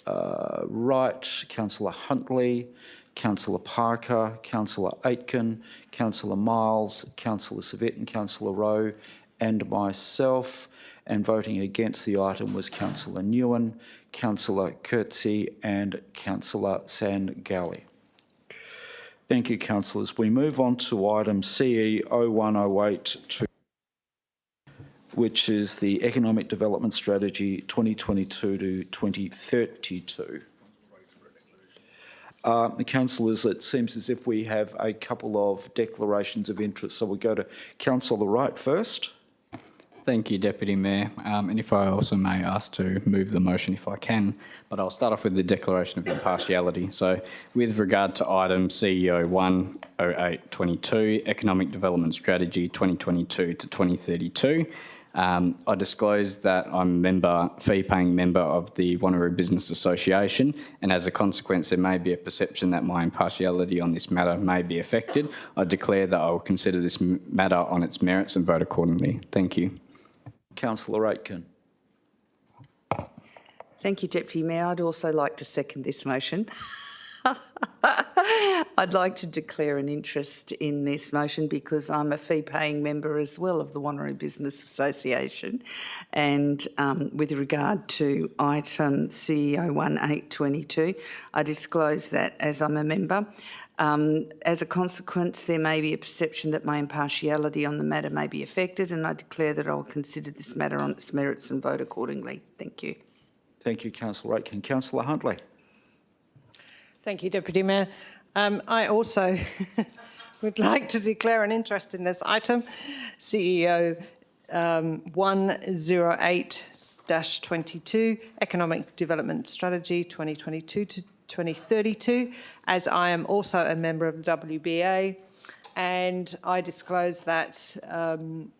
A: Wright, Councillor Huntley, Councillor Parker, Councillor Aitken, Councillor Miles, Councillor Civic and Councillor Rowe, and myself. And voting against the item was Councillor Newen, Councillor Coetzee and Councillor Sangali. Thank you, councillors. We move on to item CE 0108, which is the Economic Development Strategy 2022 to 2032. Councillors, it seems as if we have a couple of declarations of interest. So we'll go to Councillor Wright first.
K: Thank you, Deputy Mayor. And if I also may ask to move the motion if I can, but I'll start off with the declaration of impartiality. So with regard to item CEO 10822, Economic Development Strategy 2022 to 2032, I disclose that I'm a fee-paying member of the Wanneroo Business Association, and as a consequence there may be a perception that my impartiality on this matter may be affected. I declare that I will consider this matter on its merits and vote accordingly. Thank you.
A: Councillor Aitken.
N: Thank you, Deputy Mayor. I'd also like to second this motion. I'd like to declare an interest in this motion because I'm a fee-paying member as well of the Wanneroo Business Association. And with regard to item CEO 1822, I disclose that as I'm a member. As a consequence, there may be a perception that my impartiality on the matter may be affected, and I declare that I'll consider this matter on its merits and vote accordingly. Thank you.
A: Thank you, Councillor Aitken. Councillor Huntley.
S: Thank you, Deputy Mayor. I also would like to declare an interest in this item, CEO 108-22, Economic Development Strategy 2022 to 2032, as I am also a member of the WBA, and I disclose that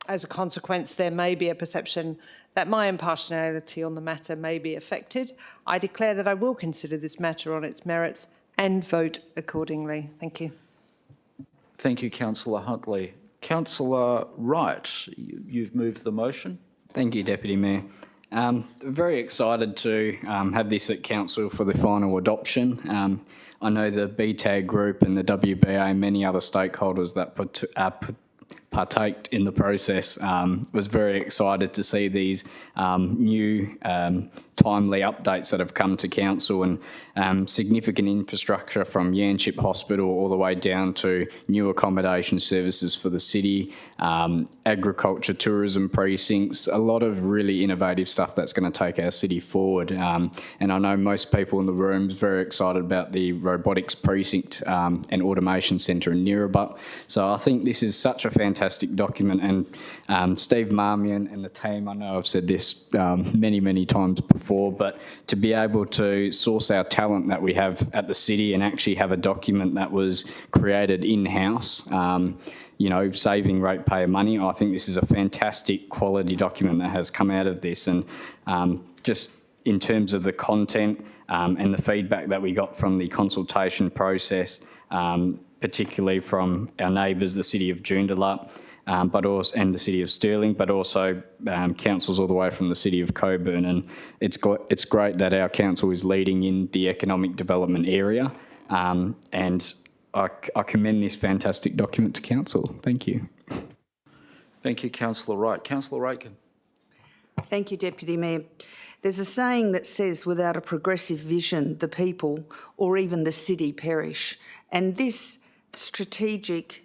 S: as a consequence there may be a perception that my impartiality on the matter may be affected. I declare that I will consider this matter on its merits and vote accordingly. Thank you.
A: Thank you, Councillor Huntley. Councillor Wright, you've moved the motion.
K: Thank you, Deputy Mayor. Very excited to have this at Council for the final adoption. I know the BTAG group and the WBA and many other stakeholders that partaked in the process was very excited to see these new timely updates that have come to council, and significant infrastructure from Yanchep Hospital all the way down to new accommodation services for the city, agriculture, tourism precincts, a lot of really innovative stuff that's going to take our city forward. And I know most people in the room are very excited about the robotics precinct and automation centre in Nirrabut. So I think this is such a fantastic document, and Steve Marmion and the team, I know I've said this many, many times before, but to be able to source our talent that we have at the city and actually have a document that was created in-house, you know, saving ratepayer money, I think this is a fantastic quality document that has come out of this. And just in terms of the content and the feedback that we got from the consultation process, particularly from our neighbours, the City of Joondalup, but also and the City of Stirling, but also councils all the way from the City of Cockburn. And it's great that our council is leading in the economic development area, and I commend this fantastic document to council. Thank you.
A: Thank you, Councillor Wright. Councillor Aitken.
N: Thank you, Deputy Mayor. There's a saying that says, without a progressive vision, the people or even the city perish. And this strategic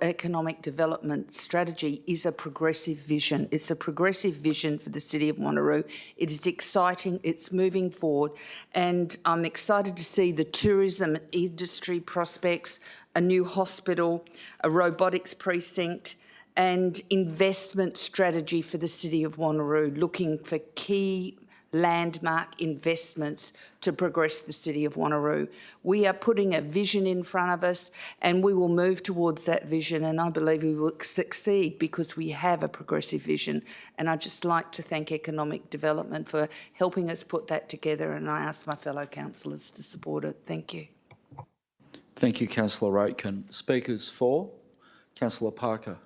N: economic development strategy is a progressive vision. It's a progressive vision for the City of Wanneroo. It is exciting, it's moving forward, and I'm excited to see the tourism industry prospects, a new hospital, a robotics precinct, and investment strategy for the City of Wanneroo, looking for key landmark investments to progress the City of Wanneroo. We are putting a vision in front of us, and we will move towards that vision, and I believe we will succeed because we have a progressive vision. And I'd just like to thank Economic Development for helping us put that together, and I ask my fellow councillors to support it. Thank you.
A: Thank you, Councillor Aitken. Speakers for? Councillor Parker.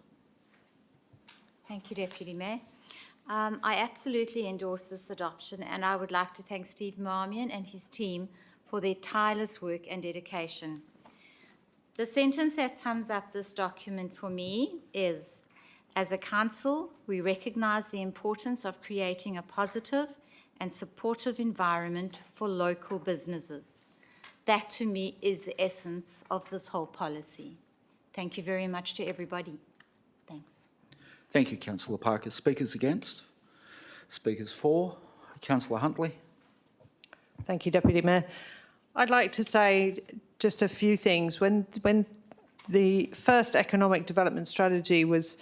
O: Thank you, Deputy Mayor. I absolutely endorse this adoption, and I would like to thank Steve Marmion and his team for their tireless work and dedication. The sentence that sums up this document for me is, as a council, we recognise the importance of creating a positive and supportive environment for local businesses. That, to me, is the essence of this whole policy. Thank you very much to everybody. Thanks.
A: Thank you, Councillor Parker. Speakers against? Speakers for? Councillor Huntley.
S: Thank you, Deputy Mayor. I'd like to say just a few things. When the first economic development strategy was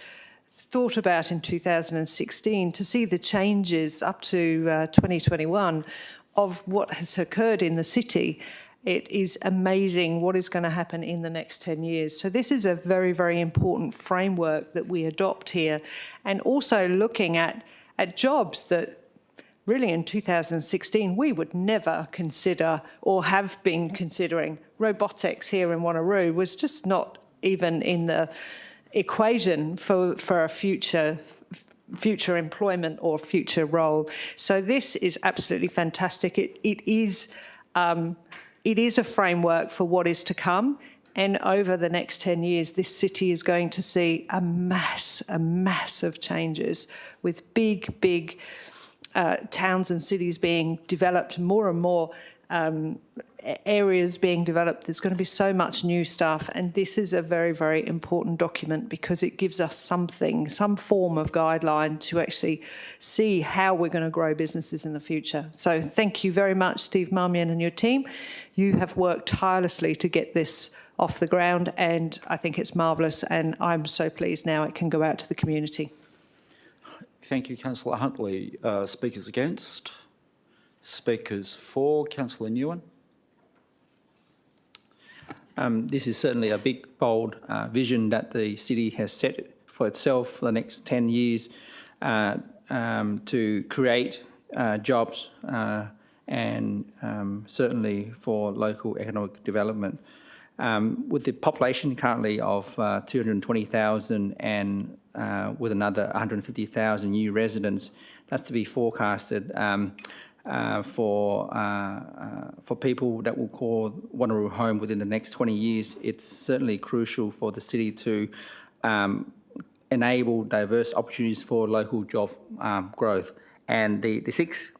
S: thought about in 2016, to see the changes up to 2021 of what has occurred in the city, it is amazing what is going to happen in the next 10 years. So this is a very, very important framework that we adopt here, and also looking at jobs that really in 2016 we would never consider or have been considering. Robotics here in Wanneroo was just not even in the equation for a future employment or future role. So this is absolutely fantastic. It is a framework for what is to come, and over the next 10 years this city is going to see a mass of changes, with big towns and cities being developed, more and more areas being developed. There's going to be so much new stuff, and this is a very, very important document because it gives us some form of guideline to actually see how we're going to grow businesses in the future. So thank you very much, Steve Marmion and your team. You have worked tirelessly to get this off the ground, and I think it's marvellous, and I'm so pleased now it can go out to the community.
A: Thank you, Councillor Huntley. Speakers against? Speakers for? Councillor Nguyen.
L: This is certainly a big, bold vision that the city has set for itself for the next 10 years to create jobs and certainly for local economic development. With the population currently of 220,000 and with another 150,000 new residents, that's to be forecasted for people that will call Wanneroo home within the next 20 years. It's certainly crucial for the city to enable diverse opportunities for local job growth. And the 6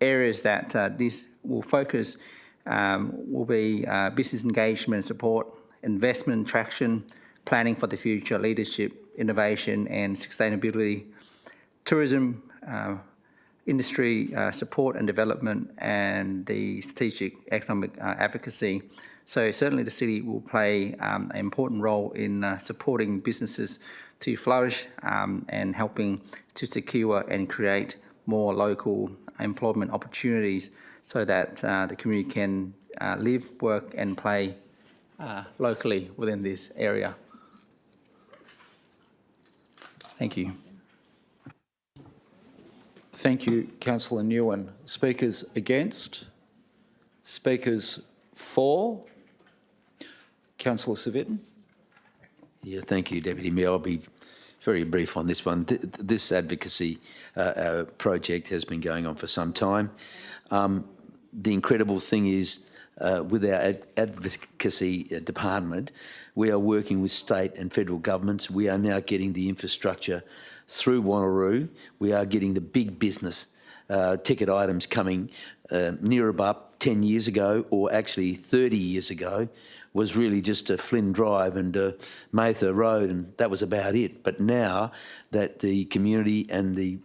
L: areas that this will focus will be business engagement and support, investment traction, planning for the future, leadership, innovation and sustainability, tourism, industry support and development, and the strategic economic advocacy. So certainly the city will play an important role in supporting businesses to flourish and helping to secure and create more local employment opportunities so that the community can live, work and play locally within this area. Thank you.
A: Thank you, Councillor Nguyen. Speakers against? Speakers for? Councillor Civic.
M: Yeah, thank you, Deputy Mayor. I'll be very brief on this one. This advocacy project has been going on for some time. The incredible thing is, with our advocacy department, we are working with state and federal governments. We are now getting the infrastructure through Wanneroo. We are getting the big business ticket items coming. Nearabut 10 years ago, or actually 30 years ago, was really just a Flynn Drive and Mather Road, and that was about it. But now that the community and the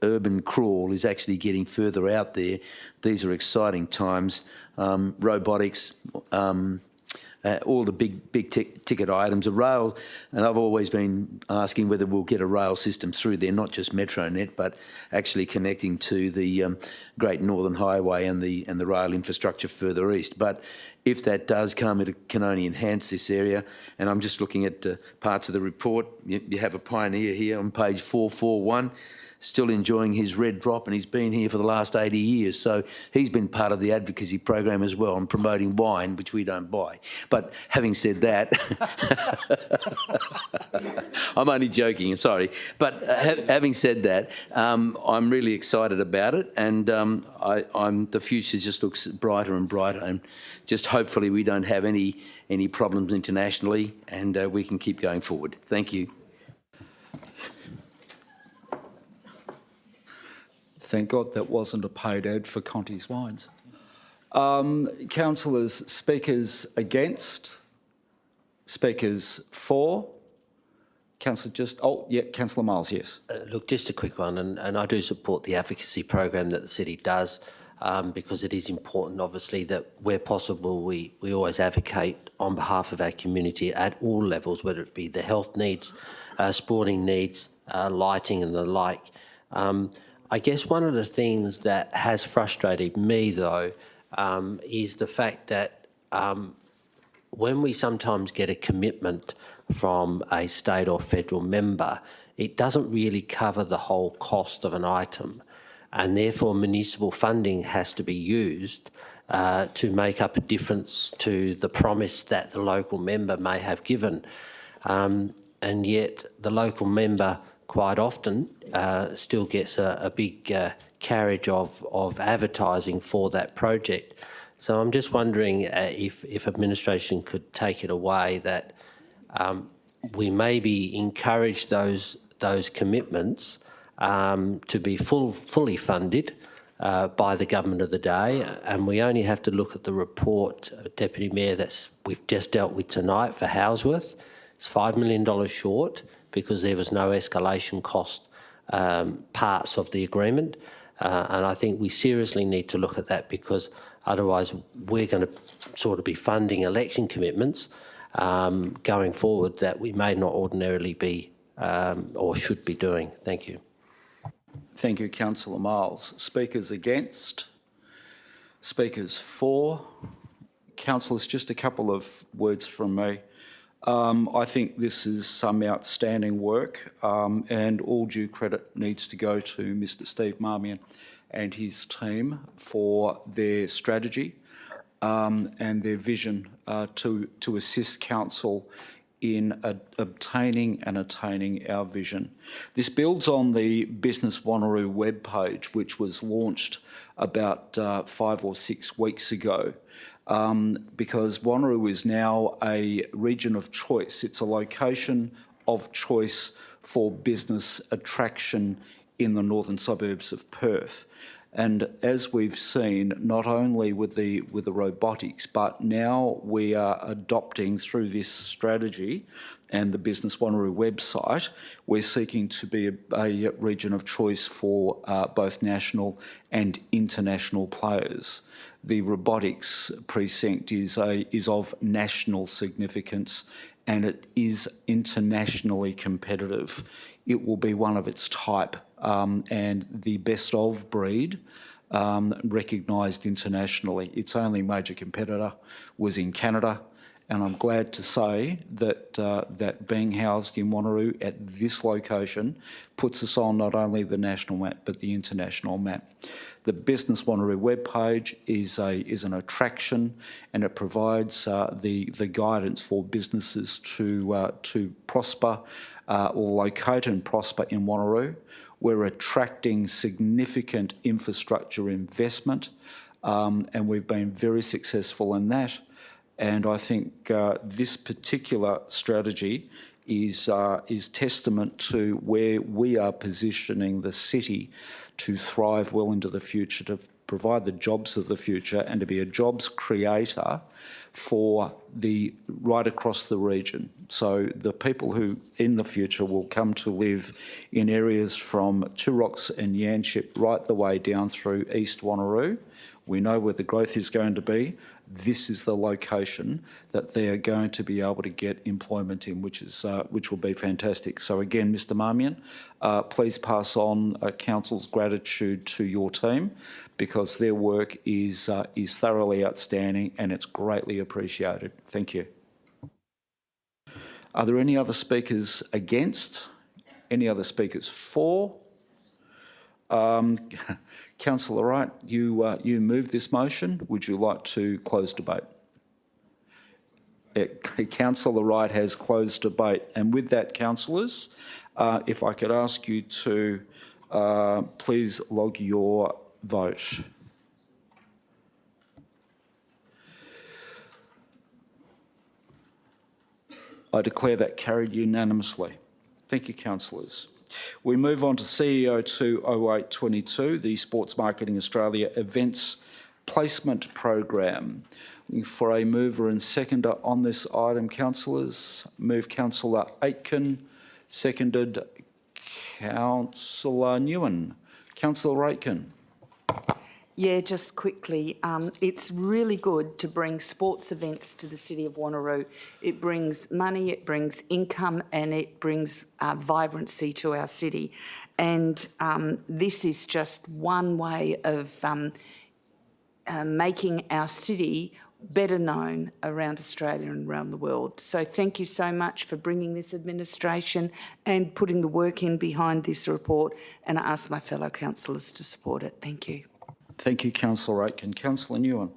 M: urban crawl is actually getting further out there, these are exciting times. Robotics, all the big ticket items, a rail, and I've always been asking whether we'll get a rail system through there, not just Metronet, but actually connecting to the Great Northern Highway and the rail infrastructure further east. But if that does come, it can only enhance this area. And I'm just looking at parts of the report. You have a pioneer here on page 441. still enjoying his red drop, and he's been here for the last 80 years. So he's been part of the advocacy program as well and promoting wine, which we don't buy. But having said that, I'm only joking, I'm sorry. But having said that, I'm really excited about it, and the future just looks brighter and brighter, and just hopefully we don't have any problems internationally, and we can keep going forward. Thank you.
A: Thank God that wasn't a paid ad for Conti's Wines. Councillors, speakers against? Speakers for? Councillor Miles, yes.
J: Look, just a quick one, and I do support the advocacy program that the city does, because it is important, obviously, that where possible we always advocate on behalf of our community at all levels, whether it be the health needs, sporting needs, lighting and the like. I guess one of the things that has frustrated me, though, is the fact that when we sometimes get a commitment from a state or federal member, it doesn't really cover the whole cost of an item, and therefore municipal funding has to be used to make up a difference to the promise that the local member may have given. And yet the local member quite often still gets a big carriage of advertising for that project. So I'm just wondering if administration could take it away that we maybe encourage those commitments to be fully funded by the government of the day, and we only have to look at the report, Deputy Mayor, that we've just dealt with tonight for Houseworth. It's $5 million short because there was no escalation cost parts of the agreement. And I think we seriously need to look at that, because otherwise we're going to sort of be funding election commitments going forward that we may not ordinarily be or should be doing. Thank you.
A: Thank you, Councillor Miles. Speakers against? Speakers for? Councillors, just a couple of words from me. I think this is some outstanding work, and all due credit needs to go to Mr. Steve Marmion and his team for their strategy and their vision to assist council in obtaining and attaining our vision. This builds on the Business Wanneroo webpage, which was launched about 5 or 6 weeks ago. Because Wanneroo is now a region of choice. It's a location of choice for business attraction in the northern suburbs of Perth. And as we've seen, not only with the robotics, but now we are adopting through this strategy and the Business Wanneroo website, we're seeking to be a region of choice for both national and international players. The robotics precinct is of national significance, and it is internationally competitive. It will be one of its type and the best of breed recognised internationally. Its only major competitor was in Canada, and I'm glad to say that that being housed in Wanneroo at this location puts us on not only the national map but the international map. The Business Wanneroo webpage is an attraction, and it provides the guidance for businesses to prosper or locate and prosper in Wanneroo. We're attracting significant infrastructure investment, and we've been very successful in that. And I think this particular strategy is testament to where we are positioning the city to thrive well into the future, to provide the jobs of the future and to be a jobs creator for right across the region. So the people who in the future will come to live in areas from Turox and Yanchep right the way down through East Wanneroo. We know where the growth is going to be. This is the location that they are going to be able to get employment in, which will be fantastic. So again, Mr. Marmion, please pass on council's gratitude to your team, because their work is thoroughly outstanding and it's greatly appreciated. Thank you. Are there any other speakers against? Any other speakers for? Councillor Wright, you moved this motion. Would you like to close debate? Councillor Wright has closed debate. And with that, councillors, if I could ask you to please log your vote. I declare that carried unanimously. Thank you, councillors. We move on to CEO 20822, the Sports Marketing Australia Events Placement Program. Looking for a mover and seconder on this item, councillors. Move Councillor Aitken, seconded Councillor Newen. Councillor Aitken.
N: Yeah, just quickly, it's really good to bring sports events to the city of Wanneroo. It brings money, it brings income, and it brings vibrancy to our city. And this is just one way of making our city better known around Australia and around the world. So thank you so much for bringing this administration and putting the work in behind this report, and I ask my fellow councillors to support it. Thank you.
A: Thank you, Councillor Aitken. Councillor Newen.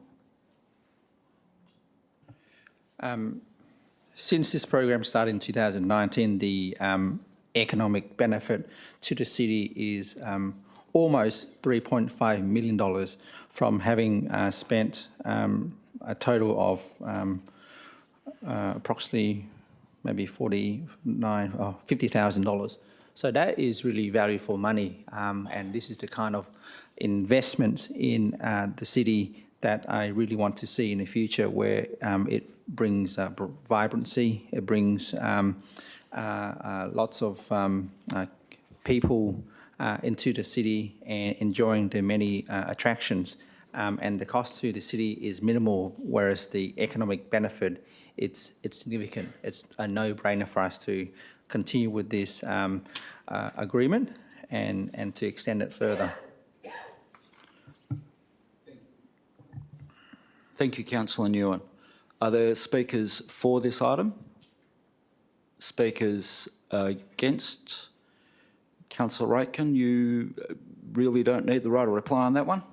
L: Since this program started in 2019, the economic benefit to the city is almost $3.5 million from having spent a total of approximately maybe $50,000. So that is really value for money, and this is the kind of investments in the city that I really want to see in the future, where it brings vibrancy, it brings lots of people into the city and enjoying the many attractions, and the cost to the city is minimal, whereas the economic benefit, it's significant. It's a no-brainer for us to continue with this agreement and to extend it further.
A: Thank you, Councillor Newen. Are there speakers for this item? Speakers against? Councillor Aitken, you really don't need the right to reply on that one.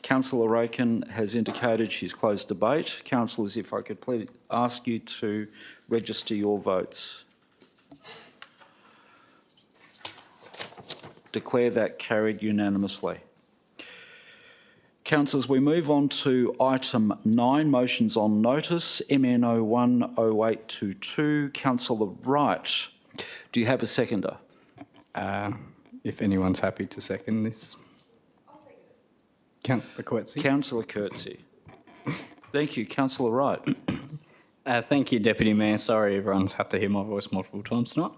A: Councillor Aitken has indicated she's closed debate. Councillors, if I could please ask you to register your votes. Declare that carried unanimously. Councillors, we move on to item 9, motions on notice, MN010822. Councillor Wright, do you have a seconder?
K: If anyone's happy to second this. I'll second it. Councillor Coetzee.
A: Councillor Coetzee. Thank you. Councillor Wright.
K: Thank you, Deputy Mayor. Sorry everyone's had to hear my voice multiple times tonight.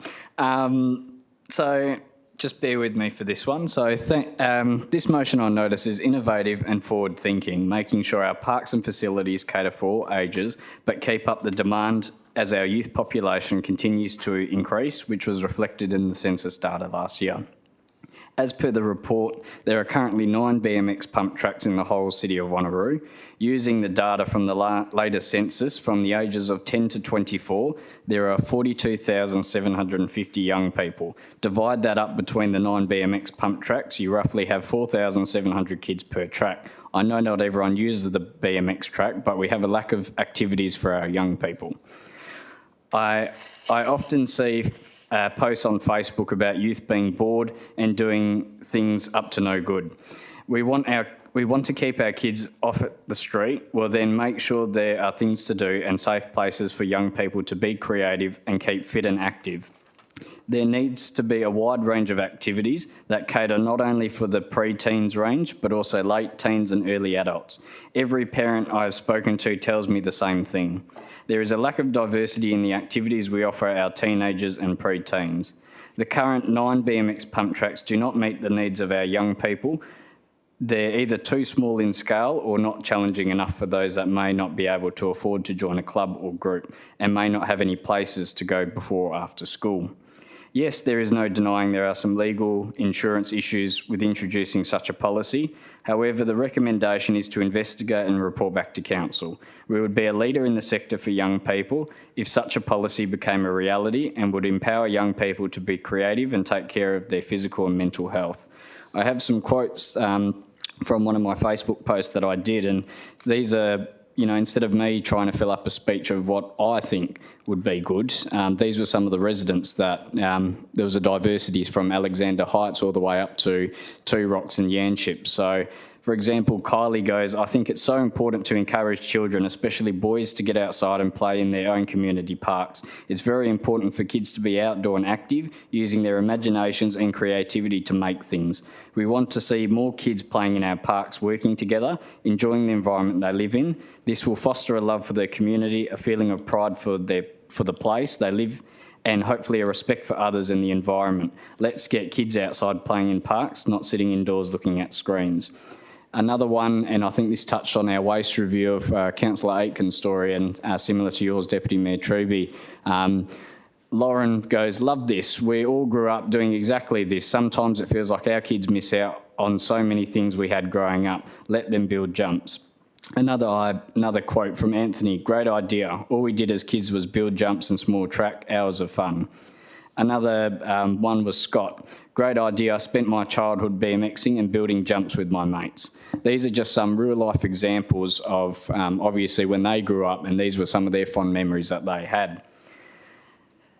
K: So just bear with me for this one. So this motion on notice is innovative and forward-thinking, making sure our parks and facilities cater for all ages, but keep up the demand as our youth population continues to increase, which was reflected in the census data last year. As per the report, there are currently 9 BMX pump tracks in the whole city of Wanneroo. Using the data from the latest census, from the ages of 10 to 24, there are 42,750 young people. Divide that up between the 9 BMX pump tracks, you roughly have 4,700 kids per track. I know not everyone uses the BMX track, but we have a lack of activities for our young people. I often see posts on Facebook about youth being bored and doing things up to no good. We want to keep our kids off at the street. Well, then make sure there are things to do and safe places for young people to be creative and keep fit and active. There needs to be a wide range of activities that cater not only for the pre-teens range, but also late teens and early adults. Every parent I've spoken to tells me the same thing. There is a lack of diversity in the activities we offer our teenagers and pre-teens. The current 9 BMX pump tracks do not meet the needs of our young people. They're either too small in scale or not challenging enough for those that may not be able to afford to join a club or group and may not have any places to go before or after school. Yes, there is no denying there are some legal insurance issues with introducing such a policy. However, the recommendation is to investigate and report back to Council. We would be a leader in the sector for young people if such a policy became a reality and would empower young people to be creative and take care of their physical and mental health. I have some quotes from one of my Facebook posts that I did, and these are, instead of me trying to fill up a speech of what I think would be good, these were some of the residents that there was a diversity from Alexander Heights all the way up to Two Rocks and Yanship. So, for example, Kylie goes, I think it's so important to encourage children, especially boys, to get outside and play in their own community parks. It's very important for kids to be outdoor and active, using their imaginations and creativity to make things. We want to see more kids playing in our parks, working together, enjoying the environment they live in. This will foster a love for their community, a feeling of pride for the place they live, and hopefully a respect for others and the environment. Let's get kids outside playing in parks, not sitting indoors looking at screens. Another one, and I think this touched on our waste review of Councillor Aitken's story, and similar to yours, Deputy Mayor Truby. Lauren goes, love this. We all grew up doing exactly this. Sometimes it feels like our kids miss out on so many things we had growing up. Let them build jumps. Another quote from Anthony, great idea. All we did as kids was build jumps and small track, hours of fun. Another one was Scott. Great idea. I spent my childhood BMXing and building jumps with my mates. These are just some real life examples of obviously when they grew up, and these were some of their fond memories that they had.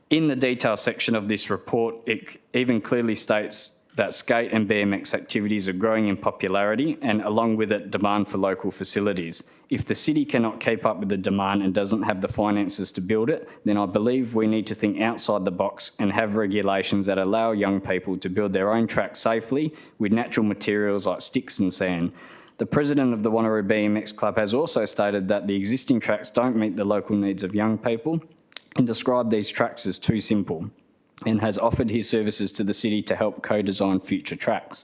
K: In the detail section of this report, it even clearly states that skate and BMX activities are growing in popularity, and along with it, demand for local facilities. If the city cannot keep up with the demand and doesn't have the finances to build it, then I believe we need to think outside the box and have regulations that allow young people to build their own tracks safely with natural materials like sticks and sand. The president of the Wanneroo BMX Club has also stated that the existing tracks don't meet the local needs of young people and described these tracks as too simple, and has offered his services to the city to help co-design future tracks.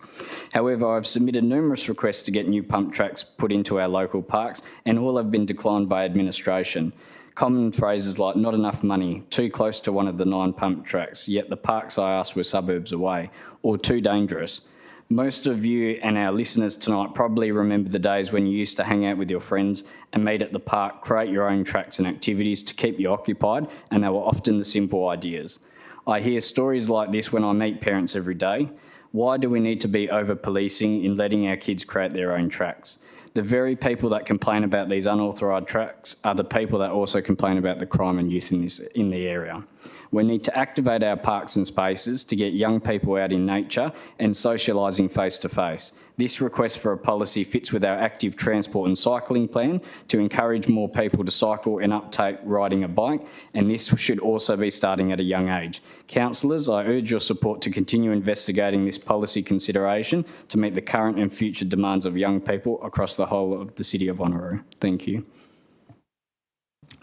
K: However, I've submitted numerous requests to get new pump tracks put into our local parks, and all have been declined by administration. Common phrases like not enough money, too close to one of the 9 pump tracks, yet the parks I asked were suburbs away, or too dangerous. Most of you and our listeners tonight probably remember the days when you used to hang out with your friends and meet at the park, create your own tracks and activities to keep you occupied, and they were often the simple ideas. I hear stories like this when I meet parents every day. Why do we need to be over-policing in letting our kids create their own tracks? The very people that complain about these unauthorised tracks are the people that also complain about the crime and youth in the area. We need to activate our parks and spaces to get young people out in nature and socialising face-to-face. This request for a policy fits with our active transport and cycling plan to encourage more people to cycle and uptake riding a bike, and this should also be starting at a young age. Councillors, I urge your support to continue investigating this policy consideration to meet the current and future demands of young people across the whole of the City of Wanneroo. Thank you.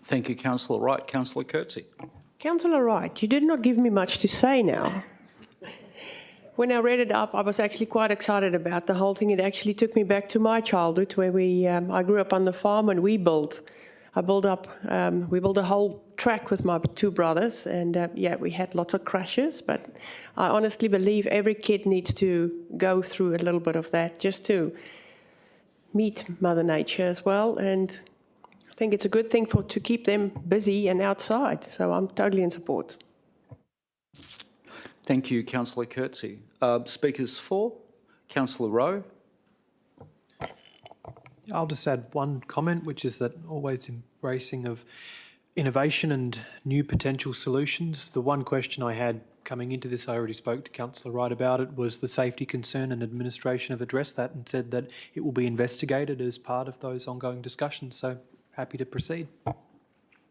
A: Thank you, Councillor Wright. Councillor Coetzee.
G: Councillor Wright, you did not give me much to say now. When I read it up, I was actually quite excited about the whole thing. It actually took me back to my childhood, where I grew up on the farm, and we built a whole track with my 2 brothers, and yeah, we had lots of crashes, but I honestly believe every kid needs to go through a little bit of that just to meet Mother Nature as well, and I think it's a good thing to keep them busy and outside, so I'm totally in support.
A: Thank you, Councillor Coetzee. Speakers for, Councillor Rowe.
P: I'll just add one comment, which is that always embracing of innovation and new potential solutions. The one question I had coming into this, I already spoke to Councillor Wright about it, was the safety concern, and administration have addressed that and said that it will be investigated as part of those ongoing discussions. So happy to proceed.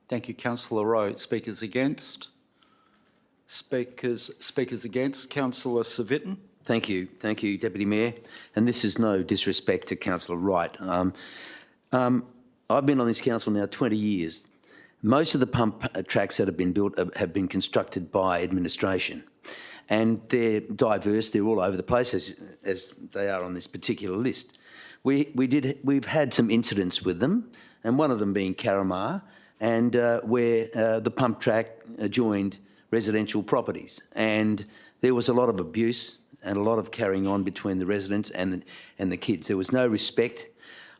A: Thank you, Councillor Rowe. Speakers against? Speakers against. Councillor Civic.
M: Thank you, Deputy Mayor. And this is no disrespect to Councillor Wright. I've been on this council now 20 years. Most of the pump tracks that have been built have been constructed by administration, and they're diverse. They're all over the place, as they are on this particular list. We've had some incidents with them, and one of them being Caramar, and where the pump track adjoined residential properties, and there was a lot of abuse and a lot of carrying on between the residents and the kids. There was no respect.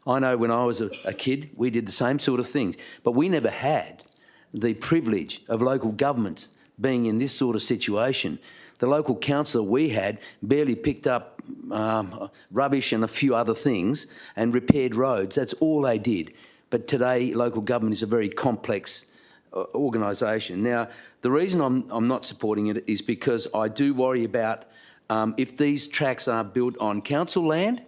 M: I know when I was a kid, we did the same sort of things, but we never had the privilege of local governments being in this sort of situation. The local council we had barely picked up rubbish and a few other things and repaired roads. That's all they did. But today, local government is a very complex organisation. Now, the reason I'm not supporting it is because I do worry about if these tracks are built on council land,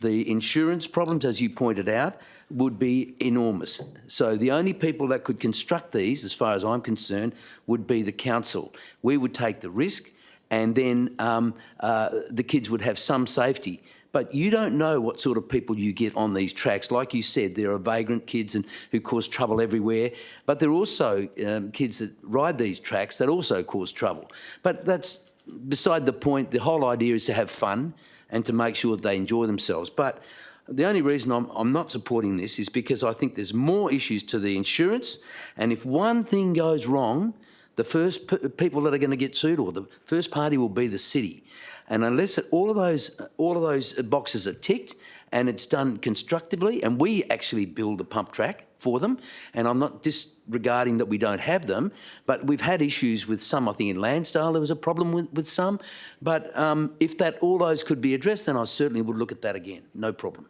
M: the insurance problems, as you pointed out, would be enormous. So the only people that could construct these, as far as I'm concerned, would be the council. We would take the risk, and then the kids would have some safety. But you don't know what sort of people you get on these tracks. Like you said, there are vagrant kids who cause trouble everywhere, but there are also kids that ride these tracks that also cause trouble. But that's beside the point. The whole idea is to have fun and to make sure that they enjoy themselves. But the only reason I'm not supporting this is because I think there's more issues to the insurance, and if one thing goes wrong, the first people that are going to get sued, or the first party, will be the city. And unless all of those boxes are ticked and it's done constructively, and we actually build a pump track for them, and I'm not disregarding that we don't have them, but we've had issues with some. I think in Lansdale there was a problem with some. But if all those could be addressed, then I certainly would look at that again. No problem.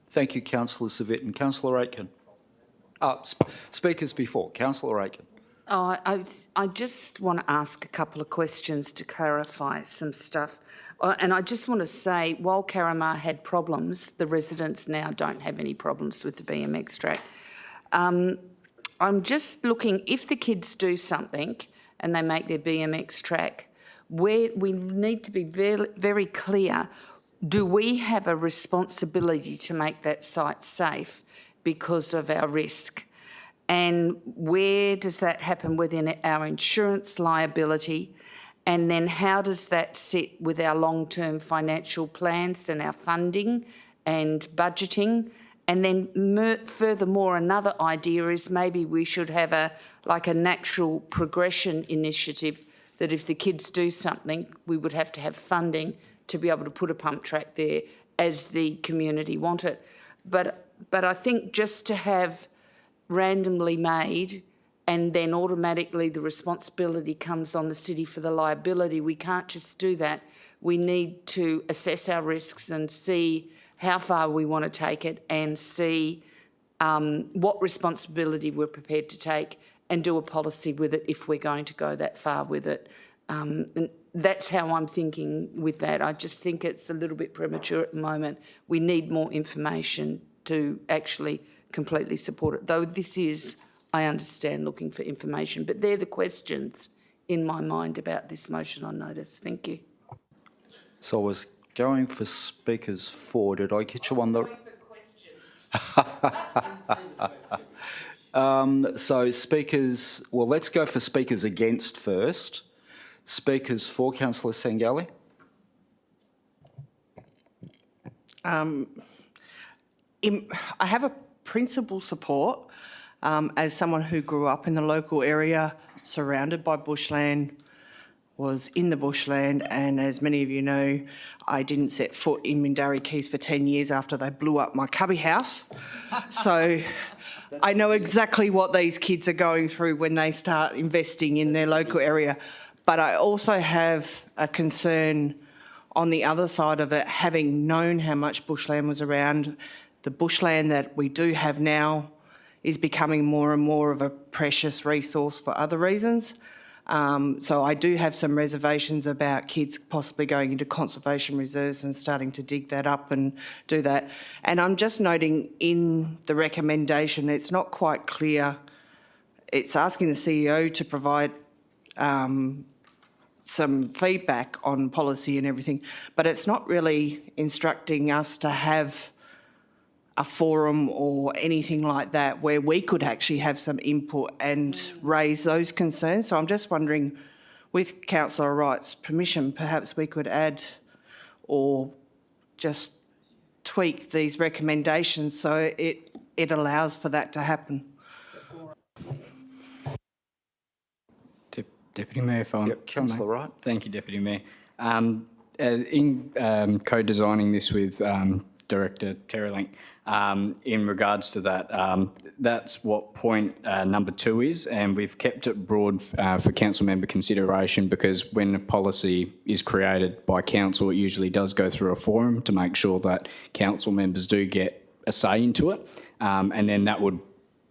A: Thank you, Councillor Civic. And Councillor Aitken. Speakers before. Councillor Aitken.
N: I just want to ask a couple of questions to clarify some stuff. And I just want to say, while Carramar had problems, the residents now don't have any problems with the BMX track. I'm just looking, if the kids do something and they make their BMX track, we need to be very, very clear, do we have a responsibility to make that site safe because of our risk? And where does that happen within our insurance liability? And then how does that sit with our long-term financial plans and our funding and budgeting? And then furthermore, another idea is maybe we should have a natural progression initiative, that if the kids do something, we would have to have funding to be able to put a pump track there as the community want it. But I think just to have randomly made and then automatically the responsibility comes on the city for the liability, we can't just do that. We need to assess our risks and see how far we want to take it, and see what responsibility we're prepared to take, and do a policy with it if we're going to go that far with it. And that's how I'm thinking with that. I just think it's a little bit premature at the moment. We need more information to actually completely support it, though this is, I understand, looking for information. But they're the questions in my mind about this motion on notice. Thank you.
A: So I was going for speakers for. Did I get you on the... So speakers... Well, let's go for speakers against first. Speakers for, Councillor Sangali.
R: I have a principal support as someone who grew up in the local area, surrounded by bushland, was in the bushland, and as many of you know, I didn't set foot in Mindarie Keys for 10 years after they blew up my cubby house. So I know exactly what these kids are going through when they start investing in their local area. But I also have a concern on the other side of it, having known how much bushland was around. The bushland that we do have now is becoming more and more of a precious resource for other reasons. So I do have some reservations about kids possibly going into conservation reserves and starting to dig that up and do that. And I'm just noting in the recommendation, it's not quite clear. It's asking the CEO to provide some feedback on policy and everything, but it's not really instructing us to have a forum or anything like that where we could actually have some input and raise those concerns. So I'm just wondering, with Councillor Wright's permission, perhaps we could add or just tweak these recommendations so it allows for that to happen.
K: Deputy Mayor, if I...
A: Yep, Councillor Wright.
K: Thank you, Deputy Mayor. In co-designing this with Director Terrelink. In regards to that, that's what point number 2 is, and we've kept it broad for council member consideration, because when a policy is created by council, it usually does go through a forum to make sure that council members do get a say into it, and then that would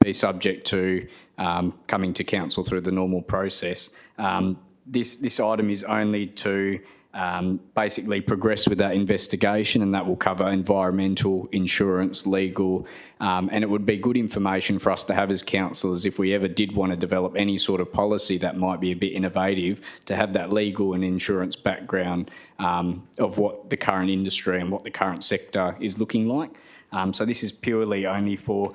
K: be subject to coming to council through the normal process. This item is only to basically progress with that investigation, and that will cover environmental, insurance, legal, and it would be good information for us to have as councillors if we ever did want to develop any sort of policy that might be a bit innovative, to have that legal and insurance background of what the current industry and what the current sector is looking like. So this is purely only for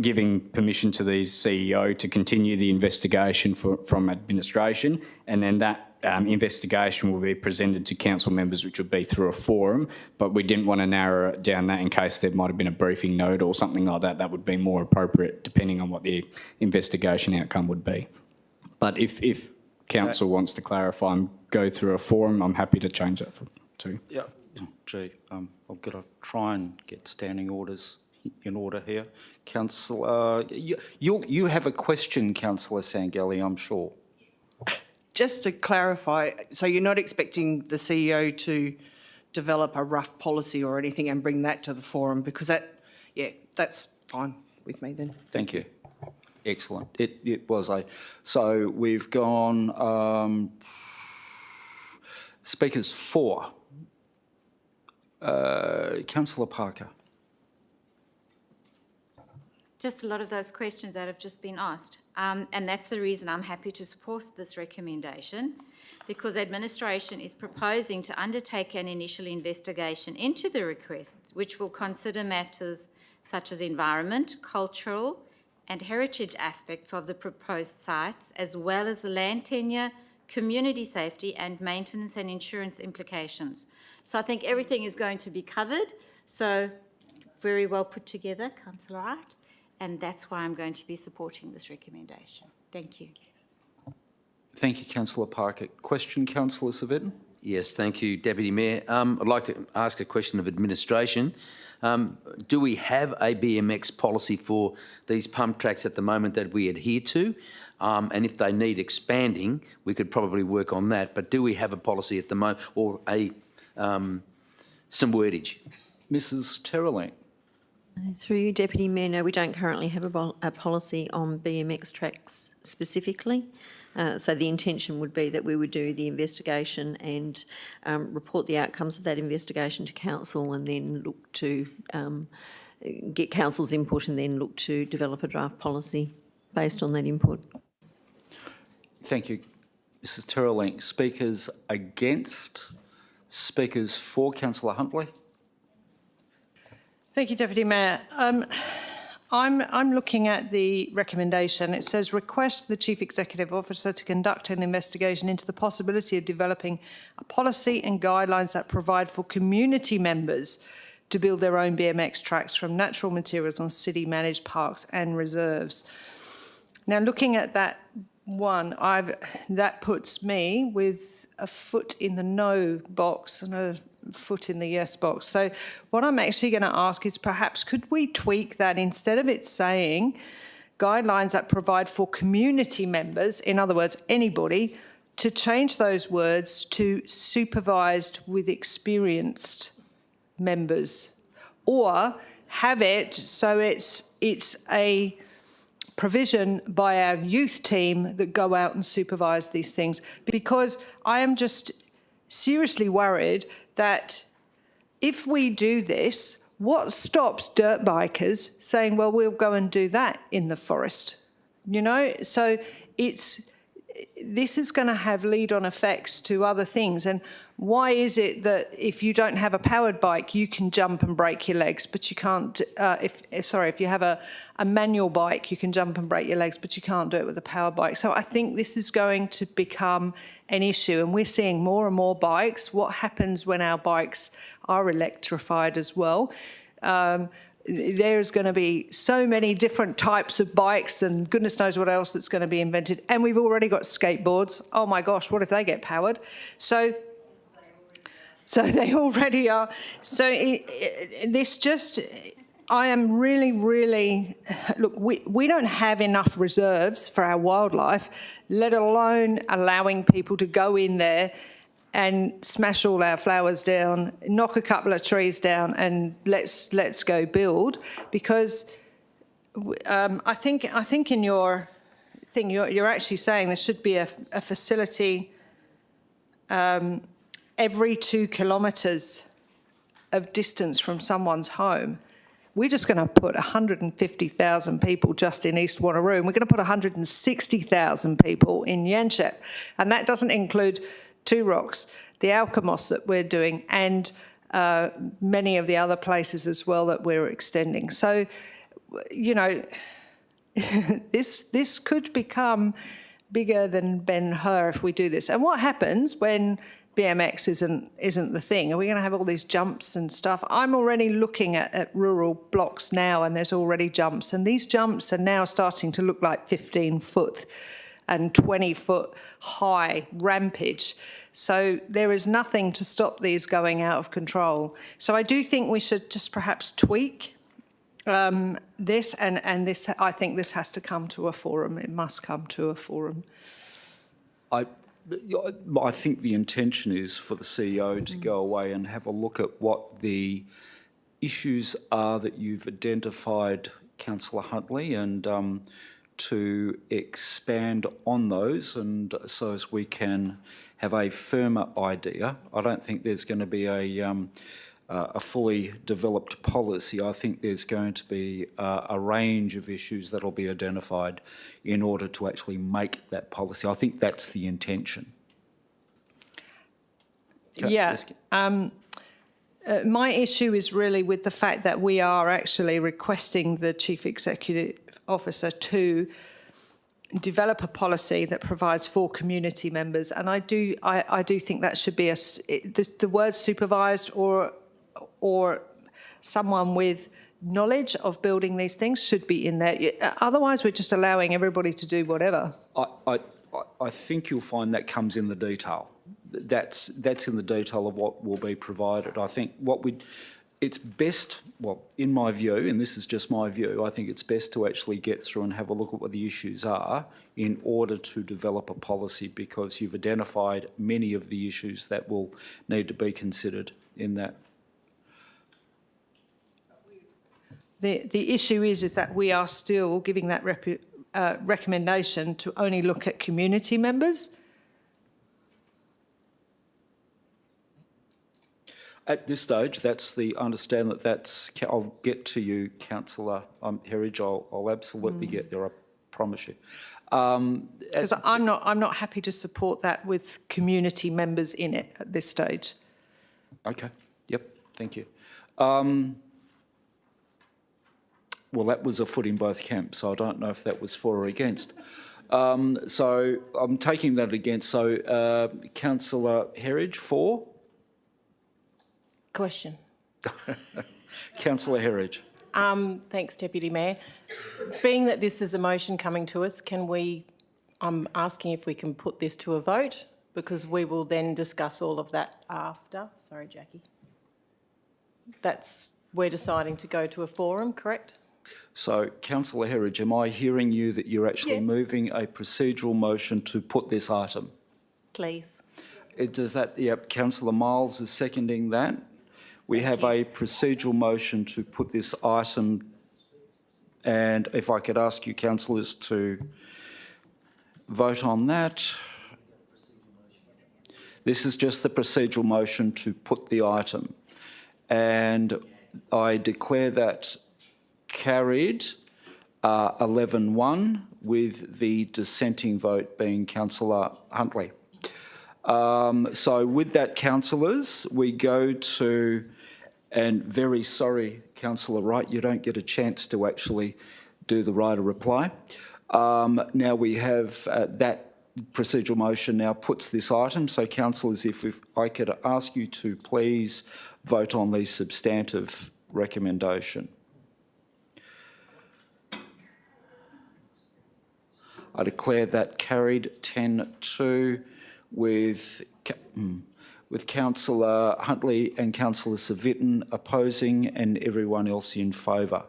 K: giving permission to the CEO to continue the investigation from administration, and then that investigation will be presented to council members, which will be through a forum, but we didn't want to narrow it down that in case there might have been a briefing note or something like that. That would be more appropriate depending on what the investigation outcome would be. But if council wants to clarify and go through a forum, I'm happy to change that too.
A: Yeah. Gee, I'm going to try and get standing orders in order here. Councillor, you have a question, Councillor Sangelli, I'm sure.
R: Just to clarify, so you're not expecting the CEO to develop a rough policy or anything and bring that to the forum, because that's fine with me then.
A: Thank you. Excellent. It was a... So we've gone... speakers 4. Councillor Parker.
O: Just a lot of those questions that have just been asked. And that's the reason I'm happy to support this recommendation, because administration is proposing to undertake an initial investigation into the request, which will consider matters such as environment, cultural and heritage aspects of the proposed sites, as well as the land tenure, community safety and maintenance and insurance implications. So I think everything is going to be covered. So very well put together, Councillor Wright. And that's why I'm going to be supporting this recommendation. Thank you.
A: Thank you, Councillor Parker. Question, Councillor Savetan?
M: Yes, thank you, Deputy Mayor. I'd like to ask a question of administration. Do we have a BMX policy for these pump tracks at the moment that we adhere to? And if they need expanding, we could probably work on that. But do we have a policy at the moment, or some wordage?
A: Mrs. Terrelink.
F: Through you, Deputy Mayor, no, we don't currently have a policy on BMX tracks specifically. So the intention would be that we would do the investigation and report the outcomes of that investigation to council, and then look to get council's input, and then look to develop a draft policy based on that input.
A: Thank you, Mrs. Terrelink. Speakers against? Speakers for, Councillor Huntley?
S: Thank you, Deputy Mayor. I'm looking at the recommendation. It says, request the Chief Executive Officer to conduct an investigation into the possibility of developing a policy and guidelines that provide for community members to build their own BMX tracks from natural materials on city-managed parks and reserves. Now, looking at that one, that puts me with a foot in the no box and a foot in the yes box. So what I'm actually going to ask is, perhaps could we tweak that, instead of it saying guidelines that provide for community members, in other words, anybody, to change those words to supervised with experienced members, or have it so it's a provision by our youth team that go out and supervise these things, because I am just seriously worried that if we do this, what stops dirt bikers saying, well, we'll go and do that in the forest? You know, so this is going to have lead-on effects to other things. And why is it that if you don't have a powered bike, you can jump and break your legs, but you can't, if you have a manual bike, you can jump and break your legs, but you can't do it with a power bike. So I think this is going to become an issue, and we're seeing more and more bikes. What happens when our bikes are electrified as well? There's going to be so many different types of bikes, and goodness knows what else that's going to be invented. And we've already got skateboards. Oh my gosh, what if they get powered? So So they already are. So I am really, look, we don't have enough reserves for our wildlife, let alone allowing people to go in there and smash all our flowers down, knock a couple of trees down and let's go build. Because I think in your thing, you're actually saying there should be a facility every 2 kilometres of distance from someone's home. We're just going to put 150,000 people just in East Wanneroo, and we're going to put 160,000 people in Yanchep. And that doesn't include Two Rocks, the Alkimos that we're doing, and many of the other places as well that we're extending. So, you know, this could become bigger than Ben-Hur if we do this. And what happens when BMX isn't the thing? Are we going to have all these jumps and stuff? I'm already looking at rural blocks now, and there's already jumps, and these jumps are now starting to look like 15-foot and 20-foot high rampage. So there is nothing to stop these going out of control. So I do think we should just perhaps tweak this, and this. I think this has to come to a forum. It must come to a forum.
A: I think the intention is for the CEO to go away and have a look at what the issues are that you've identified, Councillor Huntley, and to expand on those, and so as we can have a firmer idea. I don't think there's going to be a fully developed policy. I think there's going to be a range of issues that will be identified in order to actually make that policy. I think that's the intention.
S: Yeah. My issue is really with the fact that we are actually requesting the Chief Executive Officer to develop a policy that provides for community members, and I do think that should be the word supervised or someone with knowledge of building these things should be in there. Otherwise, we're just allowing everybody to do whatever.
A: I think you'll find that comes in the detail. That's in the detail of what will be provided. I think it's best, well, in my view, and this is just my view, I think it's best to actually get through and have a look at what the issues are in order to develop a policy, because you've identified many of the issues that will need to be considered in that.
S: The issue is that we are still giving that recommendation to only look at community members.
A: At this stage, I understand that's, I'll get to you, Councillor Herridge, I'll absolutely get there, I promise you.
S: Because I'm not happy to support that with community members in it at this stage.
A: Okay, yep, thank you. Well, that was a foot in both camps, so I don't know if that was for or against. So I'm taking that against. So Councillor Herridge, for?
Q: Question.
A: Councillor Herridge.
Q: Thanks, Deputy Mayor. Being that this is a motion coming to us, I'm asking if we can put this to a vote, because we will then discuss all of that after. Sorry, Jackie. We're deciding to go to a forum, correct?
A: So, Councillor Herridge, am I hearing you that you're actually moving a procedural motion to put this item?
O: Please.
A: Does that, yep, Councillor Miles is seconding that. We have a procedural motion to put this item, and if I could ask you, councillors, to vote on that. This is just the procedural motion to put the item, and I declare that carried 11-1, with the dissenting vote being Councillor Huntley. So with that, councillors, we go to, and very sorry, Councillor Wright, you don't get a chance to actually do the right of reply. Now we have that procedural motion now puts this item. So councillors, if I could ask you to please vote on the substantive recommendation. I declare that carried 10-2 with with Councillor Huntley and Councillor Civic opposing and everyone else in favour.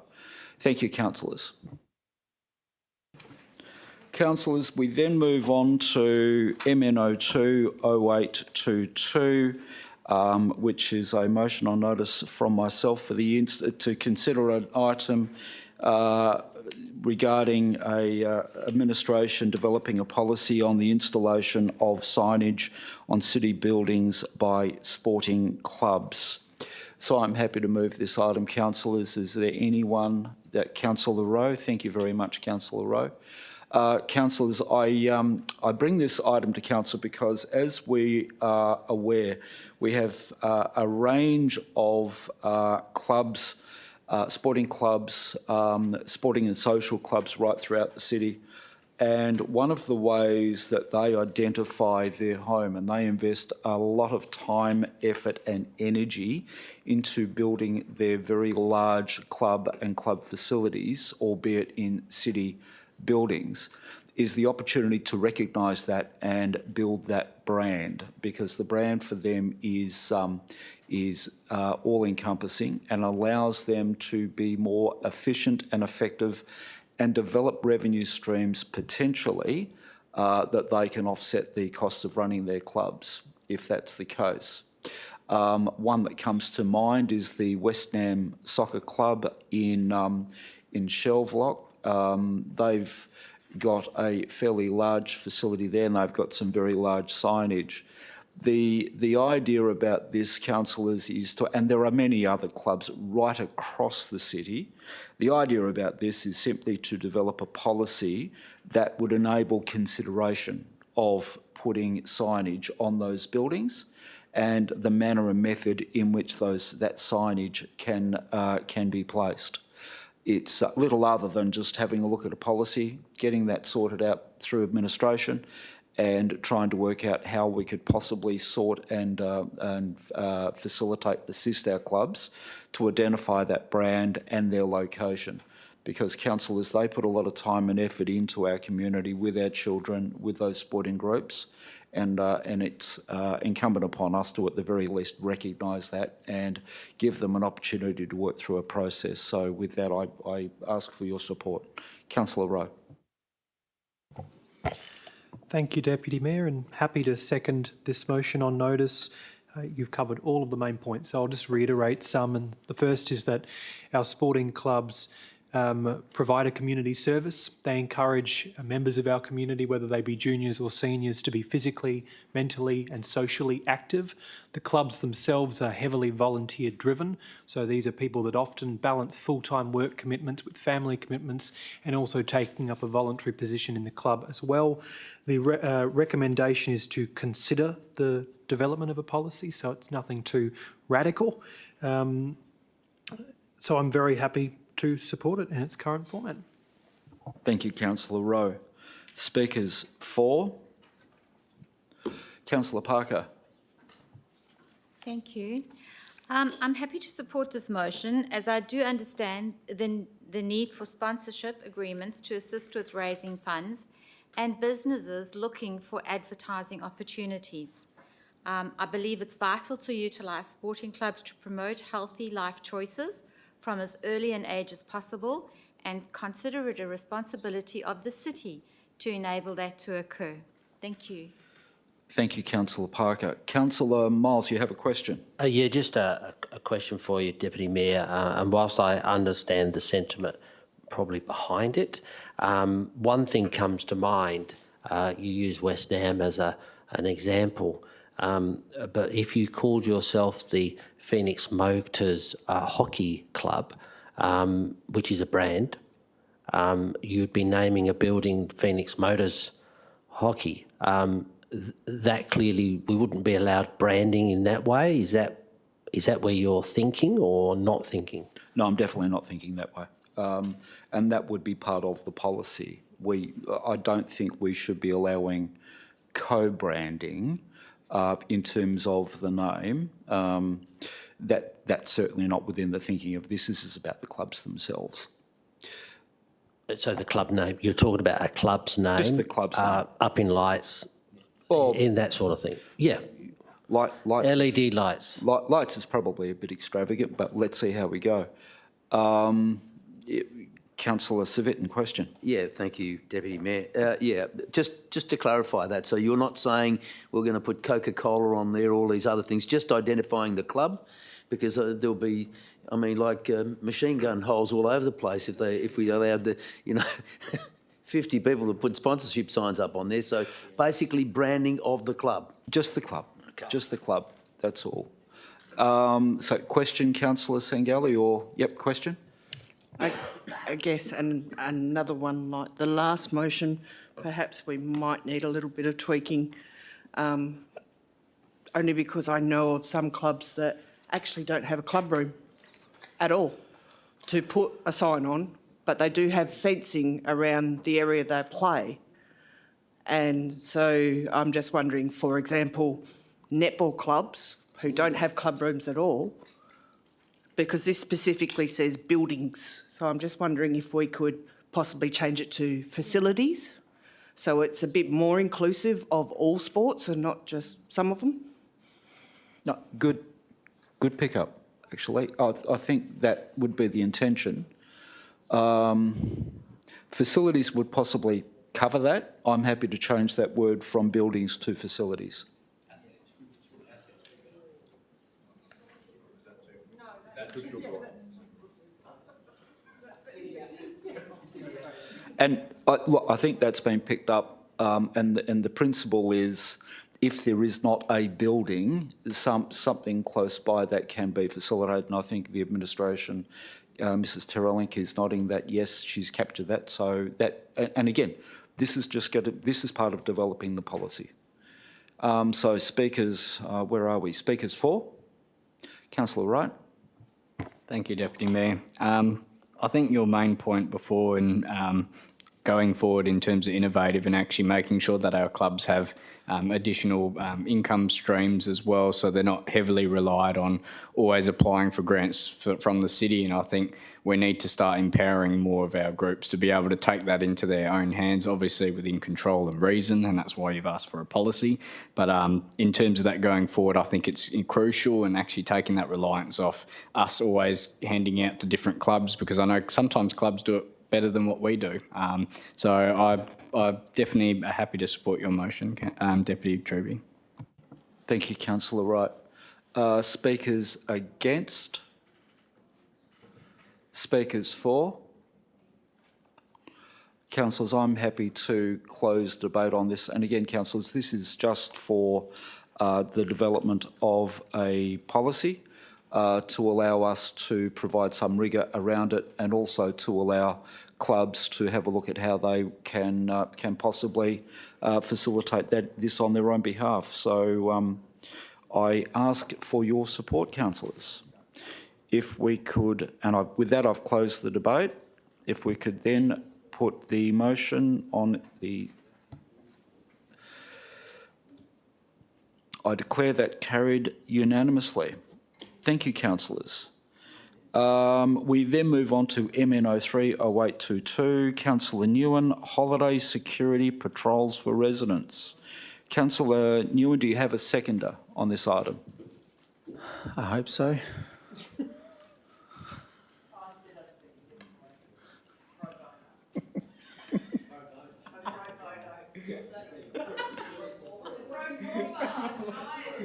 A: Thank you, councillors. Councillors, we then move on to MN02 0822, which is a motion on notice from myself for to consider an item regarding administration developing a policy on the installation of signage on city buildings by sporting clubs. So I'm happy to move this item, councillors. Is there anyone that Councillor Rowe? Thank you very much, Councillor Rowe. Councillors, I bring this item to council because, as we are aware, we have a range of clubs, sporting clubs, sporting and social clubs right throughout the city. And one of the ways that they identify their home, and they invest a lot of time, effort and energy into building their very large club and club facilities, albeit in city buildings, is the opportunity to recognise that and build that brand, because the brand for them is all-encompassing and allows them to be more efficient and effective and develop revenue streams potentially that they can offset the cost of running their clubs, if that's the case. One that comes to mind is the West Nam Soccer Club in Shelvlock. They've got a fairly large facility there, and they've got some very large signage. The idea about this, councillors, is to, and there are many other clubs right across the city, the idea about this is simply to develop a policy that would enable consideration of putting signage on those buildings and the manner and method in which that signage can be placed. It's little other than just having a look at a policy, getting that sorted out through administration, and trying to work out how we could possibly sort and facilitate, assist our clubs to identify that brand and their location. Because councillors, they put a lot of time and effort into our community with our children, with those sporting groups, and it's incumbent upon us to, at the very least, recognise that and give them an opportunity to work through a process. So with that, I ask for your support. Councillor Rowe.
P: Thank you, Deputy Mayor, and happy to second this motion on notice. You've covered all of the main points, so I'll just reiterate some. And the first is that our sporting clubs provide a community service. They encourage members of our community, whether they be juniors or seniors, to be physically, mentally and socially active. The clubs themselves are heavily volunteer driven, so these are people that often balance full-time work commitments with family commitments and also taking up a voluntary position in the club as well. The recommendation is to consider the development of a policy, so it's nothing too radical. So I'm very happy to support it in its current format.
A: Thank you, Councillor Rowe. Speakers for? Councillor Parker.
O: Thank you. I'm happy to support this motion, as I do understand the need for sponsorship agreements to assist with raising funds and businesses looking for advertising opportunities. I believe it's vital to utilise sporting clubs to promote healthy life choices from as early an age as possible, and consider it a responsibility of the city to enable that to occur. Thank you.
A: Thank you, Councillor Parker. Councillor Miles, you have a question?
J: Yeah, just a question for you, Deputy Mayor. And whilst I understand the sentiment probably behind it, one thing comes to mind. You use West Nam as an example. But if you called yourself the Phoenix Motors Hockey Club, which is a brand, you'd be naming a building Phoenix Motors Hockey. That clearly, we wouldn't be allowed branding in that way. Is that where you're thinking or not thinking?
A: No, I'm definitely not thinking that way. And that would be part of the policy. I don't think we should be allowing co-branding in terms of the name. That's certainly not within the thinking of this. This is about the clubs themselves.
J: So the club name, you're talking about a club's name?
A: Just the club's name.
J: Up in lights, in that sort of thing? Yeah.
A: Lights
J: LED lights.
A: Lights is probably a bit extravagant, but let's see how we go. Councillor Civic in question.
M: Yeah, thank you, Deputy Mayor. Yeah, just to clarify that, so you're not saying we're going to put Coca-Cola on there, all these other things, just identifying the club, because there'll be, I mean, like machine gun holes all over the place if we allowed the, 50 people to put sponsorship signs up on there. So basically branding of the club.
A: Just the club. Okay. Just the club. That's all. So question, Councillor Sangali, or yep, question.
R: I guess another one like the last motion, perhaps we might need a little bit of tweaking, only because I know of some clubs that actually don't have a club room at all to put a sign on, but they do have fencing around the area they play. And so I'm just wondering, for example, netball clubs who don't have club rooms at all, because this specifically says buildings. So I'm just wondering if we could possibly change it to facilities, so it's a bit more inclusive of all sports and not just some of them.
A: No, good pickup, actually. I think that would be the intention. Facilities would possibly cover that. I'm happy to change that word from buildings to facilities. And look, I think that's been picked up, and the principle is, if there is not a building, something close by that can be facilitated. And I think the administration, Mrs. Terelink, is nodding that yes, she's captured that. So that, and again, this is part of developing the policy. So speakers, where are we? Speakers for? Councillor Wright.
K: Thank you, Deputy Mayor. I think your main point before in going forward in terms of innovative and actually making sure that our clubs have additional income streams as well, so they're not heavily relied on always applying for grants from the city. And I think we need to start empowering more of our groups to be able to take that into their own hands, obviously within control and reason, and that's why you've asked for a policy. But in terms of that going forward, I think it's crucial, and actually taking that reliance off us always handing out to different clubs, because I know sometimes clubs do it better than what we do. So I definitely are happy to support your motion, Deputy Truby.
A: Thank you, Councillor Wright. Speakers against? Speakers for? Councillors, I'm happy to close debate on this. And again, councillors, this is just for the development of a policy to allow us to provide some rigour around it, and also to allow clubs to have a look at how they can possibly facilitate this on their own behalf. So I ask for your support, councillors. If we could, and with that I've closed the debate, if we could then put the motion on the... I declare that carried unanimously. Thank you, councillors. We then move on to MN03 0822, Councillor Newen, holiday security patrols for residents. Councillor Newen, do you have a seconder on this item?
L: I hope so.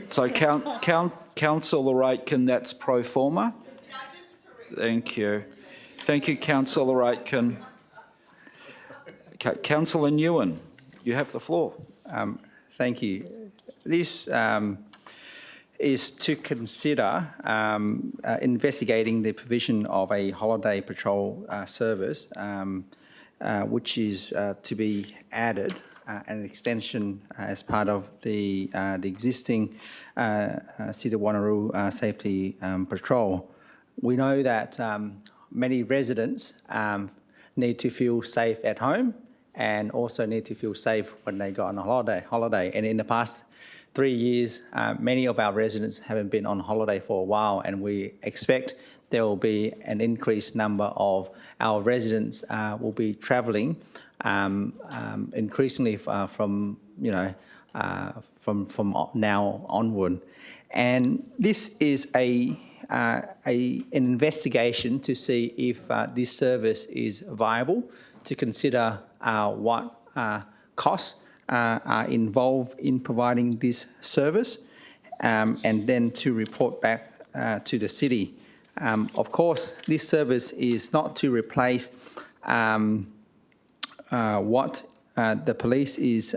A: So Councillor Aitken, that's pro forma? Thank you. Thank you, Councillor Aitken. Okay, Councillor Newen, you have the floor.
L: Thank you. This is to consider investigating the provision of a holiday patrol service, which is to be added, an extension as part of the existing City of Wanneroo Safety Patrol. We know that many residents need to feel safe at home, and also need to feel safe when they go on a holiday. And in the past 3 years, many of our residents haven't been on holiday for a while, and we expect there will be an increased number of our residents will be travelling increasingly from from now onward. And this is an investigation to see if this service is viable, to consider what costs are involved in providing this service, and then to report back to the city. Of course, this service is not to replace what the police is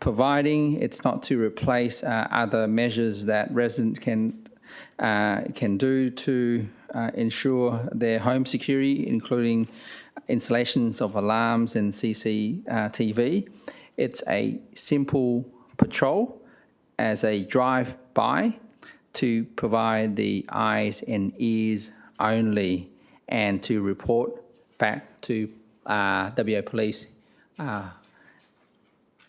L: providing. It's not to replace other measures that residents can do to ensure their home security, including installations of alarms and CCTV. It's a simple patrol as a drive-by to provide the eyes and ears only, and to report back to WA Police.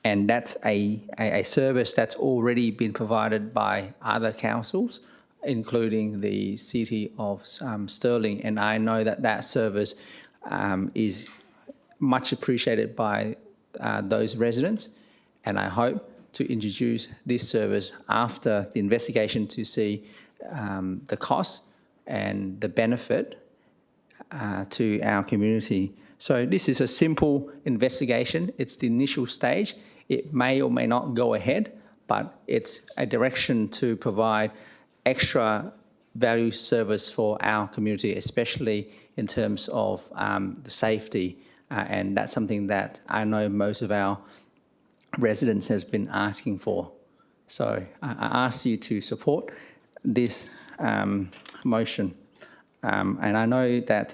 L: And that's a service that's already been provided by other councils, including the City of Stirling. And I know that that service is much appreciated by those residents. And I hope to introduce this service after the investigation to see the cost and the benefit to our community. So this is a simple investigation. It's the initial stage. It may or may not go ahead, but it's a direction to provide extra value service for our community, especially in terms of the safety. And that's something that I know most of our residents has been asking for. So I ask you to support this motion. And I know that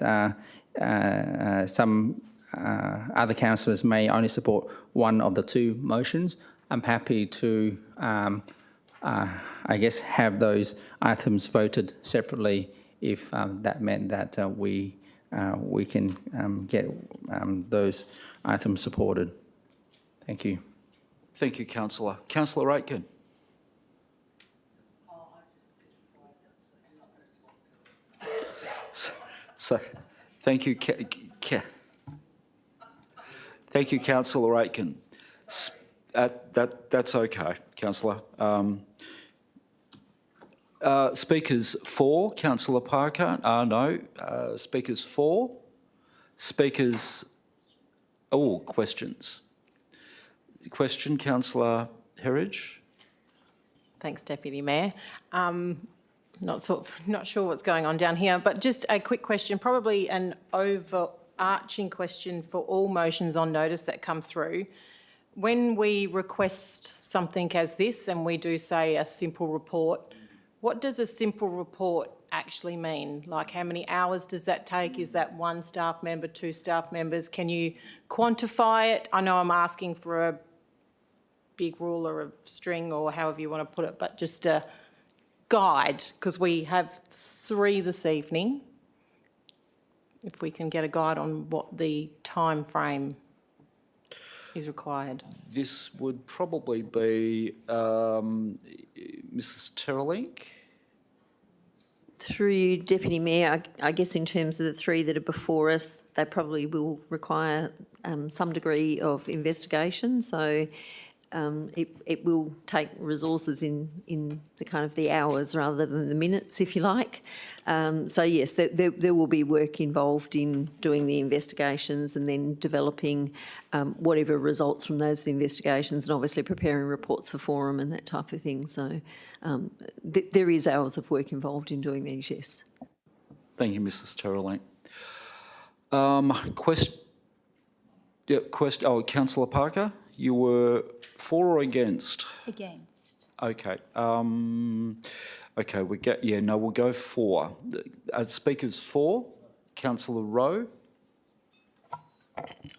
L: some other councillors may only support one of the two motions. I'm happy to, I guess, have those items voted separately if that meant that we can get those items supported. Thank you.
A: Thank you, Councillor. Councillor Aitken. So, thank you, thank you, Councillor Aitken. That's okay, Councillor. Speakers for, Councillor Parker? No. Speakers for? Speakers... Oh, questions. Question, Councillor Herridge.
Q: Thanks, Deputy Mayor. Not sure what's going on down here, but just a quick question, probably an overarching question for all motions on notice that come through. When we request something as this and we do say a simple report, what does a simple report actually mean? Like, how many hours does that take? Is that one staff member, two staff members? Can you quantify it? I know I'm asking for a big rule or a string or however you want to put it, but just a guide, because we have 3 this evening. If we can get a guide on what the time frame is required.
A: This would probably be Mrs. Terrelink.
F: Through you, Deputy Mayor, I guess in terms of the 3 that are before us, they probably will require some degree of investigation. So it will take resources in the kind of the hours rather than the minutes, if you like. So yes, there will be work involved in doing the investigations and then developing whatever results from those investigations, and obviously preparing reports for forum and that type of thing. So there is hours of work involved in doing these, yes.
A: Thank you, Mrs. Terrelink. Councillor Parker, you were for or against?
O: Against.
A: Okay. Okay, we'll go for. Speakers for, Councillor Rowe.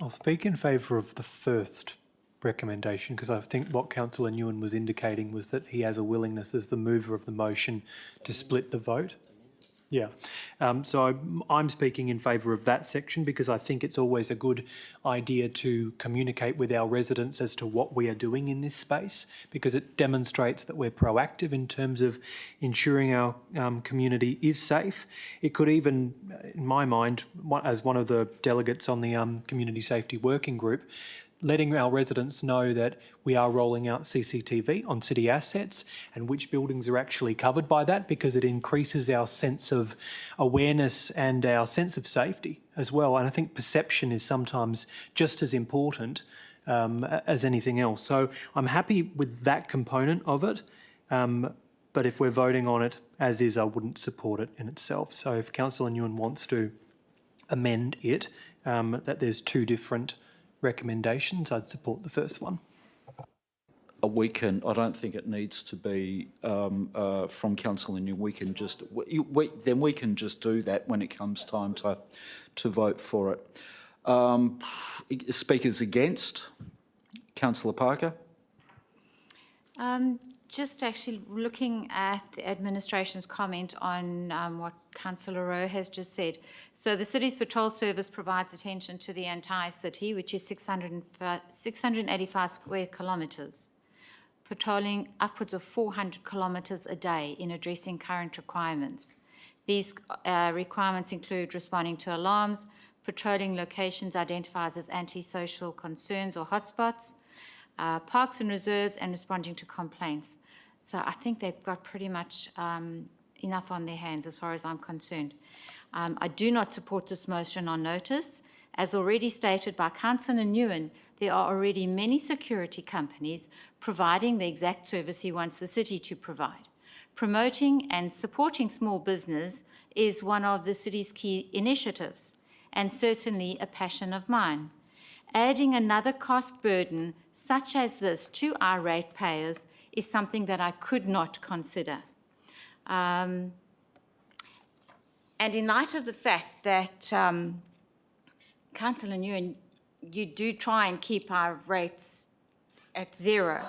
P: I'll speak in favour of the first recommendation, because I think what Councillor Nguyen was indicating was that he has a willingness as the mover of the motion to split the vote. Yeah, so I'm speaking in favour of that section, because I think it's always a good idea to communicate with our residents as to what we are doing in this space, because it demonstrates that we're proactive in terms of ensuring our community is safe. It could even, in my mind, as one of the delegates on the Community Safety Working Group, letting our residents know that we are rolling out CCTV on city assets and which buildings are actually covered by that, because it increases our sense of awareness and our sense of safety as well. And I think perception is sometimes just as important as anything else. So I'm happy with that component of it. But if we're voting on it as is, I wouldn't support it in itself. So if Councillor Nguyen wants to amend it, that there's two different recommendations, I'd support the first one.
A: I don't think it needs to be from Councillor Nguyen. We can just, then we can just do that when it comes time to vote for it. Speakers against? Councillor Parker?
O: Just actually looking at the administration's comment on what Councillor Rowe has just said. So the city's patrol service provides attention to the entire city, which is 685 square kilometres, patrolling upwards of 400 kilometres a day in addressing current requirements. These requirements include responding to alarms, patrolling locations identified as antisocial concerns or hotspots, parks and reserves, and responding to complaints. So I think they've got pretty much enough on their hands as far as I'm concerned. I do not support this motion on notice. As already stated by Councillor Nguyen, there are already many security companies providing the exact service he wants the city to provide. Promoting and supporting small business is one of the city's key initiatives, and certainly a passion of mine. Adding another cost burden such as this to our ratepayers is something that I could not consider. And in light of the fact that, Councillor Nguyen, you do try and keep our rates at zero,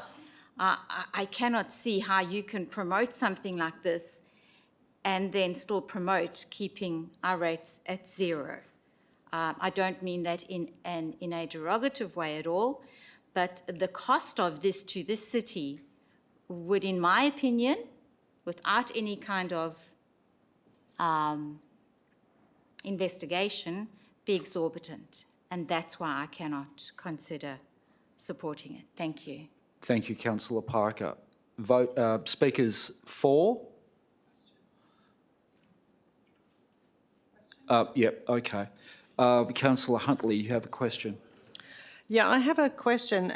O: I cannot see how you can promote something like this and then still promote keeping our rates at zero. I don't mean that in a derogative way at all, but the cost of this to this city would, in my opinion, without any kind of investigation, be exorbitant. And that's why I cannot consider supporting it. Thank you.
A: Thank you, Councillor Parker. Vote, speakers for? Yep, okay. Councillor Huntley, you have a question.
S: Yeah, I have a question.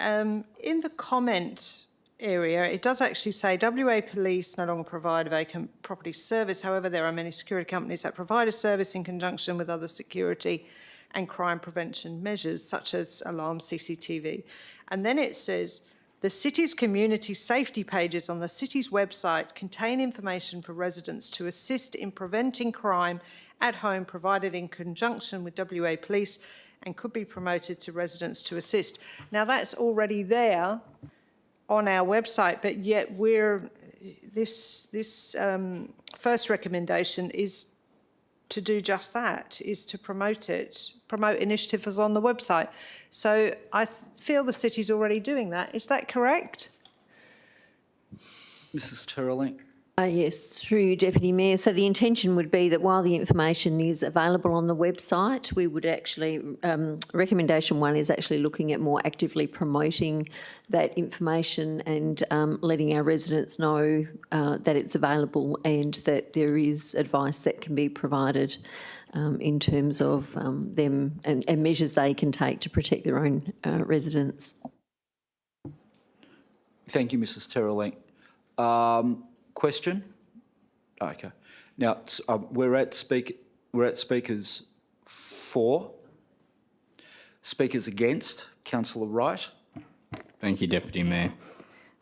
S: In the comment area, it does actually say WA Police no longer provide a vacant property service. However, there are many security companies that provide a service in conjunction with other security and crime prevention measures, such as alarm CCTV. And then it says, the city's community safety pages on the city's website contain information for residents to assist in preventing crime at home, provided in conjunction with WA Police, and could be promoted to residents to assist. Now, that's already there on our website, but yet this first recommendation is to do just that, is to promote initiatives on the website. So I feel the city's already doing that. Is that correct?
A: Mrs. Terrelling.
F: Yes, through Deputy Mayor. So the intention would be that while the information is available on the website, we would actually, recommendation one is actually looking at more actively promoting that information and letting our residents know that it's available and that there is advice that can be provided in terms of them and measures they can take to protect their own residents.
A: Thank you, Mrs. Terrelling. Question? Okay. Now we're at speakers for. Speakers against. Councillor Wright.
K: Thank you, Deputy Mayor.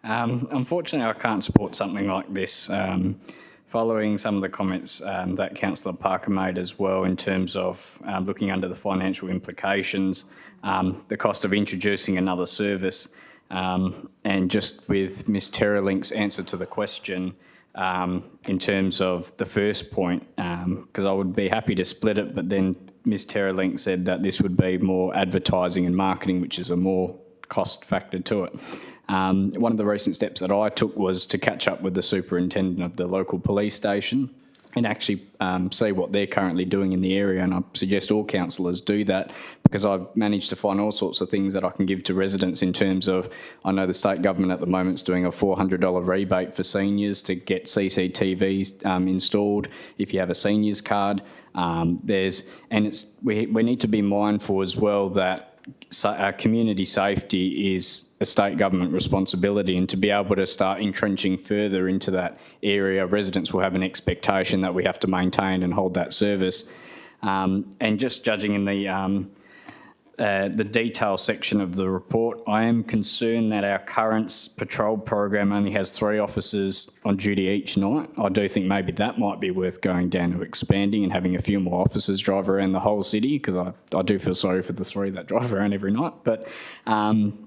K: Unfortunately, I can't support something like this. Following some of the comments that Councillor Parker made as well, in terms of looking under the financial implications, the cost of introducing another service. And just with Ms Terrelink's answer to the question, in terms of the first point, because I would be happy to split it, but then Ms Terrelink said that this would be more advertising and marketing, which is a more cost factor to it. One of the recent steps that I took was to catch up with the superintendent of the local police station and actually see what they're currently doing in the area. And I suggest all councillors do that, because I've managed to find all sorts of things that I can give to residents in terms of, I know the state government at the moment is doing a $400 rebate for seniors to get CCTVs installed if you have a seniors card. We need to be mindful as well that community safety is a state government responsibility, and to be able to start entrenching further into that area, residents will have an expectation that we have to maintain and hold that service. And just judging in the detail section of the report, I am concerned that our current patrol program only has 3 officers on duty each night. I do think maybe that might be worth going down to expanding and having a few more officers drive around the whole city, because I do feel sorry for the 3 that drive around every night. But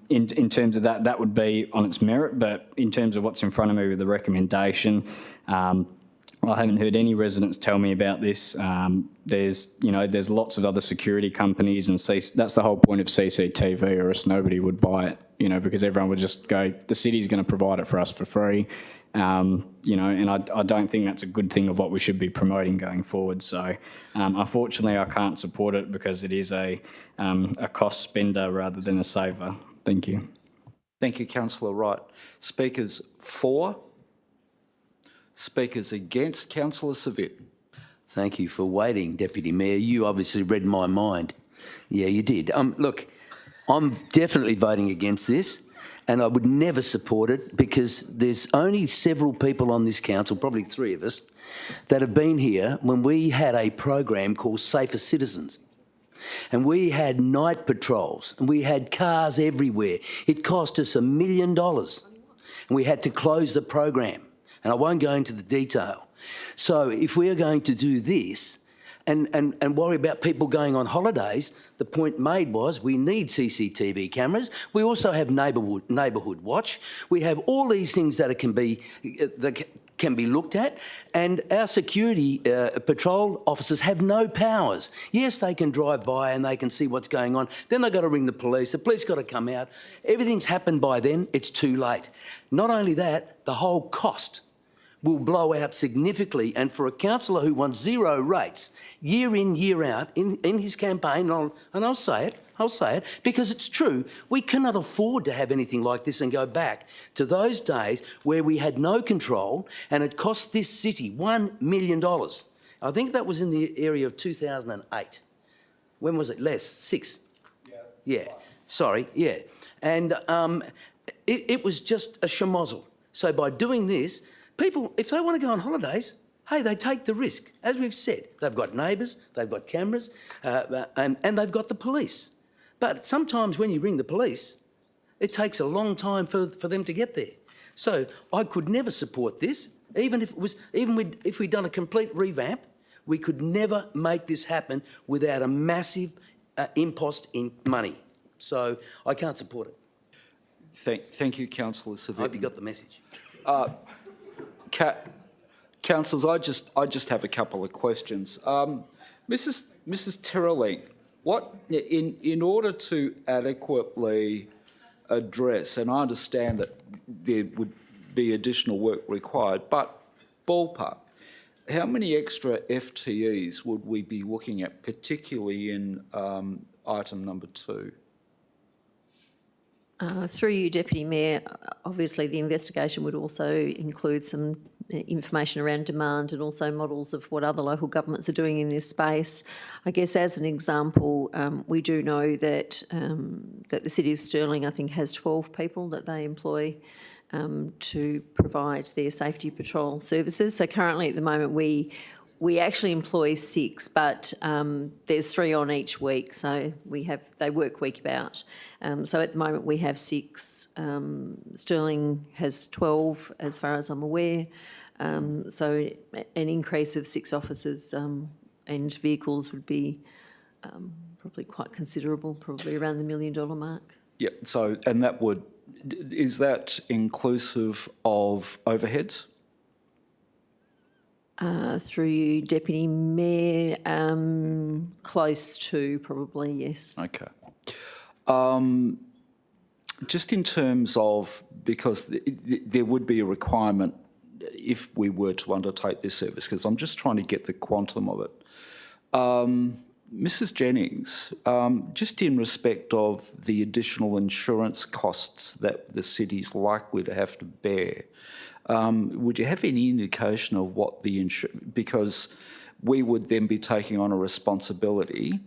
K: in terms of that would be on its merit. But in terms of what's in front of me with the recommendation, I haven't heard any residents tell me about this. There's lots of other security companies, and that's the whole point of CCTV, or else nobody would buy it, because everyone would just go, the city's going to provide it for us for free. And I don't think that's a good thing of what we should be promoting going forward. So unfortunately, I can't support it because it is a cost spender rather than a saver. Thank you.
A: Thank you, Councillor Wright. Speakers for? Speakers against? Councillor Civic.
M: Thank you for waiting, Deputy Mayor. You obviously read my mind. Yeah, you did. Look, I'm definitely voting against this, and I would never support it, because there's only several people on this council, probably 3 of us, that have been here when we had a program called Safer Citizens. And we had night patrols, and we had cars everywhere. It cost us $1 million, and we had to close the program. And I won't go into the detail. So if we are going to do this and worry about people going on holidays, the point made was we need CCTV cameras. We also have neighbourhood watch. We have all these things that can be looked at, and our security patrol officers have no powers. Yes, they can drive by and they can see what's going on. Then they've got to ring the police got to come out. Everything's happened by then, it's too late. Not only that, the whole cost will blow out significantly, and for a councillor who wants 0 rates year in, year out in his campaign, and I'll say it because it's true, we cannot afford to have anything like this and go back to those days where we had no control and it cost this city $1 million. I think that was in the area of 2008. When was it? Less? 6? Yeah. Sorry, yeah. And it was just a schmozzle. So by doing this, people, if they want to go on holidays, hey, they take the risk. As we've said, they've got neighbours, they've got cameras, and they've got the police. But sometimes when you ring the police, it takes a long time for them to get there. So I could never support this, even if we'd done a complete revamp, we could never make this happen without a massive impost in money. So I can't support it.
A: Thank you, Councillor Civic.
M: I hope you got the message.
A: Councillors, I just have a couple of questions. Mrs. Terrelling, in order to adequately address, and I understand that there would be additional work required, but ballpark, how many extra FTEs would we be looking at, particularly in item number 2?
F: Through you, Deputy Mayor, obviously the investigation would also include some information around demand and also models of what other local governments are doing in this space. I guess as an example, we do know that the City of Stirling, I think, has 12 people that they employ to provide their safety patrol services. So currently at the moment we actually employ 6, but there's 3 on each week, so they work week about. So at the moment we have 6. Stirling has 12, as far as I'm aware. So an increase of 6 officers and vehicles would be probably quite considerable, probably around the $1 million mark.
A: Yeah. So, and is that inclusive of overheads?
F: Through you, Deputy Mayor, close to probably, yes.
A: Okay. Just in terms of, because there would be a requirement if we were to undertake this service, because I'm just trying to get the quantum of it. Mrs. Jennings, just in respect of the additional insurance costs that the city's likely to have to bear, would you have any indication of what the because we would then be taking on a responsibility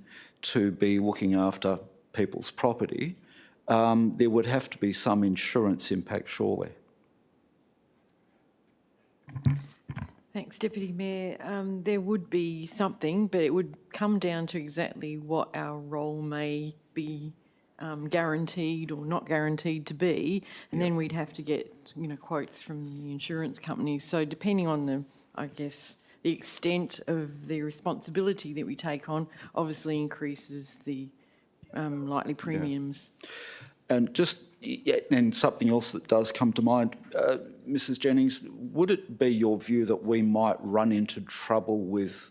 A: to be looking after people's property, there would have to be some insurance impact, surely.
E: Thanks, Deputy Mayor. There would be something, but it would come down to exactly what our role may be guaranteed or not guaranteed to be, and then we'd have to get, quotes from the insurance companies. So depending on the extent of the responsibility that we take on, obviously increases the likely premiums.
A: And and something else that does come to mind, Mrs. Jennings, would it be your view that we might run into trouble with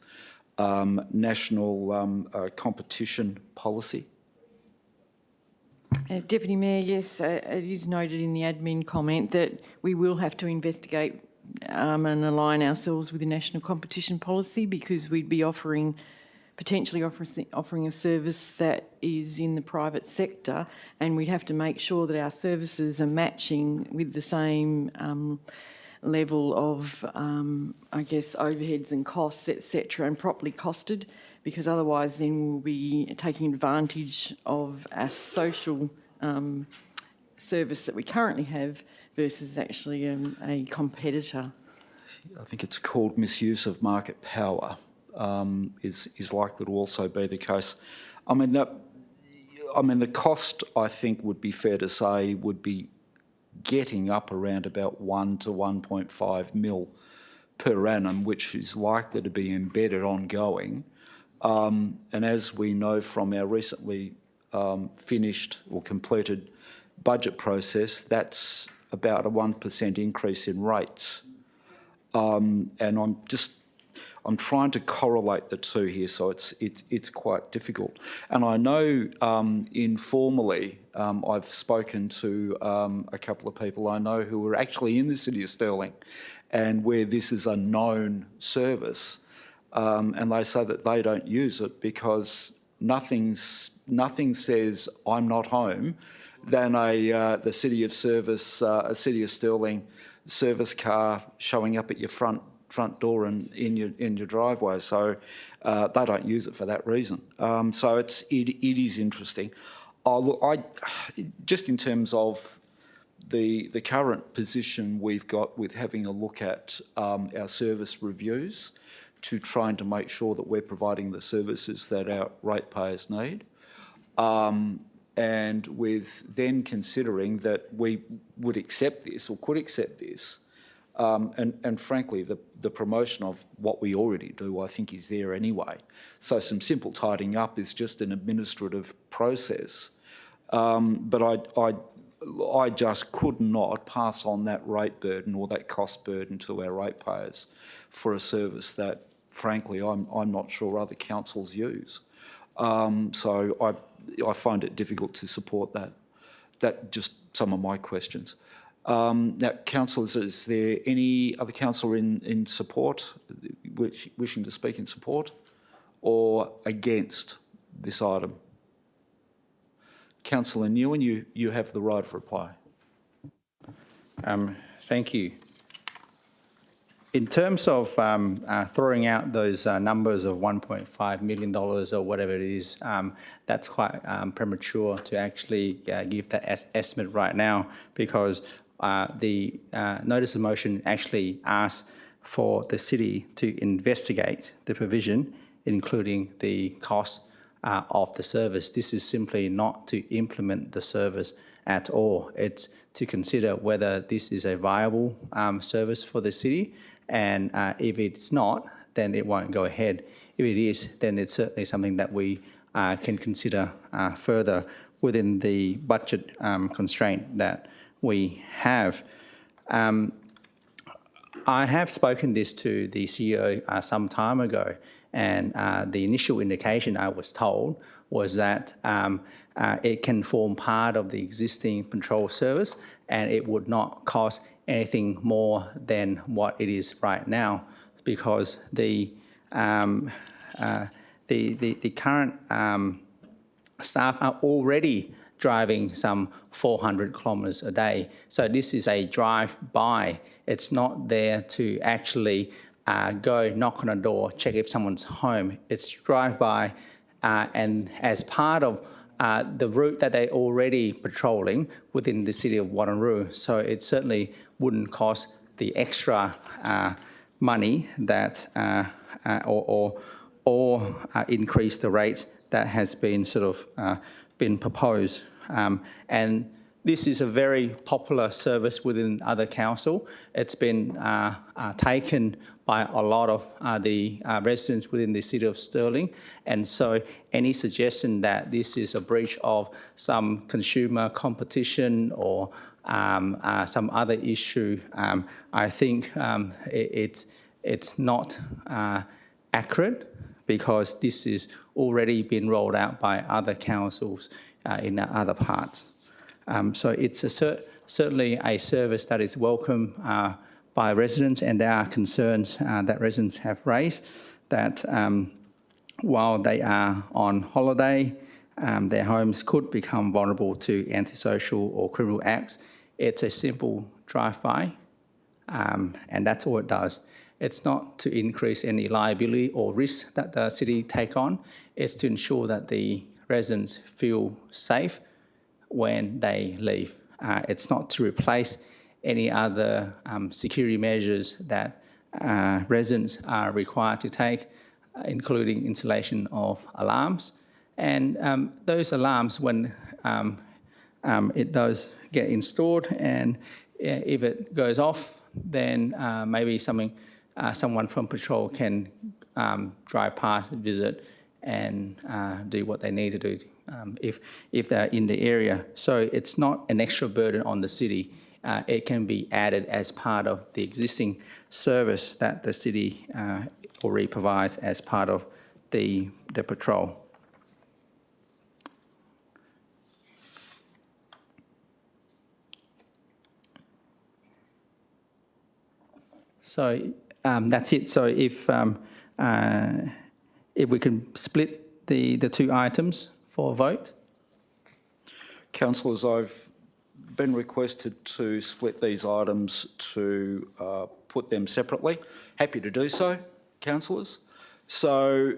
A: national competition policy?
E: Deputy Mayor, yes, it is noted in the admin comment that we will have to investigate and align ourselves with the national competition policy, because we'd be potentially offering a service that is in the private sector, and we'd have to make sure that our services are matching with the same level of, overheads and costs, etc., and properly costed, because otherwise then we'll be taking advantage of our social service that we currently have versus actually a competitor.
A: I think it's called misuse of market power. Is likely to also be the case. The cost, I think, would be fair to say, would be getting up around about 1 to 1.5 mil per annum, which is likely to be embedded ongoing. And as we know from our recently finished or completed budget process, that's about a 1% increase in rates. And I'm trying to correlate the two here, so it's quite difficult. And I know informally, I've spoken to a couple of people I know who are actually in the City of Stirling, and where this is a known service, and they say that they don't use it because nothing says I'm not home than the City of Stirling service car showing up at your front door and in your driveway, so they don't use it for that reason. So it is interesting. Just in terms of the current position we've got with having a look at our service reviews to trying to make sure that we're providing the services that our ratepayers need, and with then considering that we would accept this or could accept this. And frankly, the promotion of what we already do, I think, is there anyway. So some simple tidying up is just an administrative process. But I just could not pass on that rate burden or that cost burden to our ratepayers for a service that, frankly, I'm not sure other councils use. So I find it difficult to support that. That just some of my questions. Now, councillors, is there any other councillor in support, wishing to speak in support or against this item? Councillor Newen, you have the right of reply.
L: Thank you. In terms of throwing out those numbers of $1.5 million or whatever it is, that's quite premature to actually give that estimate right now, because the notice of motion actually asks for the city to investigate the provision, including the cost of the service. This is simply not to implement the service at all. It's to consider whether this is a viable service for the city, and if it's not, then it won't go ahead. If it is, then it's certainly something that we can consider further within the budget constraint that we have. I have spoken this to the CEO some time ago, and the initial indication I was told was that it can form part of the existing patrol service and it would not cost anything more than what it is right now, because the current staff are already driving some 400 kilometres a day. So this is a drive-by. It's not there to actually go knock on a door, check if someone's home. It's drive-by, and as part of the route that they're already patrolling within the city of Wanneroo. So it certainly wouldn't cost the extra money that or increase the rates that has been sort of been proposed. And this is a very popular service within other council. It's been taken by a lot of the residents within the city of Stirling. And so any suggestion that this is a breach of some consumer competition or some other issue, I think it's not accurate, because this is already been rolled out by other councils in other parts. So it's certainly a service that is welcome by residents, and there are concerns that residents have raised that while they are on holiday, their homes could become vulnerable to antisocial or criminal acts. It's a simple drive-by, and that's all it does. It's not to increase any liability or risk that the city take on. It's to ensure that the residents feel safe when they leave. It's not to replace any other security measures that residents are required to take, including installation of alarms. And those alarms, when it does get installed, and if it goes off, then maybe someone from patrol can drive past, visit, and do what they need to do if they're in the area. So it's not an extra burden on the city. It can be added as part of the existing service that the city already provides as part of the patrol. So that's it. So if we can split the two items for a vote.
A: Councillors, I've been requested to split these items to put them separately. Happy to do so, councillors. So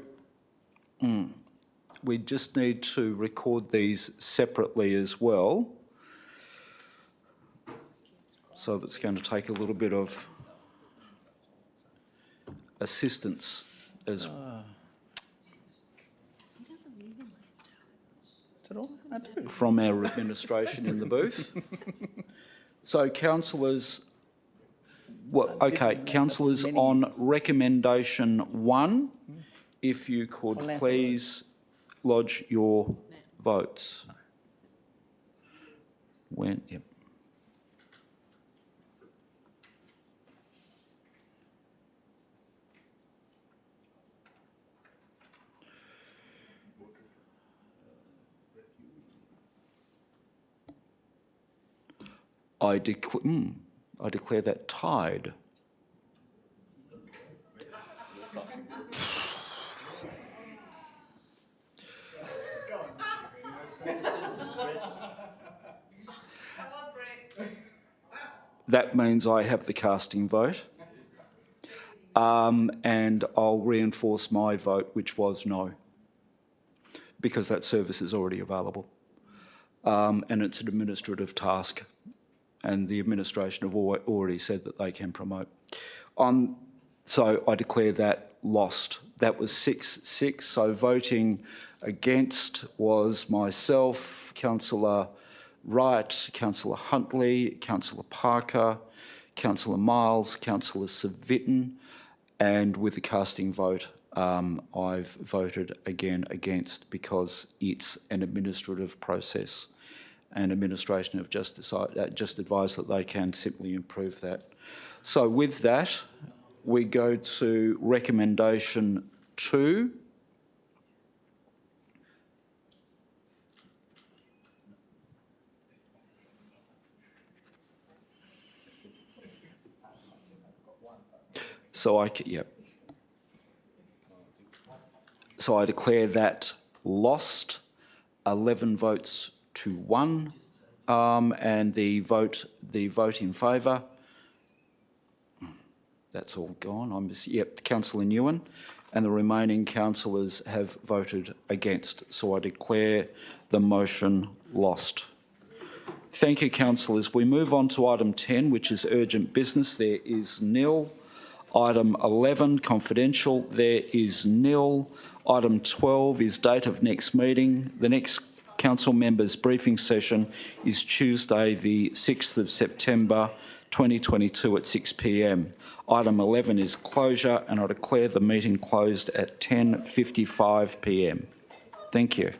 A: we just need to record these separately as well. So that's going to take a little bit of assistance as from our administration in the booth. So councillors, councillors on recommendation 1, if you could please lodge your votes. Yep. I declare that tied. That means I have the casting vote. And I'll reinforce my vote, which was no, because that service is already available. And it's an administrative task, and the administration have already said that they can promote. So I declare that lost. That was 6-6. So voting against was myself, Councillor Wright, Councillor Huntley, Councillor Parker, Councillor Miles, Councillor Civic, and with the casting vote, I've voted again against, because it's an administrative process, and administration have just advised that they can simply improve that. So with that, we go to recommendation 2. So So I declare that lost, 11 votes to 1, and the vote in favour. That's all gone. Councillor Nguyen, and the remaining councillors have voted against. So I declare the motion lost. Thank you, councillors. We move on to item 10, which is urgent business. There is nil. Item 11, confidential. There is nil. Item 12 is date of next meeting. The next council members briefing session is Tuesday, the 6th of September 2022 at 6 p.m. Item 11 is closure, and I declare the meeting closed at 10:55 p.m. Thank you.